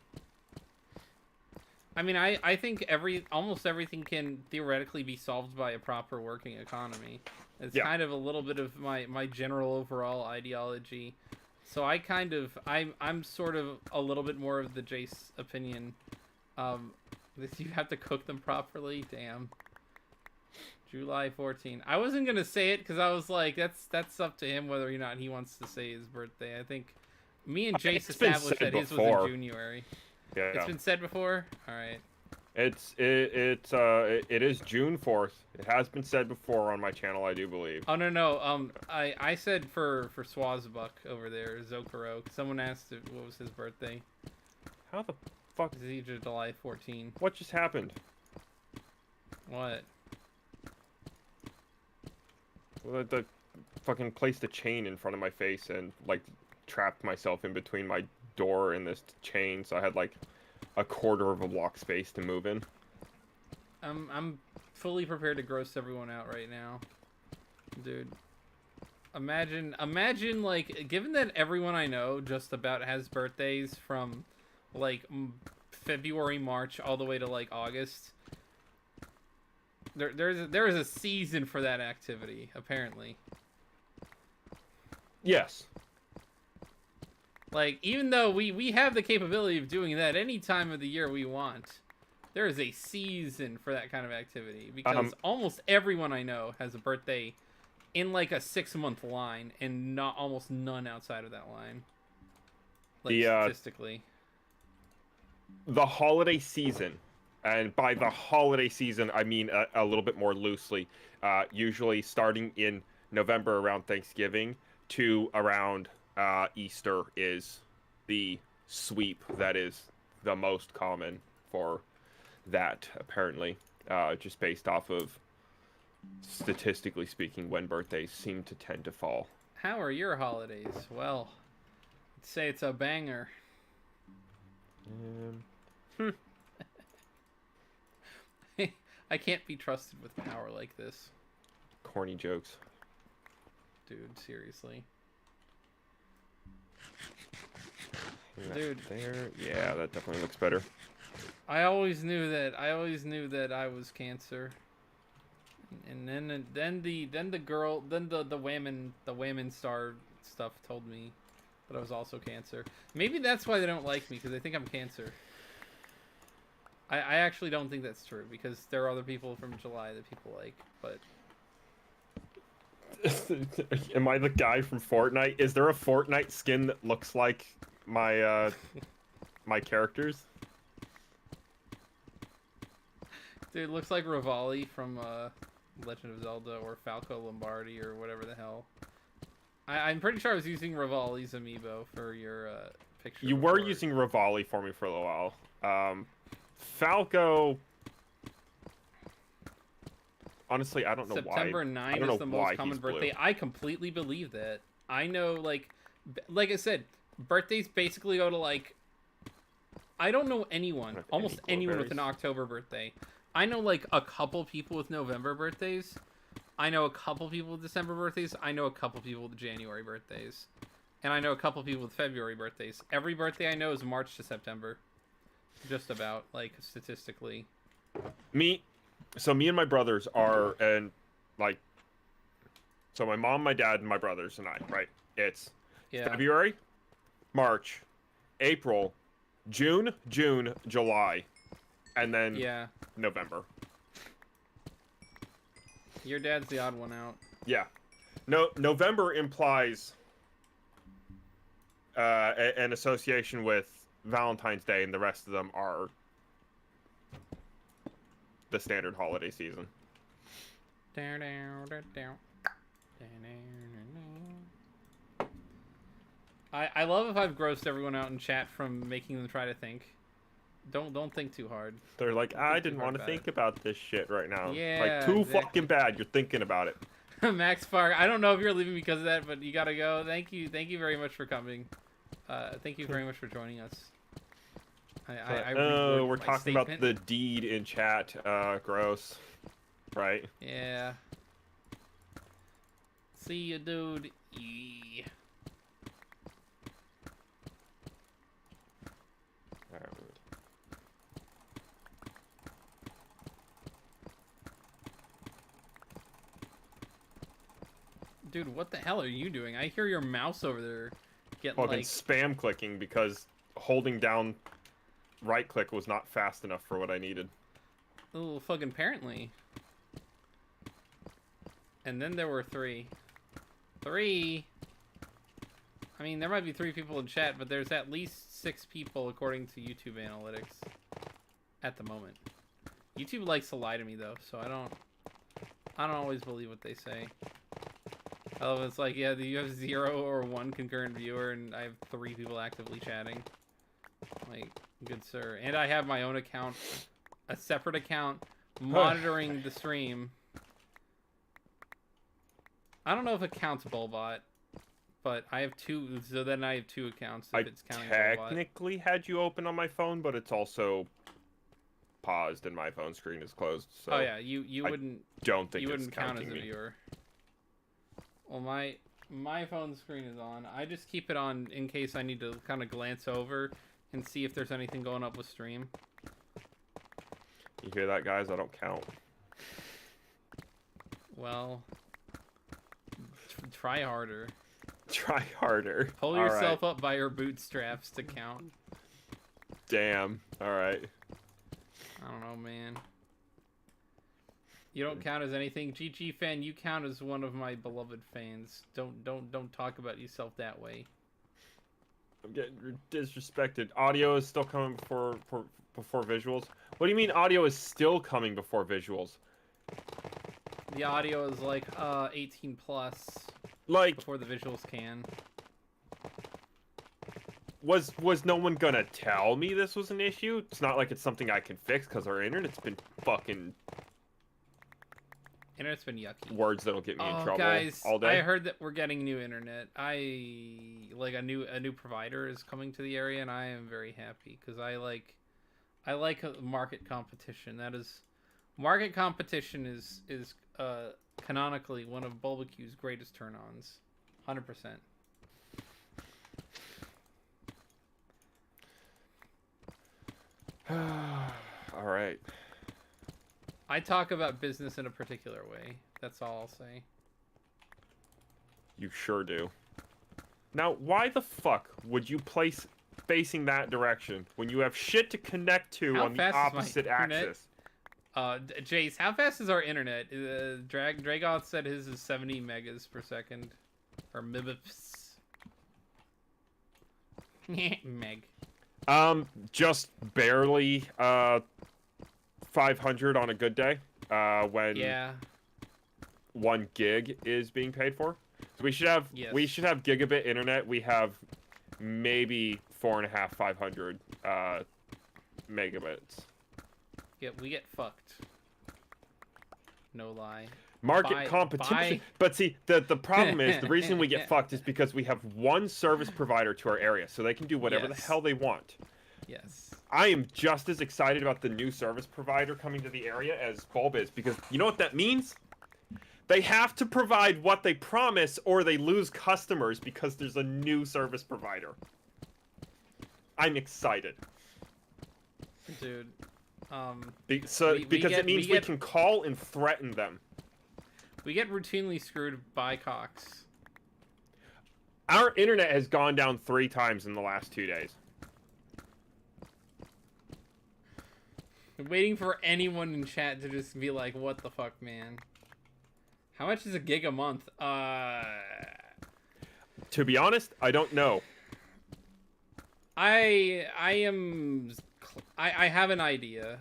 I mean, I think almost everything can theoretically be solved by a proper working economy. It's kind of a little bit of my general overall ideology. So I'm sort of a little bit more of the Jace opinion. You have to cook them properly. Damn. July 14. I wasn't gonna say it because I was like, that's up to him whether or not he wants to say his birthday. I think me and Jace established that his was in January. Yeah. It's been said before? Alright. It is June 4th. It has been said before on my channel, I do believe. Oh no. I said for Swazbuck over there, Zokoro. Someone asked what was his birthday. How the fuck? It's July 14. What just happened? What? Well, the fucking placed a chain in front of my face and like trapped myself in between my door and this chain, so I had like a quarter of a block space to move in. I'm fully prepared to gross everyone out right now, dude. Imagine like, given that everyone I know just about has birthdays from like February, March all the way to like August. There is a season for that activity, apparently. Yes. Like, even though we have the capability of doing that any time of the year we want, there is a season for that kind of activity. Because almost everyone I know has a birthday in, like, a 6-month line, and almost none outside of that line. Like, statistically. The holiday season, and by the holiday season, I mean a little bit more loosely, usually starting in November around Thanksgiving to around... Easter is the sweep that is the most common for that, apparently, just based off of, statistically speaking, when birthdays seem to tend to fall. How are your holidays? Well, I'd say it's a banger. I can't be trusted with power like this. Corny jokes. Dude, seriously. Dude, there, yeah, that definitely looks better. I always knew that I was Cancer, and then the women star stuff told me that I was also Cancer. Maybe that's why they don't like me, because they think I'm Cancer. I actually don't think that's true, because there are other people from July that people like, but. Am I the guy from Fortnite? Is there a Fortnite skin that looks like my my characters? Dude, it looks like Rivali from Legend of Zelda or Falco Lombardi or whatever the hell. I'm pretty sure I was using Rivali's amiibo for your picture. You were using Rivali for me for a little while. Falco. Honestly, I don't know why. September 9 is the most common birthday. Blue. I completely believe that. I know, like I said, birthdays basically go to, like, I don't know anyone, almost anyone with an October birthday. I know, like, a couple people with November birthdays. I know a couple people with December birthdays. I know a couple people with January birthdays. And I know a couple people with February birthdays. Every birthday I know is March to September. Just about, like, statistically. So me and my brothers are, and, like, so my mom, my dad, and my brothers and I, right? It's February, March, April, June, July, and then November. Your dad's the odd one out. Yeah. No, November implies an association with Valentine's Day, and the rest of them are the standard holiday season. I love if I've grossed everyone out in chat from making them try to think. Don't think too hard. They're like, I didn't want to think about this shit right now. Yeah, like, too fucking bad. You're thinking about it. Max Fark, I don't know if you're leaving because of that, but you gotta go. Thank you very much for coming. Thank you very much for joining us. We're talking about the deed in chat. Gross. Right? Yeah. See you, dude. Yeah. Dude, what the hell are you doing? I hear your mouse over there getting I've been spam clicking because holding down right click was not fast enough for what I needed. Oh, fucking apparently. And then there were three. I mean, there might be 3 people in chat, but there's at least 6 people according to YouTube analytics at the moment. YouTube likes to lie to me though, so I don't always believe what they say. Oh, it's like, yeah, you have 0 or 1 concurrent viewer, and I have 3 people actively chatting. Like, good sir. And I have my own account, a separate account, monitoring the stream. I don't know if it counts Bulbot, but I have 2, so then I have 2 accounts if it's counting Bulbot. I technically had you open on my phone, but it's also paused and my phone screen is closed. So oh yeah, you wouldn't. Don't think you it's wouldn't count as a me. viewer. Well, my phone screen is on. I just keep it on in case I need to kind of glance over and see if there's anything going up with stream. You hear that, guys? I don't count. Well, try harder. Try harder. Pull yourself up by your bootstraps to count. Damn. All right. I don't know, man. You don't count as anything. GG fan, you count as one of my beloved fans. Don't talk about yourself that way. I'm getting disrespected. Audio is still coming before visuals. What do you mean audio is still coming before visuals? The audio is like 18 plus. Like before the visuals can. Was no one gonna tell me this was an issue? It's not like it's something I can fix because our internet's been fucking. Internet's been yucky. Words that'll get me in trouble guys, all day. I heard that we're getting new internet. Like a new provider is coming to the area, and I am very happy because I like market competition. That is, market competition is canonically one of Bulbucks' greatest turn-ons. 100%. All right. I talk about business in a particular way. That's all I'll say. You sure do. Now, why the fuck would you place facing that direction when you have shit to connect to on the opposite axis? Jace, how fast is our internet? Dragoth said his is 70 megas per second. Or mibs. Meg. Just barely 500 on a good day. When yeah. 1 gig is being paid for. So we should have gigabit internet. We have maybe 4.5, 500 megabits. Yeah, we get fucked. No lie. Market competition. But see, the problem is, the reason we get fucked is because we have 1 service provider to our area, so they can do whatever the hell they want. Yes. I am just as excited about the new service provider coming to the area as Bulb is, because you know what that means? They have to provide what they promise, or they lose customers because there's a new service provider. I'm excited. Dude. Because it means we can call and threaten them. We get routinely screwed by Cox. Our internet has gone down 3 times in the last 2 days. I'm waiting for anyone in chat to just be like, what the fuck, man? How much is a gig a month? To be honest, I don't know. I have an idea.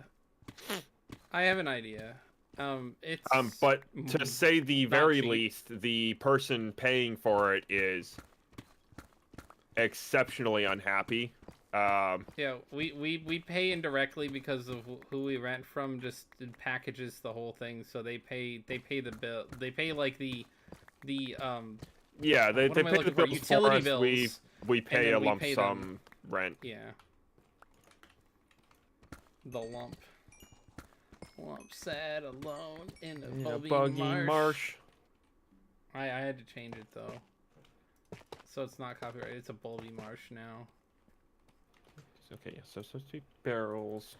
But to say the very least, the person paying for it is exceptionally unhappy. Yeah, we pay indirectly because of who we rent from. Just packages the whole thing, so they pay the bill. They pay like the yeah, they pay the bills utility for us. bills. We pay a lump sum rent. Yeah. The lump. Sat alone in a buggy marsh. I had to change it though, so it's not copyrighted. It's a Bulby Marsh now. Okay, yeah, so supposed to be barrels.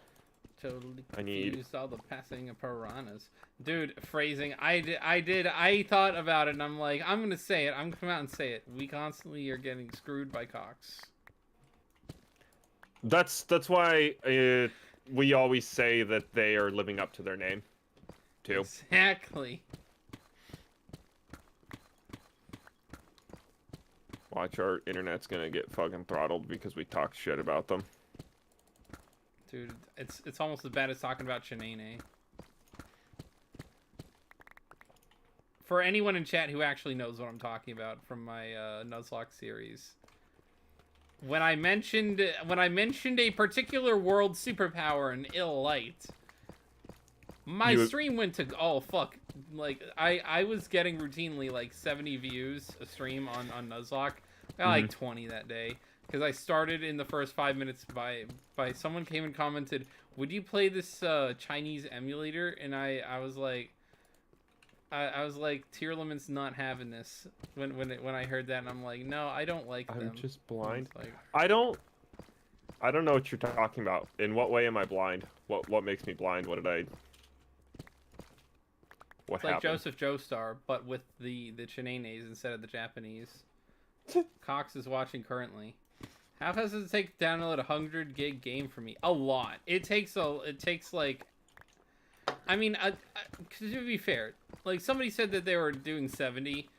Totally confused all the passing of piranhas. Dude, phrasing. I thought about it and I'm like, I'm gonna say it. I'm gonna come out and say it. We constantly are getting screwed by Cox. That's why we always say that they are living up to their name, too. Exactly. Watch, our internet's gonna get fucking throttled because we talk shit about them. Dude, it's almost as bad as talking about Shanae. For anyone in chat who actually knows what I'm talking about from my Nuzlocke series, when I mentioned a particular world superpower in ill light, my stream went to like I was getting routinely like 70 views a stream on Nuzlocke. I got like 20 that day because I started in the first 5 minutes by someone came and commented, "Would you play this Chinese emulator?" And I was like, Tierlement's not having this when I heard that, and I'm like, no, I don't like them. I'm just blind. Like, I don't know what you're talking about. In what way am I blind? What makes me blind? What happened? It's like Joseph Joestar, but with the Chinanes instead of the Japanese. Cox is watching currently. How fast does it take to download a 100 gig game for me? A lot. It takes like, I mean, to be fair, like somebody said that they were doing 70.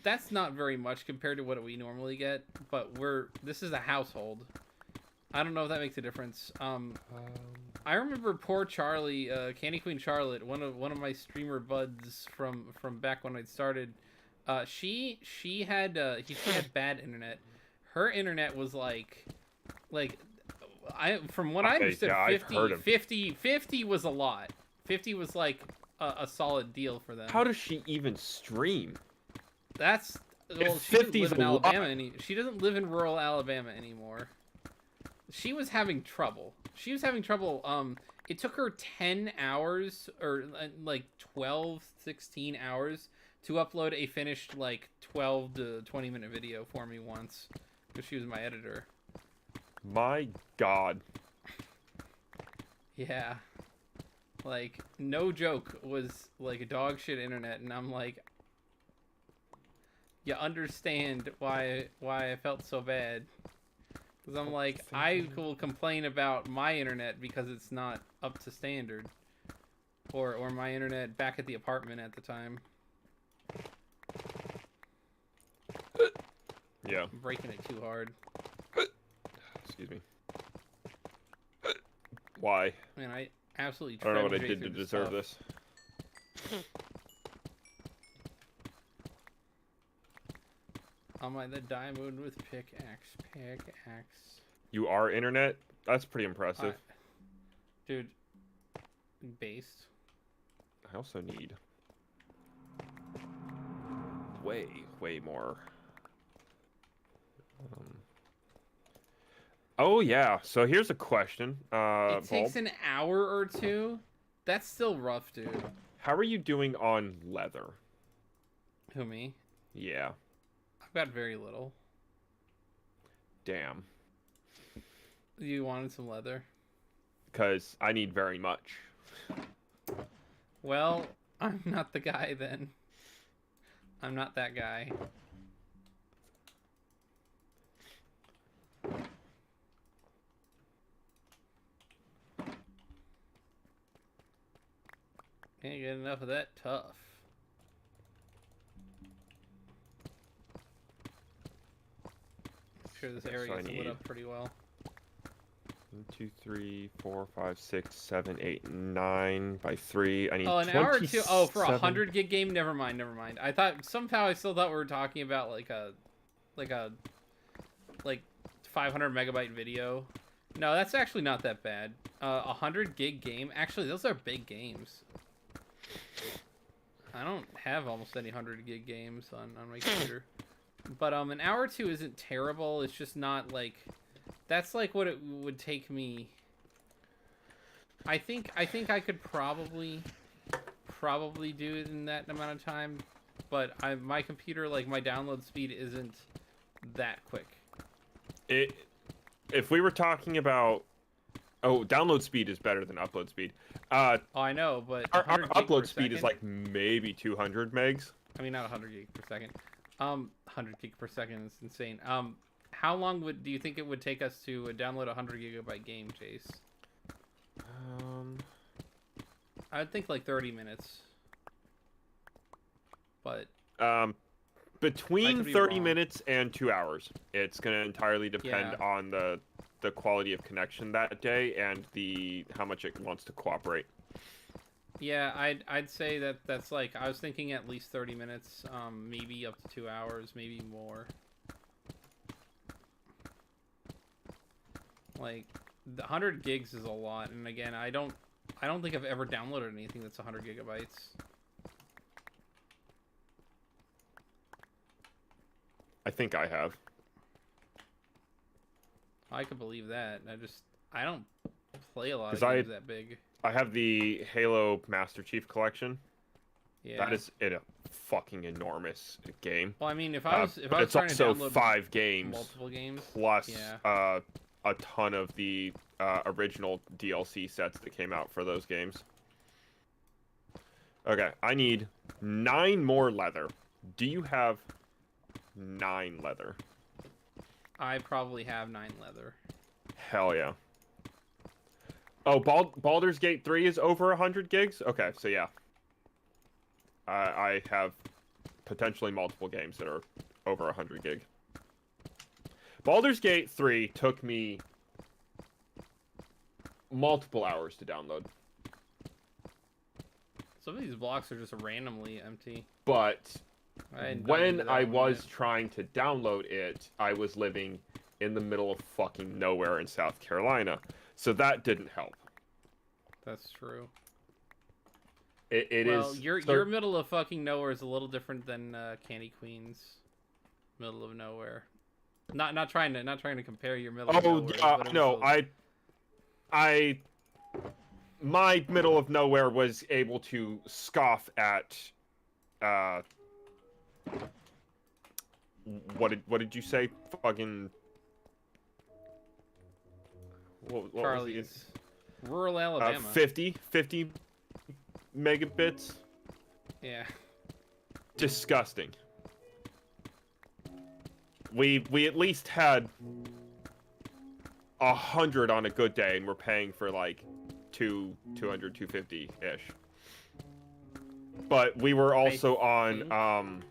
That's not very much compared to what we normally get, but this is a household. I don't know if that makes a difference. I remember poor Charlie, Candy Queen Charlotte, one of my streamer buds from back when I started. She had bad internet. Her internet was like from what I understood, yeah, 50 was a lot. 50 was like a solid deal for them. How does she even stream? That's well, she doesn't live in Alabama she doesn't live in rural Alabama anymore. She was having trouble. It took her 10 hours or like 12, 16 hours to upload a finished like 12 to 20 minute video for me once because she was my editor. My God. Yeah. Like, no joke, was like a dog shit internet, and I'm like, you understand why I felt so bad. Because I'm like, I will complain about my internet because it's not up to standard. Or my internet back at the apartment at the time. Yeah. I'm breaking it too hard. Excuse me. Why? Man, I absolutely I don't know what I did to deserve this. Am I the diamond with pickaxe? Pickaxe. You are internet? That's pretty impressive. Dude. Based. I also need way more. Oh yeah. So here's a question. It takes Bulb, an hour or two. That's still rough, dude. how are you doing on leather? Who, me? Yeah. I've got very little. Damn. You wanted some leather? Because I need very much. Well, I'm not the guy then. I'm not that guy. Can't get enough of that tough. I'm sure this area is lit up pretty well. 1, 2, 3, 4, 5, 6, 7, 8, 9 by 3. I need an hour or two. Oh, for a 27. 100 gig game? Never mind. I thought somehow I still thought we were talking about like 500 megabyte video. No, that's actually not that bad. 100 gig game. Actually, those are big games. I don't have almost any 100 gig games on my computer. But an hour or two isn't terrible. It's just not like... That's like what it would take me. I think I could probably do it in that amount of time, but my computer, like, my download speed isn't that quick. If we were talking about, download speed is better than upload speed. Oh, I know, but our upload speed is like maybe 200 megs. I mean, not 100 gig per second. 100 gig per second is insane. How long do you think it would take us to download a 100 gigabyte game, Chase? I would think like 30 minutes. But between 30 minutes and 2 hours. It's going to entirely depend on the quality of connection that day and how much it wants to cooperate. Yeah, I'd say that's like, I was thinking at least 30 minutes, maybe up to 2 hours, maybe more. Like, the 100 gigs is a lot, and again, I don't think I've ever downloaded anything that's 100 gigabytes. I think I have. I could believe that. I don't play a lot of games that big. I have the Halo Master Chief Collection. Yeah. That is a fucking enormous game. Well, I mean, if I was it's trying to also download 5 games, multiple games, plus a ton of the original DLC sets that came out for those games. Okay, I need 9 more leather. Do you have 9 leather? I probably have 9 leather. Hell yeah. Oh, Baldur's Gate 3 is over 100 gigs? Okay, so yeah. I have potentially multiple games that are over 100 gig. Baldur's Gate 3 took me multiple hours to download. Some of these blocks are just randomly empty. But when I was yet. trying to download it, I was living in the middle of fucking nowhere in South Carolina. So that didn't help. That's true. Well, your middle of fucking nowhere is a little different than Candy Queen's middle of nowhere. Not trying to compare your middle of nowhere. No, my middle of nowhere was able to scoff at what did you say? Fucking what Charlie's rural Alabama. 50 megabits. Yeah. Disgusting. We at least had 100 on a good day, and we're paying for like 200, 250-ish. But we were also on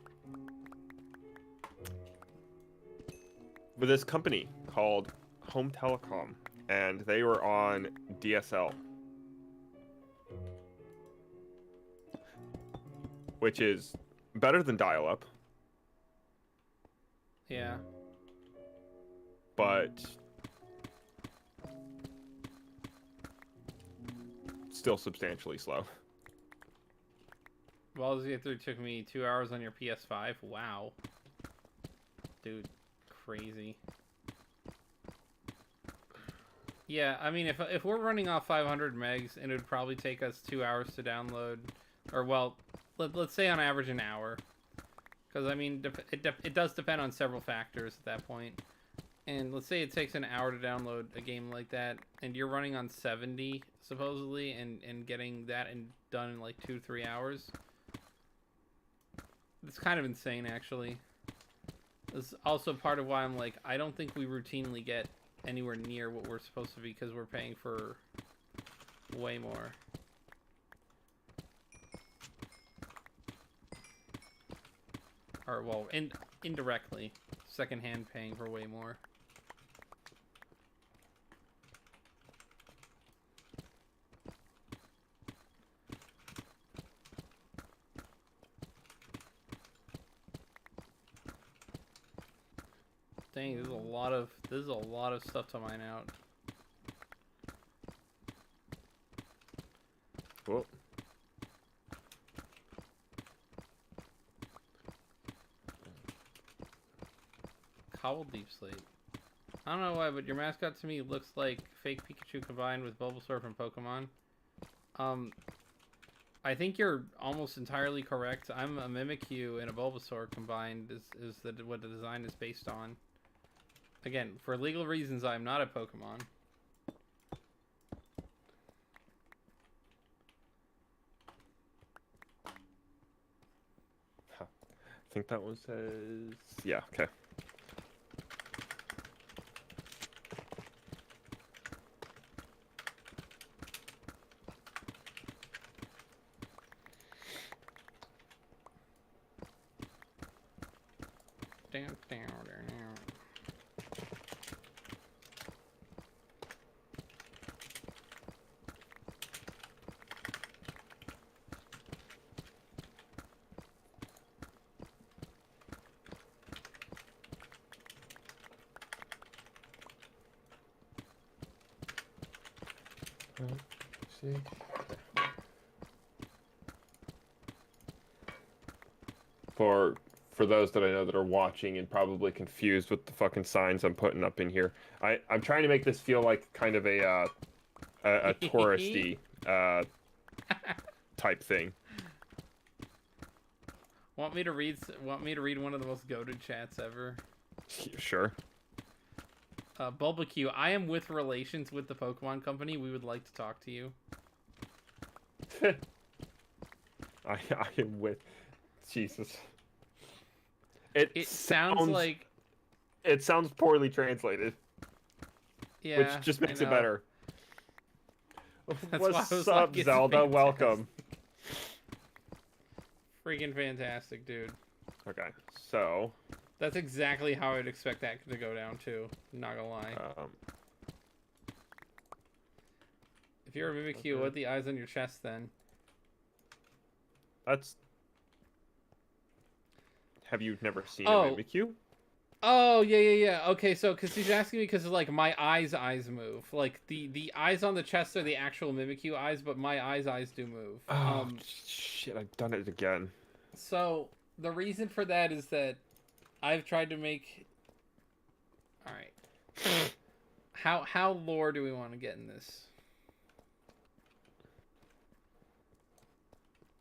with this company called Home Telecom, and they were on DSL, which is better than dial-up. Yeah. But still substantially slow. Baldur's Gate 3 took me 2 hours on your PS5. Wow. Dude, crazy. Yeah, I mean, if we're running off 500 megs, and it would probably take us 2 hours to download, or well, let's say on average an hour, because I mean, it does depend on several factors at that point. And let's say it takes an hour to download a game like that, and you're running on 70 supposedly, and getting that done in like 2-3 hours. It's kind of insane, actually. This is also part of why I'm like, I don't think we routinely get anywhere near what we're supposed to be, because we're paying for way more. Or, well, indirectly, secondhand paying for way more. Dang, there's a lot of stuff to mine out. Whoa. Cobble Deep Slate. I don't know why, but your mascot to me looks like fake Pikachu combined with Bulbasaur from Pokemon. I think you're almost entirely correct. I'm a Mimikyu and a Bulbasaur combined is what the design is based on. Again, for legal reasons, I'm not a Pokemon. Huh. I think that one says... Yeah, okay. Down. See? For those that I know that are watching and probably confused with the fucking signs I'm putting up in here, I'm trying to make this feel like kind of a touristy type thing. Want me to read one of the most goated chats ever? Sure. Bulbucks, I am with relations with the Pokemon Company. We would like to talk to you. I am with... Jesus. It sounds like... It sounds poorly translated. Yeah, which just makes it better. That's What's up, like, Zelda? fantastic. Welcome. Freaking fantastic, dude. Okay, so... That's exactly how I'd expect that to go down, too. Not gonna lie. If you're a Mimikyu, what are the eyes on your chest, then? That's... Have you never seen a Mimikyu? Oh, yeah. Okay, so, because he's asking me because, like, my eyes move. Like, the eyes on the chest are the actual Mimikyu eyes, but my eyes do move. Oh, shit, I've done it again. So, the reason for that is that I've tried to make... Alright. How lore do we want to get in this?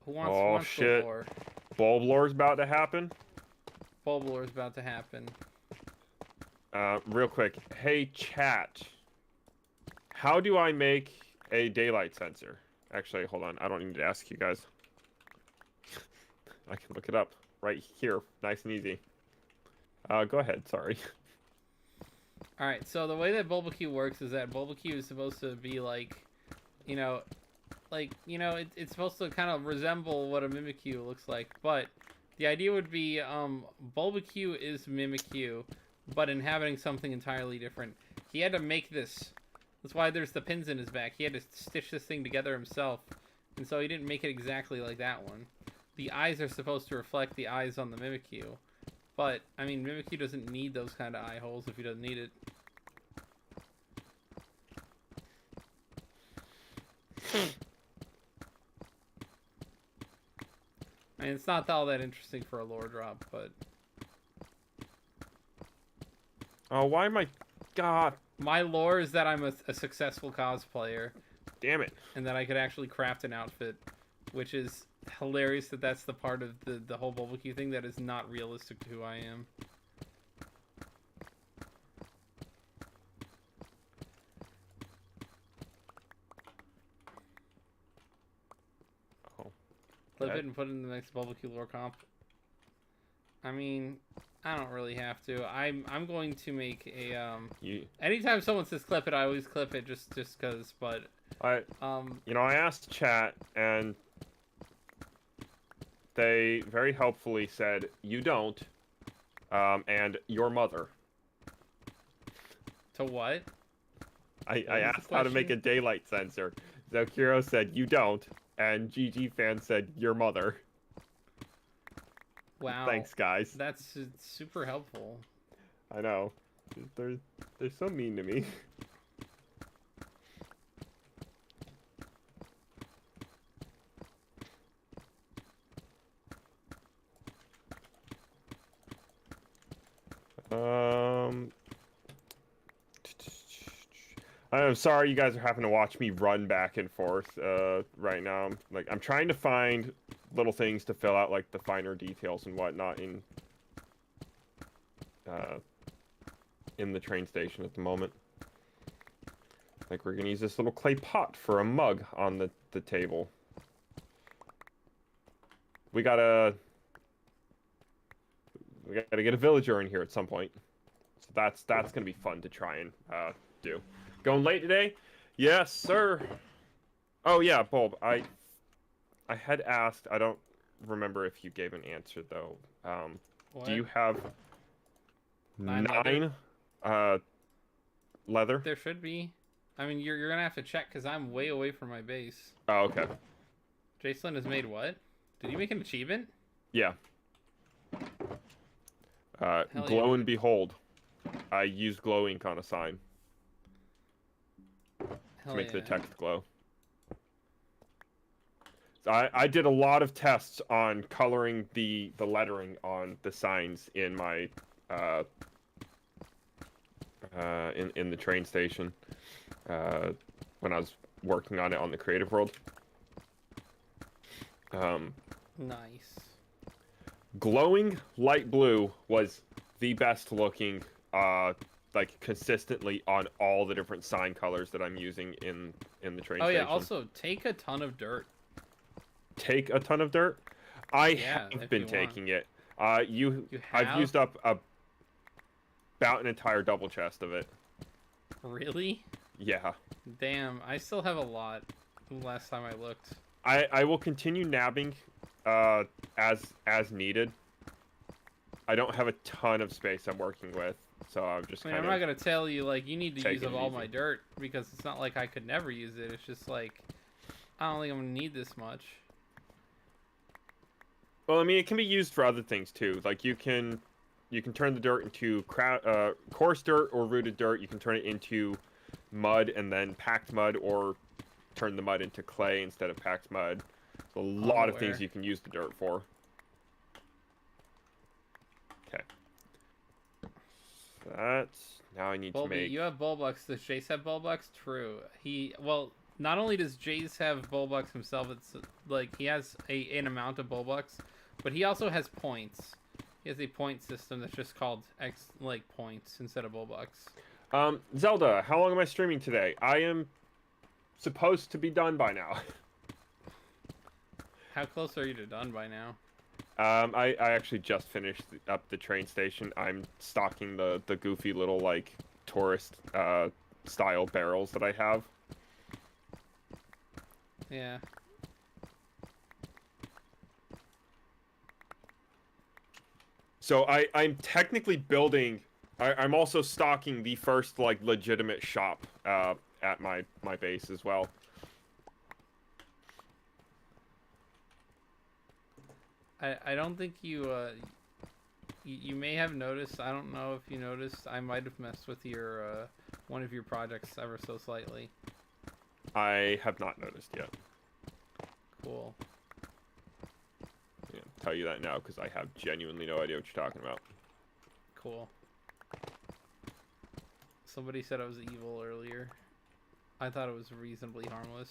Who wants shit. the lore? Bulblore's about to happen? Bulblore is about to happen. Real quick. Hey, chat. How do I make a daylight sensor? Actually, hold on. I don't need to ask you guys. I can look it up right here. Nice and easy. Go ahead. Sorry. Alright, so the way that Bulbucks works is that Bulbucks is supposed to be like, it's supposed to kind of resemble what a Mimikyu looks like, but the idea would be, Bulbucks is Mimikyu, but inhabiting something entirely different. He had to make this. That's why there's the pins in his back. He had to stitch this thing together himself, and so he didn't make it exactly like that one. The eyes are supposed to reflect the eyes on the Mimikyu, But, I mean, Mimikyu doesn't need those kind of eye holes if he doesn't need it. I mean, it's not all that interesting for a lore drop, but... Oh, why am I... God. My lore is that I'm a successful cosplayer. Damn it. And that I could actually craft an outfit, which is hilarious that that's the part of the whole Bulbucks thing that is not realistic to who I am. Oh. Flip it and put it in the next Bulbucks lore comp. I mean, I don't really have to. I'm going to make a anytime someone says clip it, I always clip it just cause, but you know, I asked chat and they very helpfully said you don't and your mother. To what? I asked how to make a daylight sensor. Zokiro said you don't, and GG fan said your mother. Wow. Thanks, guys. That's super helpful. I know. They're so mean to me. I'm sorry you guys are having to watch me run back and forth right now. Like, I'm trying to find little things to fill out, like the finer details and whatnot in the train station at the moment. Like, we're gonna use this little clay pot for a mug on the table. We gotta get a villager in here at some point. So that's gonna be fun to try and do. Going late today? Yes, sir. Oh yeah, Bulb. I had asked. I don't remember if you gave an answer though. Do you have nine leather? There should be. I mean, you're gonna have to check because I'm way away from my base. Oh, okay. Jacelyn has made what? Did you make an achievement? Yeah. Hell glow yeah. and behold. I used glow ink on a sign. Hell To make yeah. the text glow. So I did a lot of tests on coloring the lettering on the signs in my in the train station when I was working on it on the creative world. Nice. Glowing light blue was the best looking like consistently on all the different sign colors that I'm using in the train station. Oh yeah, also take a ton of dirt. Take a ton of dirt? I Yeah, have been taking it. I've used up about an entire double chest of it. Really? Yeah. Damn, I still have a lot. Last time I looked. I will continue nabbing as needed. I don't have a ton of space I'm working with, so I'm just I mean, I'm not gonna tell you like you need to use up all my dirt because it's not like I could never use it. It's just like I don't think I'm gonna need this much. Well, I mean, it can be used for other things too. Like you can turn the dirt into coarse dirt or rooted dirt. You can turn it into mud and then packed mud, or turn the mud into clay instead of packed mud. There's a lot of things you can use the dirt for. Okay. That's now I need to make. You have Bulbucks. Does Jace have Bulbucks? True. Well, not only does Jace have Bulbucks himself, it's like he has an amount of Bulbucks, but he also has points. He has a point system that's just called points instead of Bulbucks. Zelda, how long am I streaming today? I am supposed to be done by now. How close are you to done by now? I actually just finished up the train station. I'm stocking the goofy little like tourist style barrels that I have. Yeah. So I'm technically building. I'm also stocking the first like legitimate shop at my base as well. I don't think you You may have noticed. I don't know if you noticed. I might have messed with your one of your projects ever so slightly. I have not noticed yet. Cool. Yeah, tell you that now because I have genuinely no idea what you're talking about. Cool. Somebody said I was evil earlier. I thought it was reasonably harmless.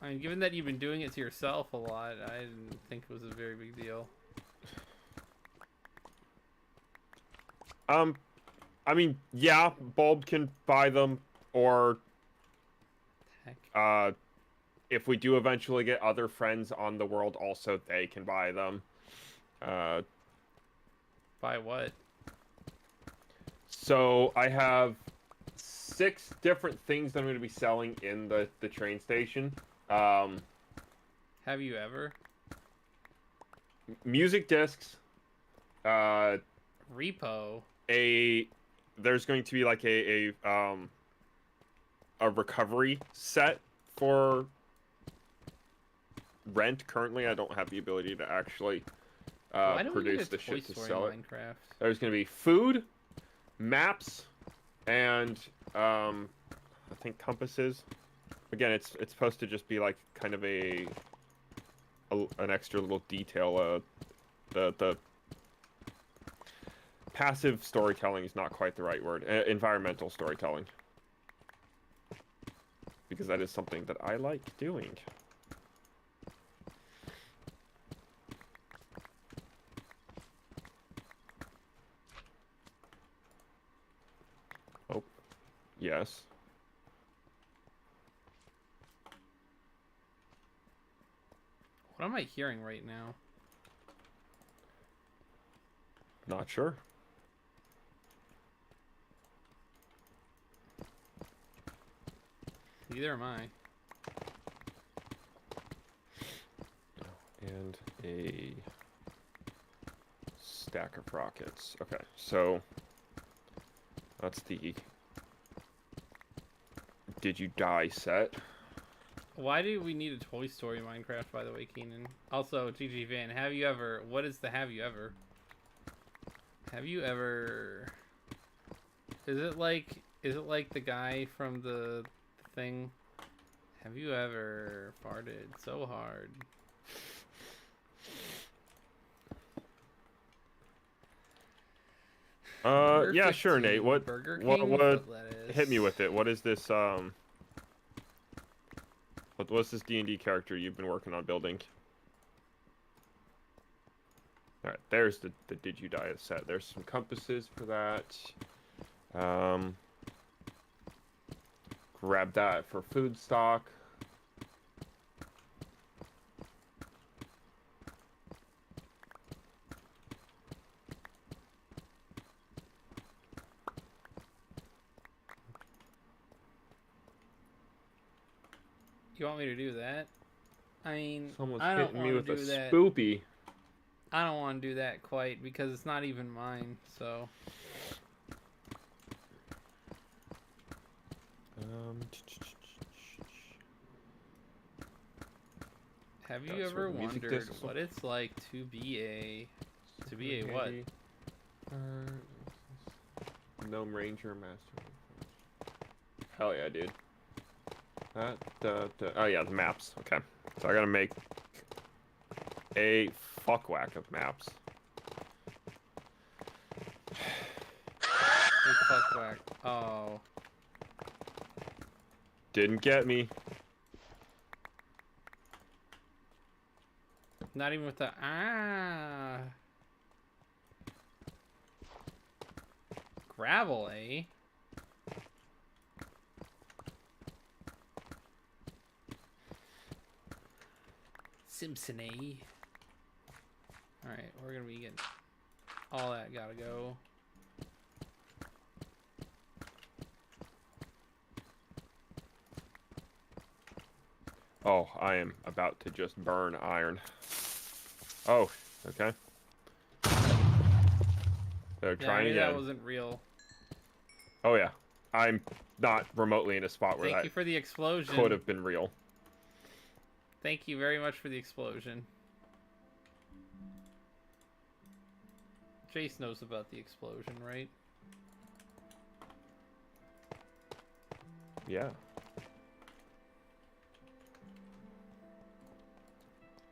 I mean, given that you've been doing it to yourself a lot, I didn't think it was a very big deal. I mean, yeah, Bulb can buy them, or Heck. if we do eventually get other friends on the world, also they can buy them. Buy what? So I have 6 different things that I'm going to be selling in the train station. Have you ever? Music discs. Repo. There's going to be like a recovery set for rent. Currently, I don't have the ability to actually produce the shit to sell it. Minecraft? There's going to be food, maps, and I think compasses. Again, it's supposed to just be like kind of an extra little detail. The passive storytelling is not quite the right word. Environmental storytelling, because that is something that I like doing. Oh, yes. What am I hearing right now? Not sure. Neither am I. And a stack of rockets. Okay, so that's the Did You Die set. Why do we need a Toy Story Minecraft, by the way, Keenan? Also, GG Van, have you ever... What is the have you ever? Have you ever... Is it like the guy from the thing? Have you ever farted so hard? Yeah, sure, Nate. What Burger King what hit me with it? What is this what's this D&D character you've been working on building? All right, there's the Did You Die set. There's some compasses for that. Grab that for food stock. You want me to do that? I mean, Someone's I don't hitting me want with to a do that. spoopy. I don't want to do that quite because it's not even mine. So. Have you ever wondered what it's like to be a what? Gnome Ranger Master. Hell yeah, dude. Oh yeah, the maps. Okay, so I gotta make a fuckwhack of maps. Fuckwhack. Oh. Didn't get me. Not even with the gravel, eh? Simpson, eh? Alright, we're gonna be getting all that gotta go. Oh, I am about to just burn iron. Oh, okay. They're trying again. That wasn't real. Oh yeah. I'm not remotely in a spot where Thank you for the explosion. could have been real. Thank you very much for the explosion. Jace knows about the explosion, right? Yeah.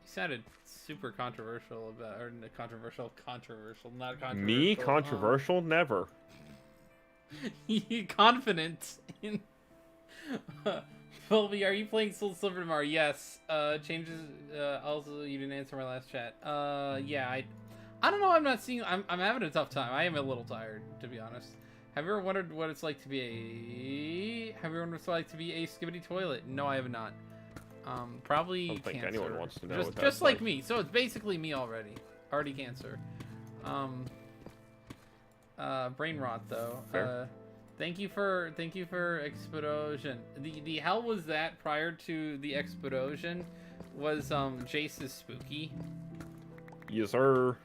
He sounded super controversial about, or controversial, not controversial. Me? Controversial? Never. Confident in. Philby, are you playing Soul Silver tomorrow? Yes. Changes. Also, you didn't answer my last chat. Yeah, I don't know. I'm not seeing. I'm having a tough time. I am a little tired, to be honest. Have you ever wondered what it's like to be a? Have you ever wondered what it's like to be a skibbity toilet? No, I have not. Probably I don't think cancer. anyone wants to know. Just like me. So it's basically me already. Already cancer. Brain rot though. Fair. Thank you for explosion. The hell was that prior to the explosion? Was Jace's spooky? Yes, sir.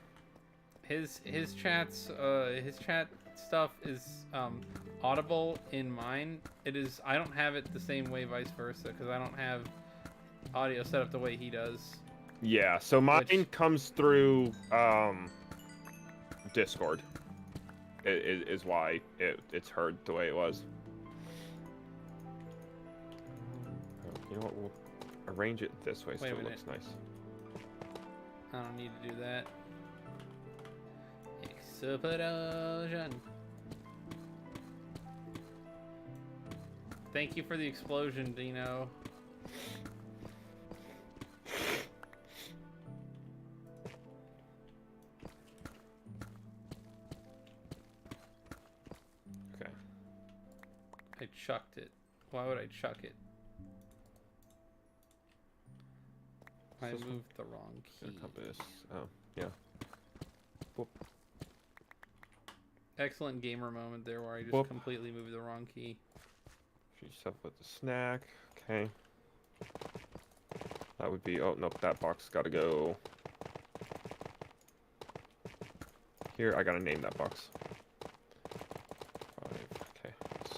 His chat stuff is audible in mine. It is. I don't have it the same way, vice versa, because I don't have audio set up the way he does. Yeah. So mine comes through Discord. Is why it's heard the way it was. You know what? We'll arrange it this way so it looks nice. I don't need to do that. Explosion. Thank you for the explosion, Dino. Okay. I chucked it. Why would I chuck it? I moved the wrong key. Compass. Oh, yeah. Whoop. Excellent gamer moment there where I just Whoop. completely moved the wrong key. Feed yourself with the snack. Okay. That would be. Oh, nope. That box got to go. Here, I got to name that box. 5. Okay.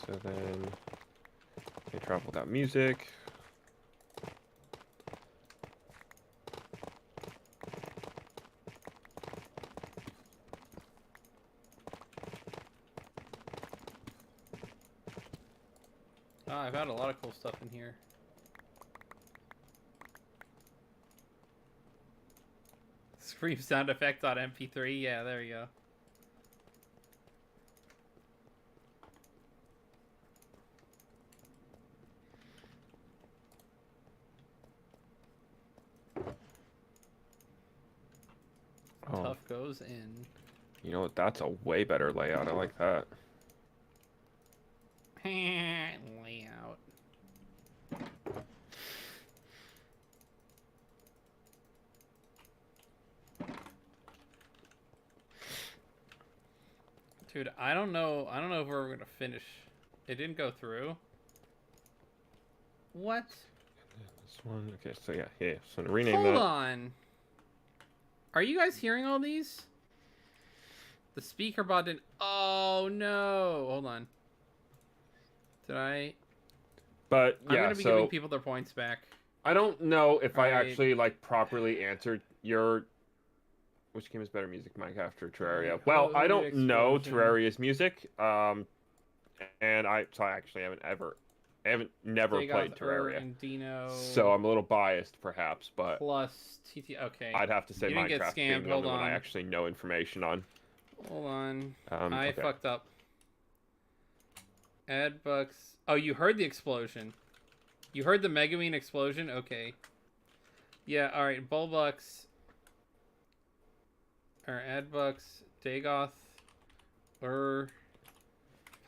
So then. Okay, travel without music. I've had a lot of cool stuff in here. Scream sound effect on MP3. Yeah, there you go. Oh. Tough goes in. You know what? That's a way better layout. I like that. Layout. Dude, I don't know if we're gonna finish. It didn't go through. What? This one. Okay, so yeah. So to rename Hold that. on. Are you guys hearing all these? The speaker bot didn't. Oh no! Hold on. Did I? But yeah, I'm gonna be giving people their points back. I don't know if I Alright. actually like properly answered your. Which game is better music, Mike, after Terraria? Alright, Well, I Holy don't know Explosion. Terraria's music. And I actually never played Terraria. And Dino. So I'm a little biased, perhaps, but Plus TT. Okay. I'd have to say You didn't get Minecraft scammed, being the only hold one I on. actually know information on. Hold on. Okay. Fucked up. Add bucks. Oh, you heard the explosion. You heard the megamine explosion? Okay. Yeah, alright. Bulbucks. Or add bucks. Dagoth.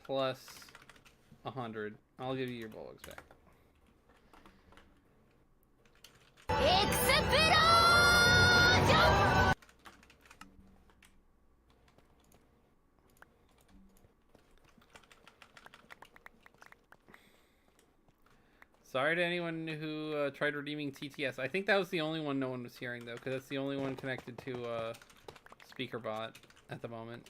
Plus 100. I'll give you your Bulbucks back. Sorry to anyone who tried redeeming TTS. I think that was the only one no one was hearing, though, because that's the only one connected to speaker bot at the moment.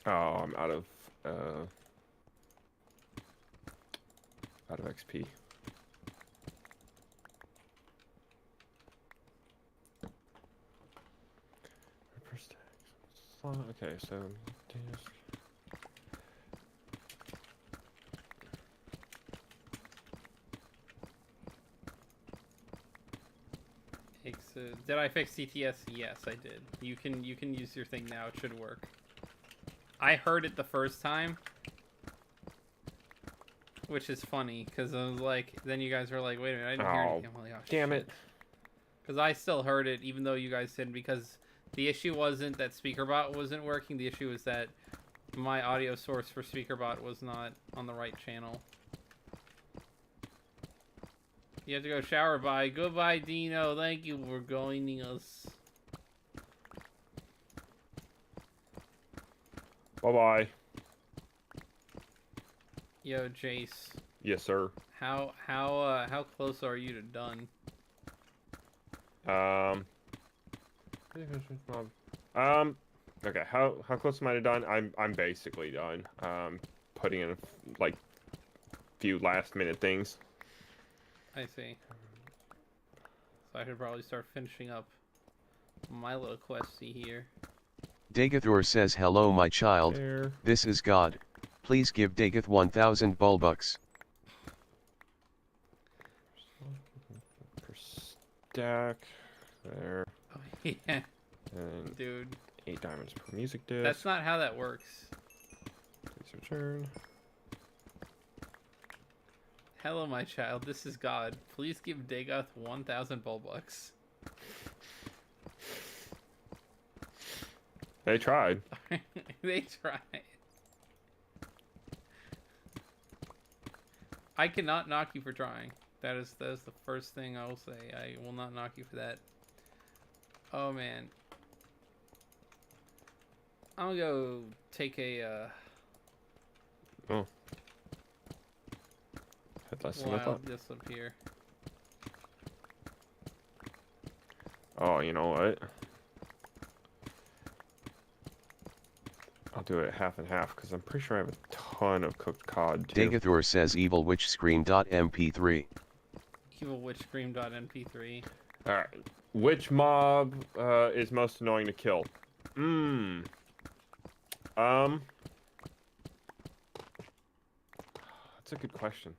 Oh, I'm out of XP. Okay, so did I fix CTS? Yes, I did. You can use your thing now. It should work. I heard it the first time, which is funny because I was like, then you guys were like, wait a minute, I didn't hear anything. I'm like, oh, damn shit. it! Because I still heard it, even though you guys didn't. Because the issue wasn't that SpeakerBot wasn't working. The issue was that my audio source for SpeakerBot was not on the right channel. You have to go shower. Bye. Goodbye, Dino. Thank you for joining us. Bye-bye. Yo, Jace. Yes, sir. How close are you to done? Okay, how close am I to done? I'm basically done. Putting in like few last minute things. I see. So I should probably start finishing up my little questy here. Dagathor says, hello my child, There. this is God. Please give Dagath 1000 Bulbucks. Per stack. There. Oh, yeah. And Dude. 8 diamonds per music disc. That's not how that works. Please return. Hello, my child. This is God. Please give Dagoth 1,000 Bulbucks. They tried. They tried. I cannot knock you for trying. That is the first thing I will say. I will not knock you for that. Oh man. I'm gonna go take a Oh. Had less than I wild thought. this up here. Oh, you know what? I'll do it half and half because I'm pretty sure I have a ton of cooked cod too. Dagathor says evil witch scream.mp3. Evil witch scream.mp3. Alright. Which mob is most annoying to kill? That's a good question.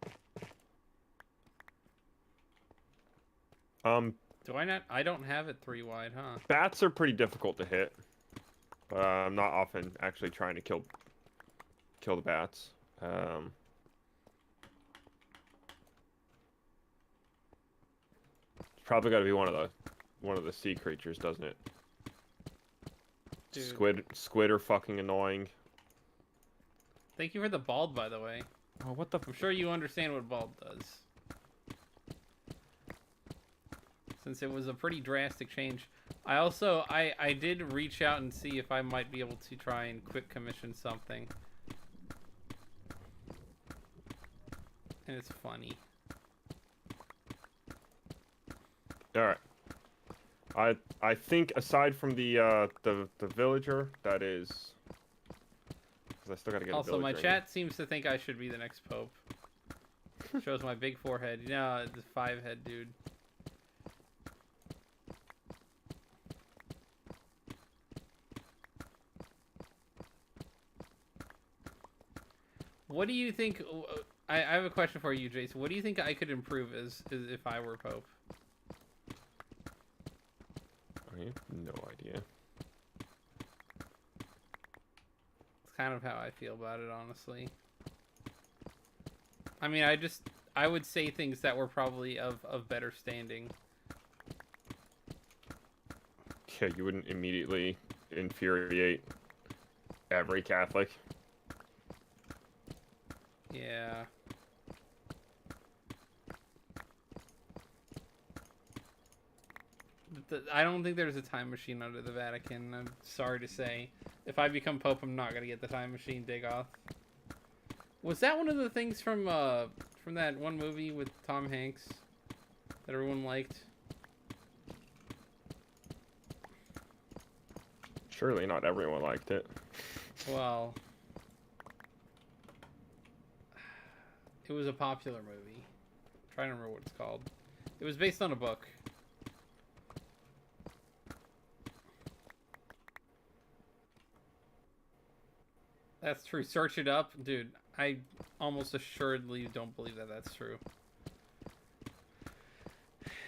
Do I not? I don't have it 3 wide, huh? Bats are pretty difficult to hit. I'm not often actually trying to kill the bats. It's probably got to be one of the sea creatures, doesn't it? Dude. Squid are fucking annoying. Thank you for the bald, by the way. Oh, what the? I'm sure you understand what bald does. Since it was a pretty drastic change. I also, I did reach out and see if I might be able to try and quick commission something. And it's funny. Alright. I think aside from the villager, that is... Because I still gotta get Also, a villager my in chat seems to think I should be the next pope. Shows my big forehead. You know, the 5-head dude. What do you think? I have a question for you, Jason. What do you think I could improve as if I were Pope? I have no idea. It's kind of how I feel about it, honestly. I mean, I would say things that were probably of better standing. Yeah, you wouldn't immediately infuriate every Catholic. Yeah. I don't think there's a time machine under the Vatican. I'm sorry to say. If I become Pope, I'm not gonna get the time machine dig off. Was that one of the things from that one movie with Tom Hanks that everyone liked? Surely not everyone liked it. Well, it was a popular movie. I'm trying to remember what it's called. It was based on a book. That's true. Search it up. Dude, I almost assuredly don't believe that that's true.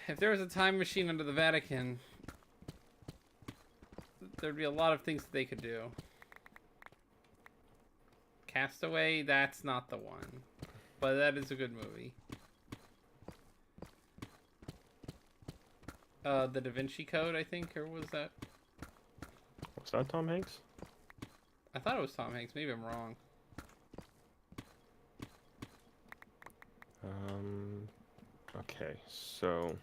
If there was a time machine under the Vatican, there'd be a lot of things that they could do. Castaway, that's not the one. But that is a good movie. The Da Vinci Code, I think, or was that? Was that Tom Hanks? I thought it was Tom Hanks. Maybe I'm wrong. Okay, so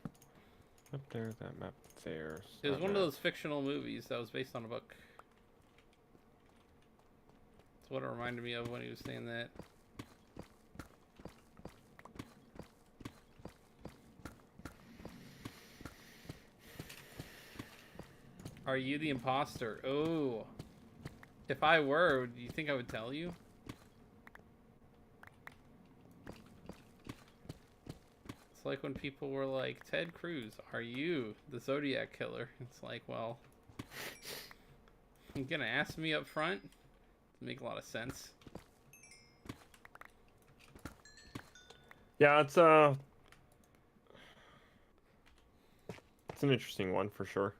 up there, that map there. It was one of those fictional movies that was based on a book. That's what it reminded me of when he was saying that. Are you the imposter? Oh. If I were, do you think I would tell you? It's like when people were like, Ted Cruz, are you the Zodiac killer? It's like, well, you're gonna ask me up front? Doesn't make a lot of sense. Yeah, it's an interesting one for sure.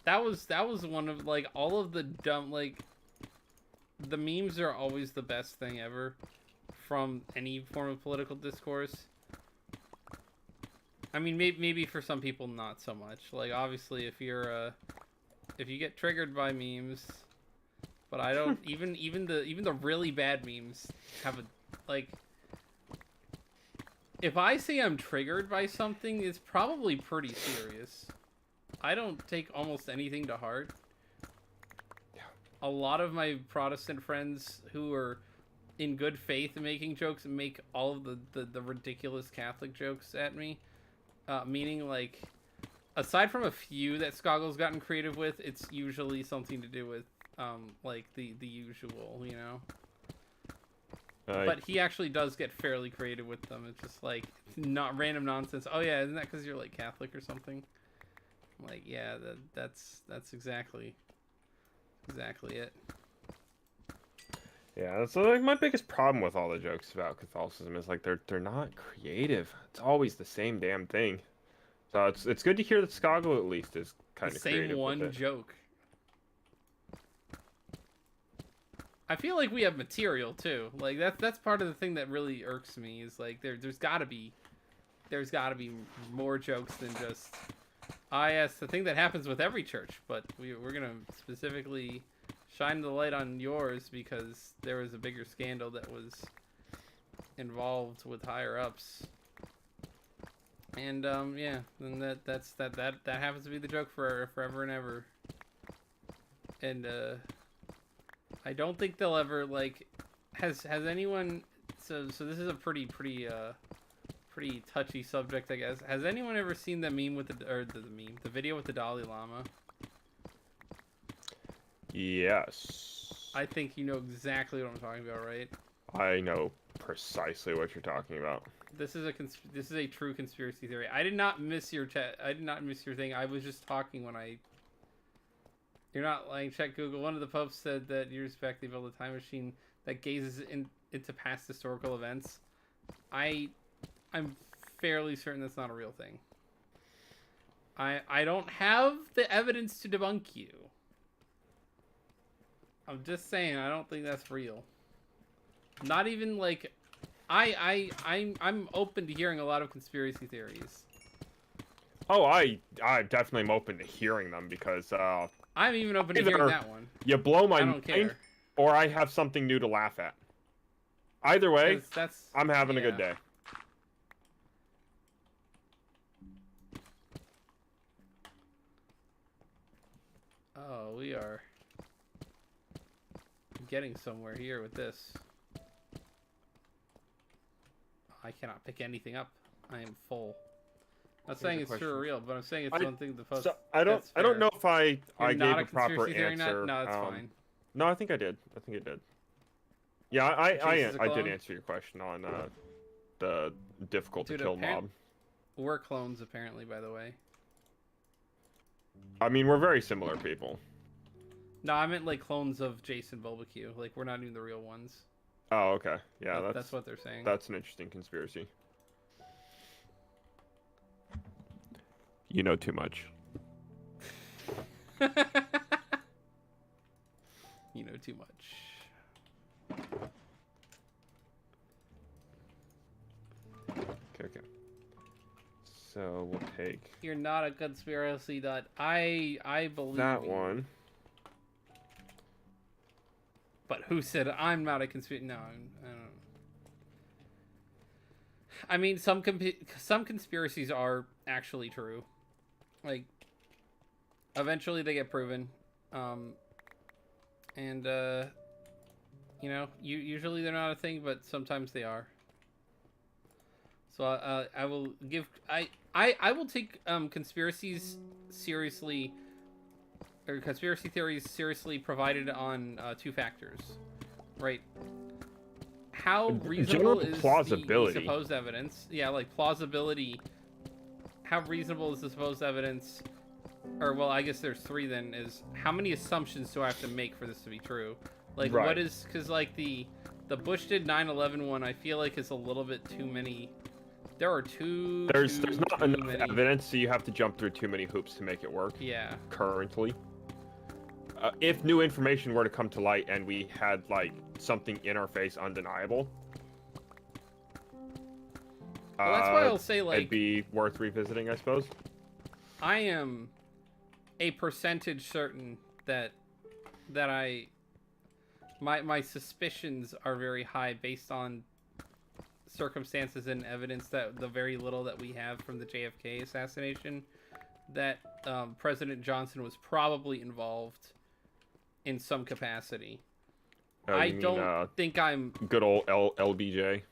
That was one of like all of the dumb like the memes are always the best thing ever from any form of political discourse. I mean, maybe for some people not so much. Like obviously if you're if you get triggered by memes, but I don't even the really bad memes have a like if I say I'm triggered by something, it's probably pretty serious. I don't take almost anything to heart. Yeah. A lot of my Protestant friends who are in good faith making jokes make all of the ridiculous Catholic jokes at me. Meaning, like, aside from a few that Skoggle's gotten creative with, it's usually something to do with, like, the usual, you know? But he actually does get fairly creative with them. It's just, like, not random nonsense. Oh, yeah, isn't that because you're, like, Catholic or something? I'm like, yeah, that's exactly it. Yeah, so like my biggest problem with all the jokes about Catholicism is like they're not creative. It's always the same damn thing. So it's good to hear that Skoggle at least is kind of creative. Same one joke. I feel like we have material too. Like that's part of the thing that really irks me is like there's gotta be more jokes than just yes, the thing that happens with every church, but we're gonna specifically shine the light on yours because there was a bigger scandal that was involved with higher ups. And yeah, then that happens to be the joke for forever and ever. And I don't think they'll ever like has anyone so this is a pretty touchy subject, I guess. Has anyone ever seen the meme with the video with the Dalai Lama? Yes. I think you know exactly what I'm talking about, right? I know precisely what you're talking about. This is a true conspiracy theory. I did not miss your chat. I did not miss your thing. I was just talking when I. You're not lying. Check Google. One of the popes said that years back they built a time machine that gazes into past historical events. I'm fairly certain that's not a real thing. I don't have the evidence to debunk you. I'm just saying I don't think that's real. Not even like I'm open to hearing a lot of conspiracy theories. Oh, I definitely am open to hearing them because I'm even open to hearing that one. You blow my I don't mind, care. or I have something new to laugh at. Either way, that's I'm having a good day. Oh, we are getting somewhere here with this. I cannot pick anything up. I am full. I'm saying it's true or real, but I'm saying it's one thing to post. So I don't know if I gave not a proper conspiracy theory answer. nut? No, it's fine. No, I think I did. I think I did. Yeah, I did answer your question on the difficult to kill mob. We're clones, apparently, by the way. I mean, we're very similar people. No, I meant like clones of Jason Bulbucks. Like, we're not even the real ones. Oh, okay. Yeah, that's what they're saying. That's an interesting conspiracy. You know too much. You know too much. Okay. So we'll take. You're not a conspiracy nut. I believe that you. one. But who said I'm not a conspiracy? No, I don't know. I mean, some conspiracies are actually true. Like, eventually they get proven, and you know, usually they're not a thing, but sometimes they are. So I will give I will take conspiracies seriously, or conspiracy theories seriously, provided on two factors, right? How reasonable is the supposed evidence? Yeah, like plausibility. How reasonable is the supposed evidence? Or, well, I guess there's three then, is how many assumptions do I have to make for this to be true? Like, right. What is, because, like, the Bush did 9/11 one, I feel like is a little bit too many. There are There's not enough evidence, so you have to jump through too many hoops to make it work. Yeah. Currently. If new information were to come to light and we had, like, something in our face undeniable. Well, that's why I'll say, like, it'd be worth revisiting, I suppose. I am a percentage certain that my suspicions are very high based on circumstances and evidence that the very little that we have from the JFK assassination, that President Johnson was probably involved in some capacity. I don't think I'm good old LBJ.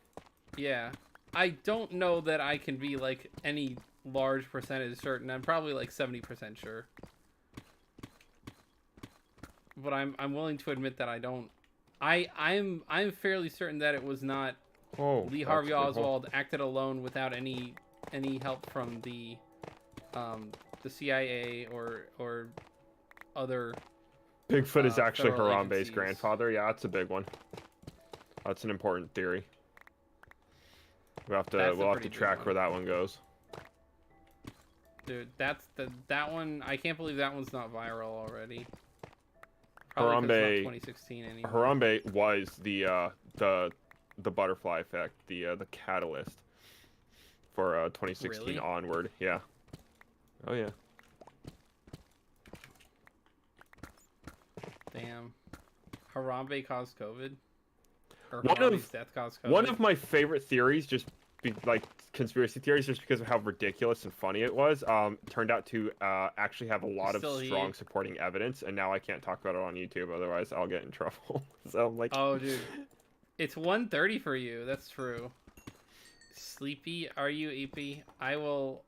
Yeah. I don't know that I can be like any large percentage certain. I'm probably like 70% sure. But I'm willing to admit that I don't. I'm fairly certain that it was not Lee Harvey Oswald acted alone without any help from the CIA or other. Bigfoot is actually Harambe's agencies. grandfather. Yeah, that's a big one. That's an important theory. We'll have to track where that one goes. Dude, that one. I can't believe that one's not viral already. Probably 'cause it's not 2016 anymore. Harambe was the butterfly effect, the catalyst for 2016 really? onward. Yeah. Oh yeah. Damn. Harambe caused COVID. Or One Harambe's death caused COVID. One of my favorite theories, like conspiracy theories, just because of how ridiculous and funny it was, turned out to actually have a lot of strong supporting evidence, and now I can't talk about it on YouTube, otherwise I'll get in trouble. So I'm like, oh dude, it's 1:30 for you. That's true. Sleepy, are you EP? I will,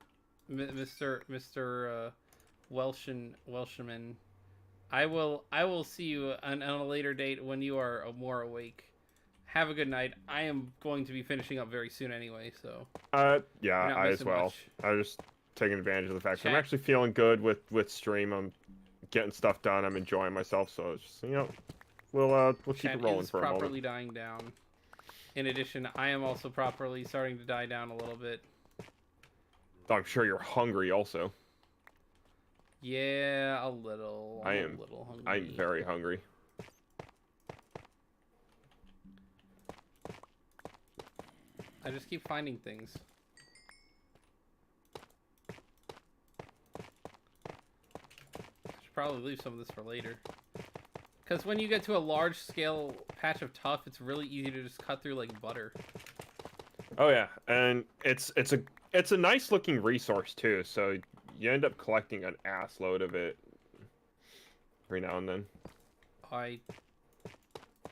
Mr. Welshman. I will see you on a later date when you are more awake. Have a good night. I am going to be finishing up very soon anyway, so. Yeah, I as well. Much. I was just taking advantage of the fact that I'm actually feeling good with stream. I'm getting stuff done. I'm enjoying myself, so it's just, we'll keep it rolling for a moment. Properly dying down. In addition, I am also properly starting to die down a little bit. I'm sure you're hungry also. Yeah, a little. I am. A little hungry. I'm very hungry. I just keep finding things. I should probably leave some of this for later. Because when you get to a large scale patch of tuff, it's really easy to just cut through like butter. Oh yeah, and it's a nice looking resource too, so you end up collecting an ass load of it every now and then.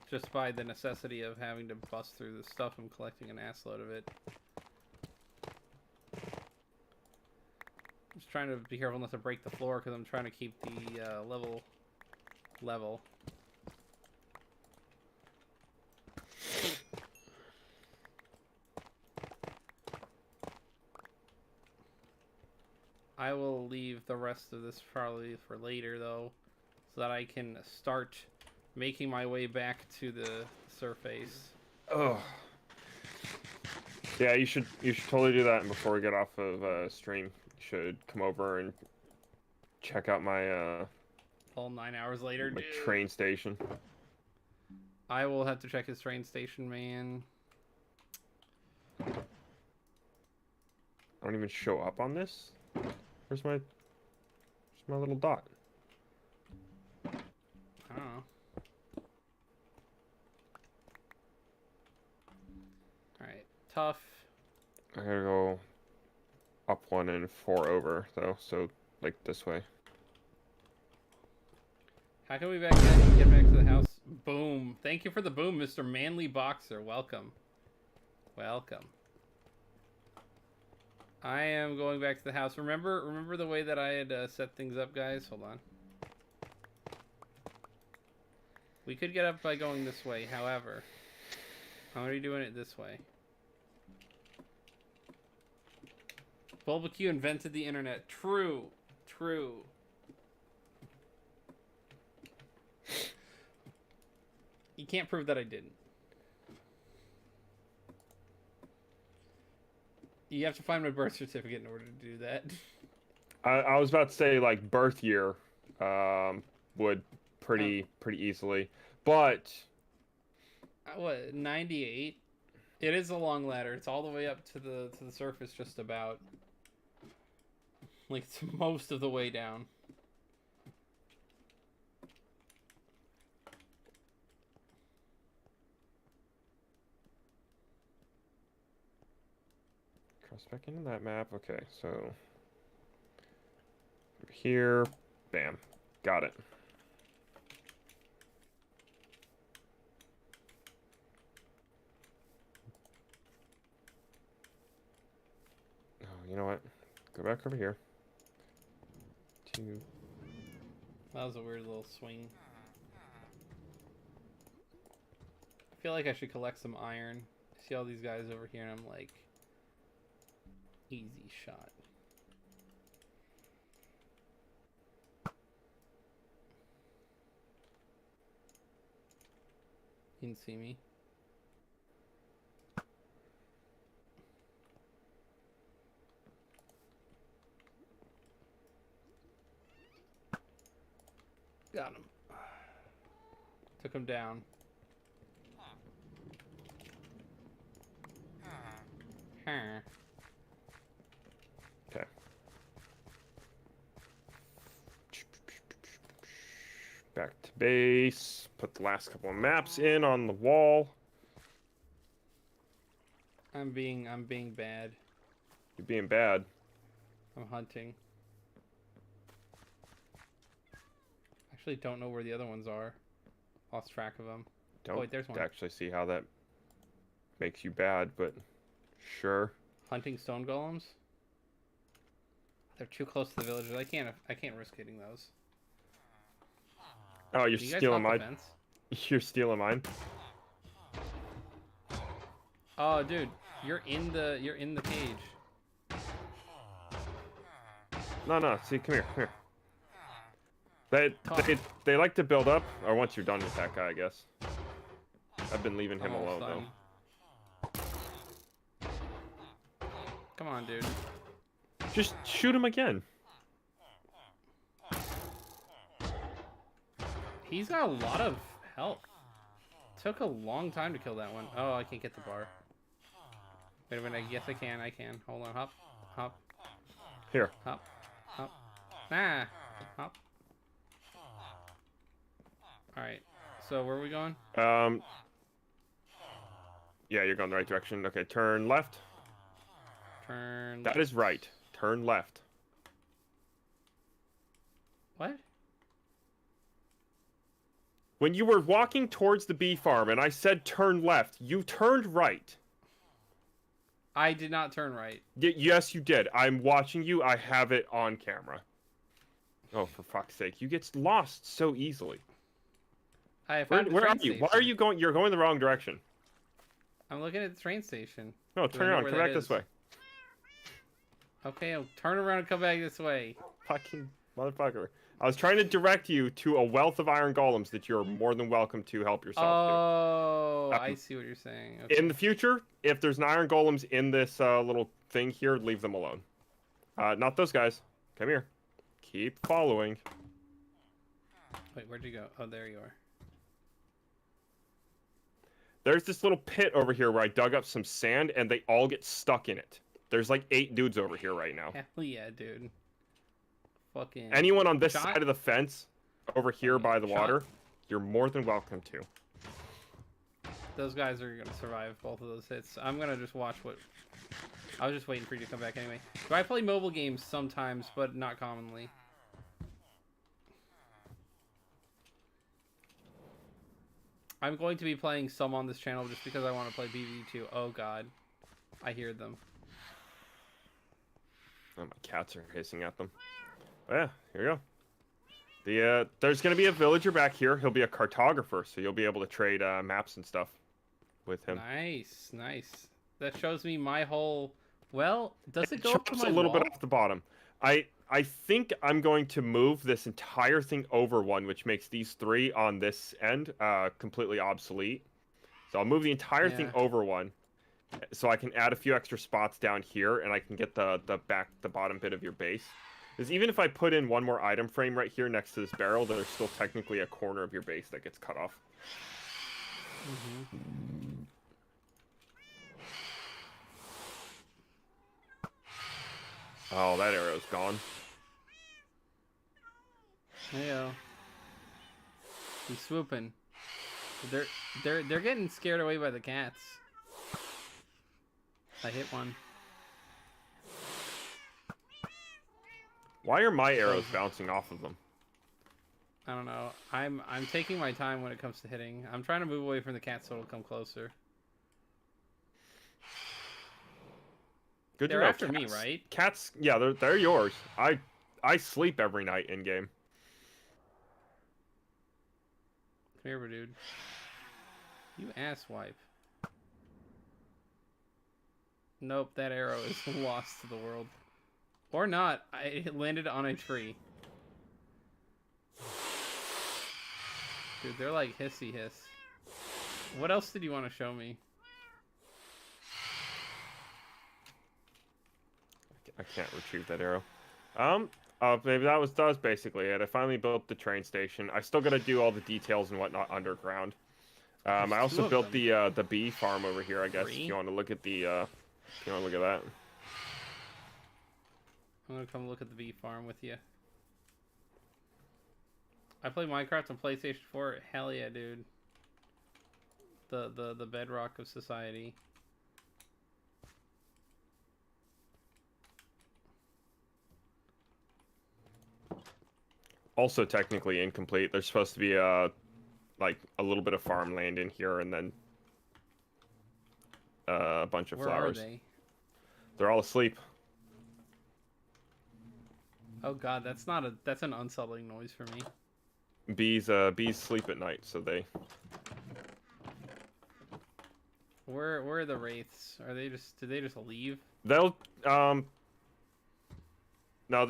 Just by the necessity of having to bust through the stuff, I'm collecting an ass load of it. trying to be careful not to break the floor because I'm trying to keep the level. I will leave the rest of this probably for later though, so that I can start making my way back to the surface. Oh. Yeah, you should totally do that. And before we get off of stream, you should come over and check out my All 9 hours later, my dude. train station. I will have to check his train station, man. I don't even show up on this. Where's my little dot? I don't know. Alright, tough. I gotta go up 1 and 4 over though, so like this way. How can we get back to the house? Boom. Thank you for the boom, Mr. Manly Boxer. Welcome. Welcome. I am going back to the house. Remember the way that I had set things up, guys? Hold on. We could get up by going this way, however. I'm already doing it this way. Bulbucks invented the internet. True. True. You can't prove that I didn't. You have to find my birth certificate in order to do that. I was about to say like birth year would pretty easily, but What, 98? It is a long ladder. It's all the way up to the surface, just about. Like it's most of the way down. cross back into that map. Okay, so over here, bam, got it. Oh, you know what? Go back over here. That was a weird little swing. I feel like I should collect some iron. I see all these guys over here, and I'm like, easy shot. You can see me. Got him. Took him down. Huh. Okay. Back to base. Put the last couple of maps in on the wall. I'm being bad. You're being bad. I'm hunting. Actually don't know where the other ones are. Lost track of them. Don't Oh, wait, there's one. actually see how that makes you bad, but sure. Hunting stone golems? They're too close to the villagers. I can't risk hitting those. Oh, you're Do you guys stealing hop the mine. fence? You're stealing mine. Oh, dude, you're in the cage. No. See, come here. They like to build up, or once you're done with that guy, I guess. I've been leaving him alone though. Come on, dude. Just shoot him again. He's got a lot of health. Took a long time to kill that one. Oh, I can't get the bar. Wait a minute. Yes, I can. Hold on. Hop. Here. Hop. Ah. Hop. Alright. So, where are we going? Yeah, you're going the right direction. Okay, turn left. Turn left. That is right. Turn left. What? When you were walking towards the bee farm and I said turn left, you turned right. I did not turn right. Yes, you did. I'm watching you. I have it on camera. Oh, for fuck's sake. You get lost so easily. I found the Where train are you? station. Why are you going? You're going the wrong direction. I'm looking at the train station. No, Do I turn know around. where Come that back this is? way. Okay, I'll turn around and come back this way. Fucking motherfucker. I was trying to direct you to a wealth of iron golems that you're more than welcome to help yourself Oh, to. I see what you're saying. Okay. In the future, if there's an iron golems in this little thing here, leave them alone. Not those guys. Come here. Keep following. Wait, where'd you go? Oh, there you are. There's this little pit over here where I dug up some sand, and they all get stuck in it. There's like 8 dudes over here right now. Hell yeah, dude. Fucking. Anyone on this Shot? side of the fence, over here by the Shot? water, you're more than welcome to. Those guys are gonna survive both of those hits. I'm gonna just watch what. I was just waiting for you to come back anyway. Do I play mobile games sometimes, but not commonly? I'm going to be playing some on this channel just because I want to play BB2. Oh god, I hear them. Oh, my cats are hissing at them. Oh, yeah, here you go. There's gonna be a villager back here. He'll be a cartographer, so you'll be able to trade maps and stuff with him. Nice, nice. That shows me my whole. Well, does it go up to chops my a little wall? bit off the bottom. I think I'm going to move this entire thing over one, which makes these 3 on this end completely obsolete. So I'll move the entire thing over one, so I can add a few extra spots down here, and I can get the bottom bit of your base. Because even if I put in one more item frame right here next to this barrel, there's still technically a corner of your base that gets cut off. Mm-hmm. Oh, that arrow's gone. Yeah. He's swooping. They're getting scared away by the cats. I hit one. Why are my arrows bouncing off of them? I don't know. I'm taking my time when it comes to hitting. I'm trying to move away from the cats so it'll come closer. Good to They're know. after me, right? Cats, yeah, they're yours. I sleep every night in game. Come here, dude. You asswipe. Nope, that arrow is lost to the world. Or not. It landed on a tree. Dude, they're like hissy hiss. What else did you want to show me? I can't retrieve that arrow. Maybe that was basically it. I finally built the train station. I still gotta do all the details and whatnot underground. I also built the bee farm over here. I guess if you want to look at the, if you want to look at that. I'm gonna come look at the bee farm with you. I play Minecraft on PlayStation 4. Hell yeah, dude. The bedrock of society. Also technically incomplete. There's supposed to be like a little bit of farmland in here, and then a bunch of flowers. Where are they? They're all asleep. Oh god, that's an unsettling noise for me. Bees sleep at night, so they. Where are the wraiths? Are they just did they just leave? They'll no,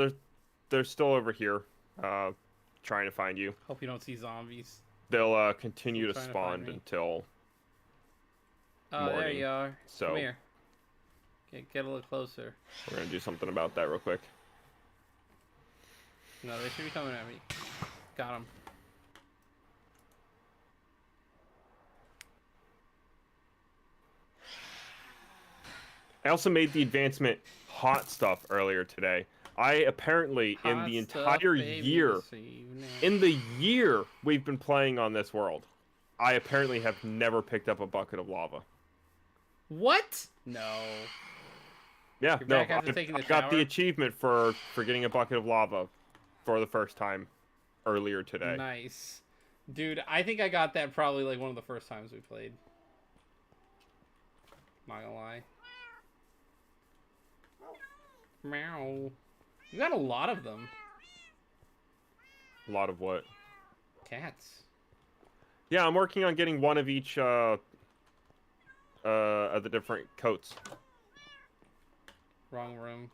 they're still over here, trying to find you. Hope you don't see zombies. They'll continue to Trying to spawn find me. until Oh, morning. there you are. So Come here. Get a little closer. we're gonna do something about that real quick. No, they should be coming at me. Got him. I also made the advancement hot stuff earlier today. I apparently in the Hot stuff, entire baby, year, this evening. in the year we've been playing on this world, I apparently have never picked up a bucket of lava. What? No. Yeah, You're no, back after taking the I got the shower? achievement for getting a bucket of lava for the first time earlier today. Nice. Dude, I think I got that probably like one of the first times we played. Not gonna lie. Meow. You got a lot of them. A lot of what? Cats. Yeah, I'm working on getting one of each of the different coats. Wrong room.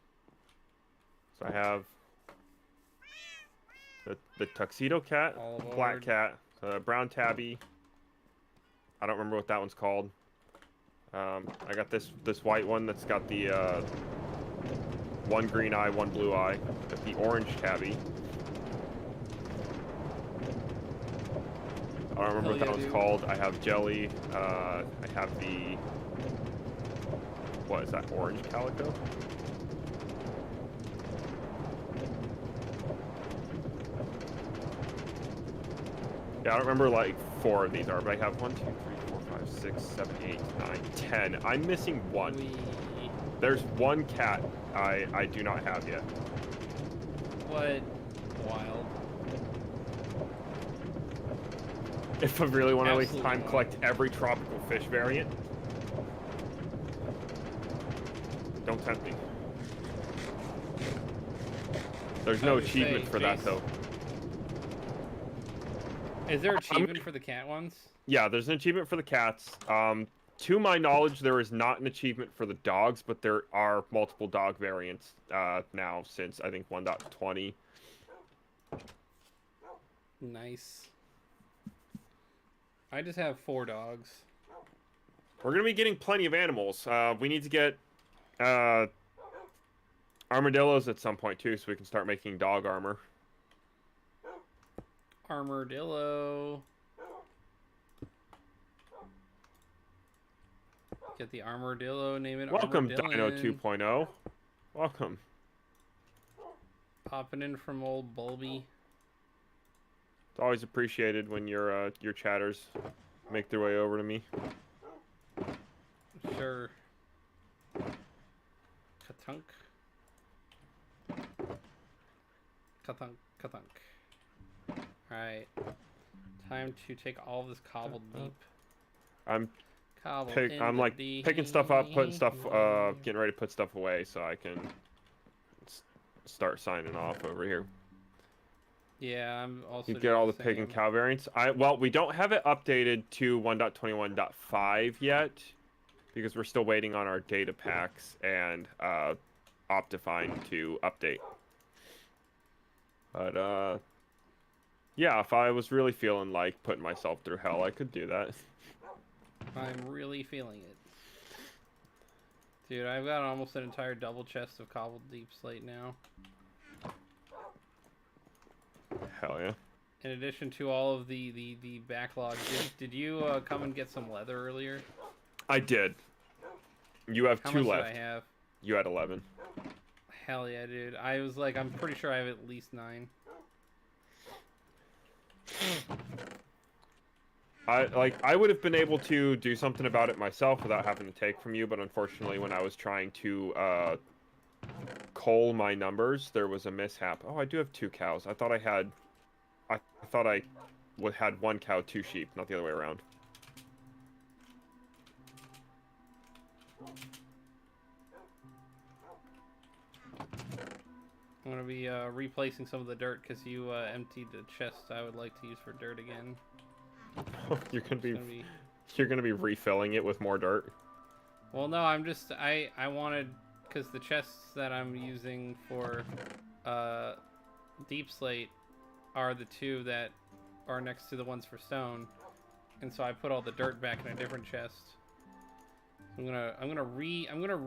So I have the tuxedo cat, black cat, brown tabby. I don't remember what that one's called. I got this white one that's got the one green eye, one blue eye. Got the orange tabby. I don't remember what that one's called. I have jelly. I have the, what is that, orange calico? Yeah, I don't remember like 4 of these are, but I have 1, 2, 3, 4, 5, 6, 7, 8, 9, 10. I'm missing 1. There's 1 cat I do not have yet. What? Wild. If I really want to waste time, collect every tropical fish variant. Don't tempt me. There's no achievement for that, though. Is there an achievement for the cat ones? Yeah, there's an achievement for the cats. To my knowledge, there is not an achievement for the dogs, but there are multiple dog variants now since, I think, 1.20. Nice. I just have 4 dogs. We're going to be getting plenty of animals. We need to get armadillos at some point, too, so we can start making dog armor. Armadillo. Get the armadillo, name it Welcome, Dino Armadillon. 2.0. Welcome. Popping in from old Bulby. It's always appreciated when your chatters make their way over to me. Sure. Katunk. Katunk, katunk. Alright. Time to take all this cobbled deep. I'm Cobbled picking stuff up, putting stuff, getting ready to put stuff away so I can start signing off over here. Yeah, I'm also. You get all the pig and cow variants. Well, we don't have it updated to 1.21.5 yet because we're still waiting on our data packs and Optifine to update. But yeah, if I was really feeling like putting myself through hell, I could do that. I'm really feeling it. Dude, I've got almost an entire double chest of cobbled deep slate now. Hell yeah. In addition to all of the backlog, did you come and get some leather earlier? I did. You have How 2 much left. Did I have? You had 11. Hell yeah, dude. I was like, I'm pretty sure I have at least 9. I would have been able to do something about it myself without having to take from you, but unfortunately when I was trying to cull my numbers, there was a mishap. Oh, I do have 2 cows. I thought I had had 1 cow, 2 sheep, not the other way around. I'm gonna be replacing some of the dirt because you emptied the chest I would like to use for dirt again. You're gonna be refilling it with more dirt. Well, no, I wanted, because the chests that I'm using for deep slate are the 2 that are next to the ones for stone, and so I put all the dirt back in a different chest. I'm gonna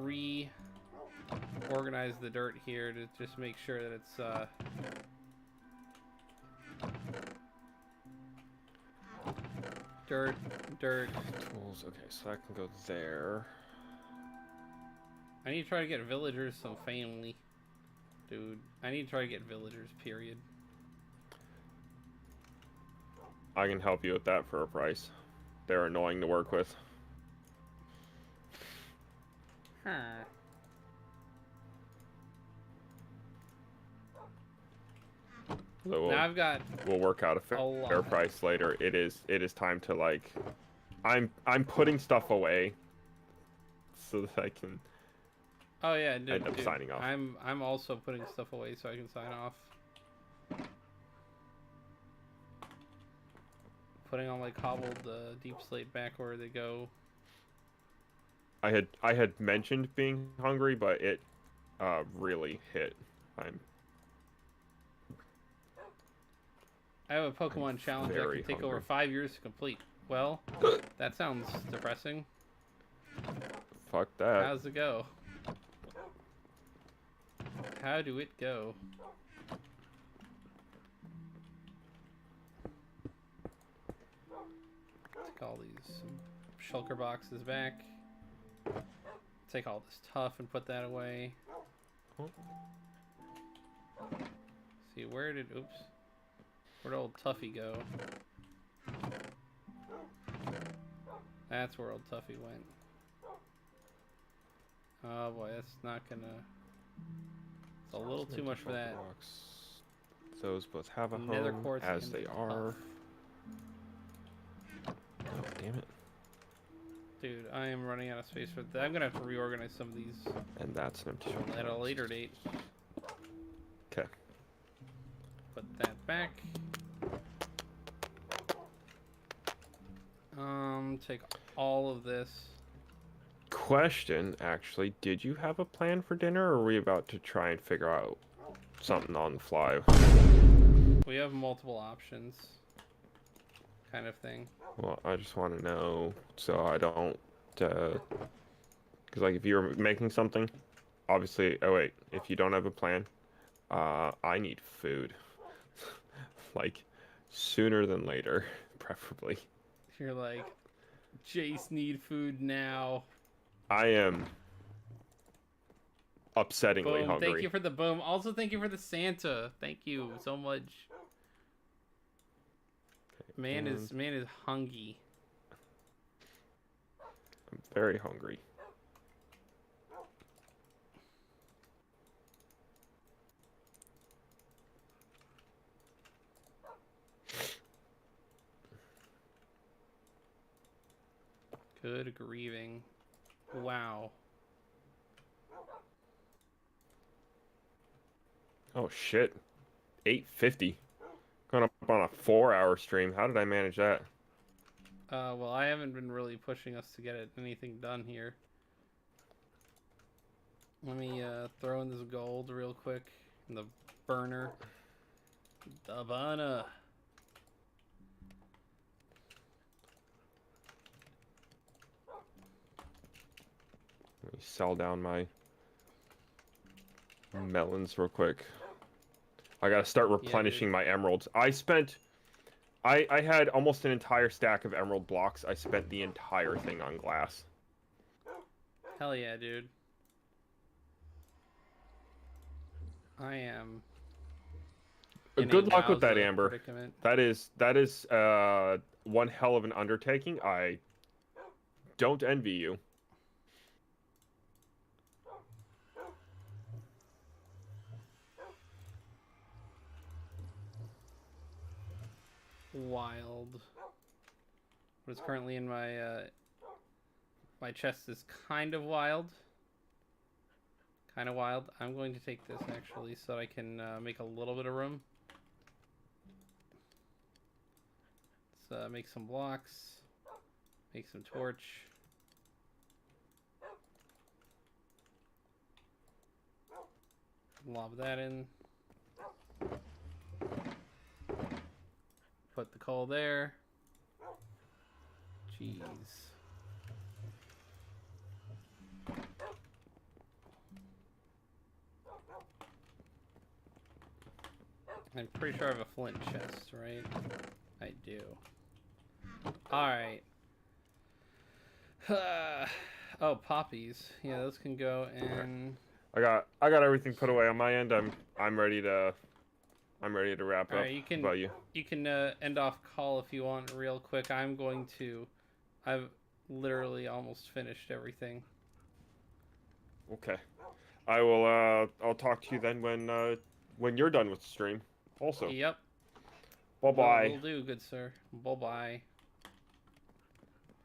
reorganize the dirt here to just make sure that it's dirt. Tools. Okay, so that can go there. I need to try to get villagers some family. Dude, I need to try to get villagers, period. I can help you with that for a price. They're annoying to work with. Huh. So Now I've got we'll work out a fair price later. It is time to, like, I'm putting stuff away so that I can Oh yeah, dude, end up signing off. I'm also putting stuff away so I can sign off. Putting all my cobbled deep slate back where they go. I had mentioned being hungry, but it really hit. I have a Pokemon challenge that can take over 5 years to complete. Well, that sounds depressing. Fuck that. How's it go? How do it go? Take all these shulker boxes back. Take all this tough and put that away. See, where'd old Tuffy go? That's where old Tuffy went. Oh boy, that's not gonna... It's a little too much for that. Those both have a Nether home, quartz as and they are. Oh, damn it. Dude, I am running out of space for that. I'm gonna have to reorganize some of these And that's an empty shell. at a later date. Okay. Put that back. Take all of this. Question, actually, did you have a plan for dinner, or are we about to try and figure out something on the fly? We have multiple options. Kind of thing. Well, I just want to know so I don't, because like if you're making something, obviously, oh wait, if you don't have a plan, I need food. Like, sooner than later, preferably. You're like, Jace need food now. I am upsettingly Boom, hungry. thank you for the boom. Also, thank you for the Santa. Thank you so much. Man is hungry. I'm very hungry. Good grieving. Wow. Oh shit. 8:50. Going up on a 4-hour stream. How did I manage that? Well, I haven't been really pushing us to get anything done here. Let me throw in this gold real quick in the burner. The burner. Let me sell down my melons real quick. I gotta start replenishing my emeralds. I had almost an entire stack of emerald blocks. I spent the entire thing on glass. Hell yeah, dude. I am. Good luck with that, Amber. Predicament. That is one hell of an undertaking. I don't envy you. Wild. What is currently in my my chest is kind of wild. Kind of wild. I'm going to take this actually so I can make a little bit of room. Let's make some blocks. Make some torch. Lob that in. Put the coal there. Jeez. I'm pretty sure I have a flint chest, right? I do. Alright. Oh, poppies. Yeah, those can go in. I got everything put away on my end. I'm ready to wrap up. Alright, you can end off call if you want real quick. I've literally almost finished everything. Okay. I will I'll talk to you then when you're done with the stream. Also. Yep. Bye-bye. Will do, good sir. Bye-bye.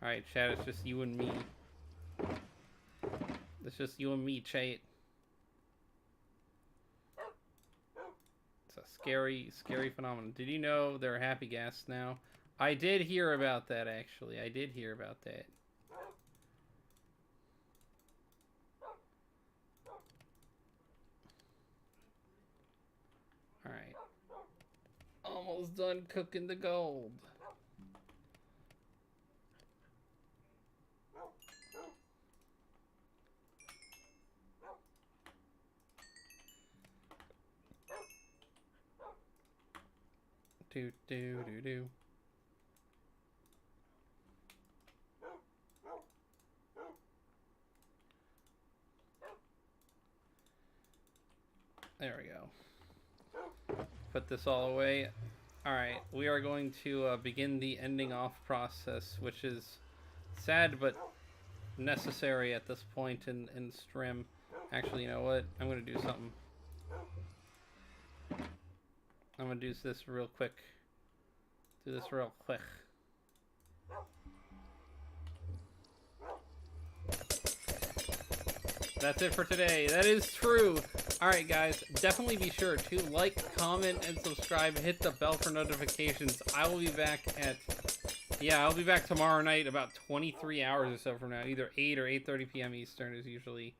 Alright, chat, it's just you and me. It's just you and me, chat. scary phenomenon. Did you know there are happy gas now? I did hear about that, actually. I did hear about that. Alright. Almost done cooking the gold. Do do do do. There we go. Put this all away. Alright, we are going to begin the ending off process, which is sad but necessary at this point in stream. Actually, you know what? I'm going to do something. I'm going to do this real quick. Do this real quick. That's it for today. That is true. Alright guys, definitely be sure to like, comment, and subscribe. Hit the bell for notifications. I will be back at... Yeah, I'll be back tomorrow night about 23 hours or so from now. Either 8 or 8:30 p.m. Eastern is usually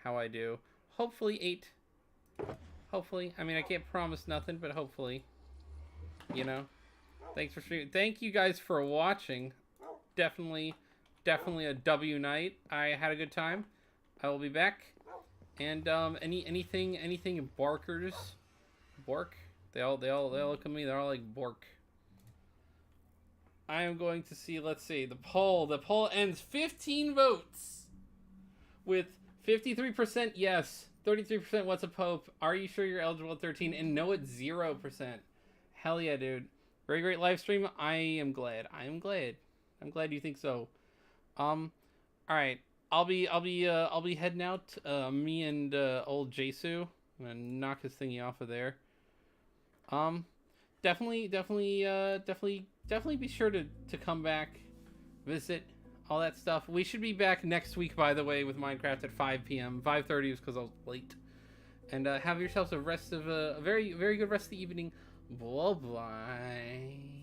how I do. Hopefully 8. Hopefully. I mean, I can't promise nothing, but hopefully. You know? Thanks for streaming. Thank you guys for watching. Definitely a W night. I had a good time. I will be back. And anything barkers? Bork? They all look at me, they're all like bork. I am going to see, let's see, the poll ends 15 votes with 53% yes, 33% what's a pope, are you sure you're eligible at 13, and no at 0%. Hell yeah, dude. Very great live stream. I am glad. I'm glad you think so. All right. I'll be heading out. Me and old Jesu. I'm gonna knock his thingy off of there. Definitely be sure to come back, visit, all that stuff. We should be back next week, by the way, with Minecraft at 5 p.m. 5:30 is because I was late. And have yourselves a very good rest of the evening. Bye bye.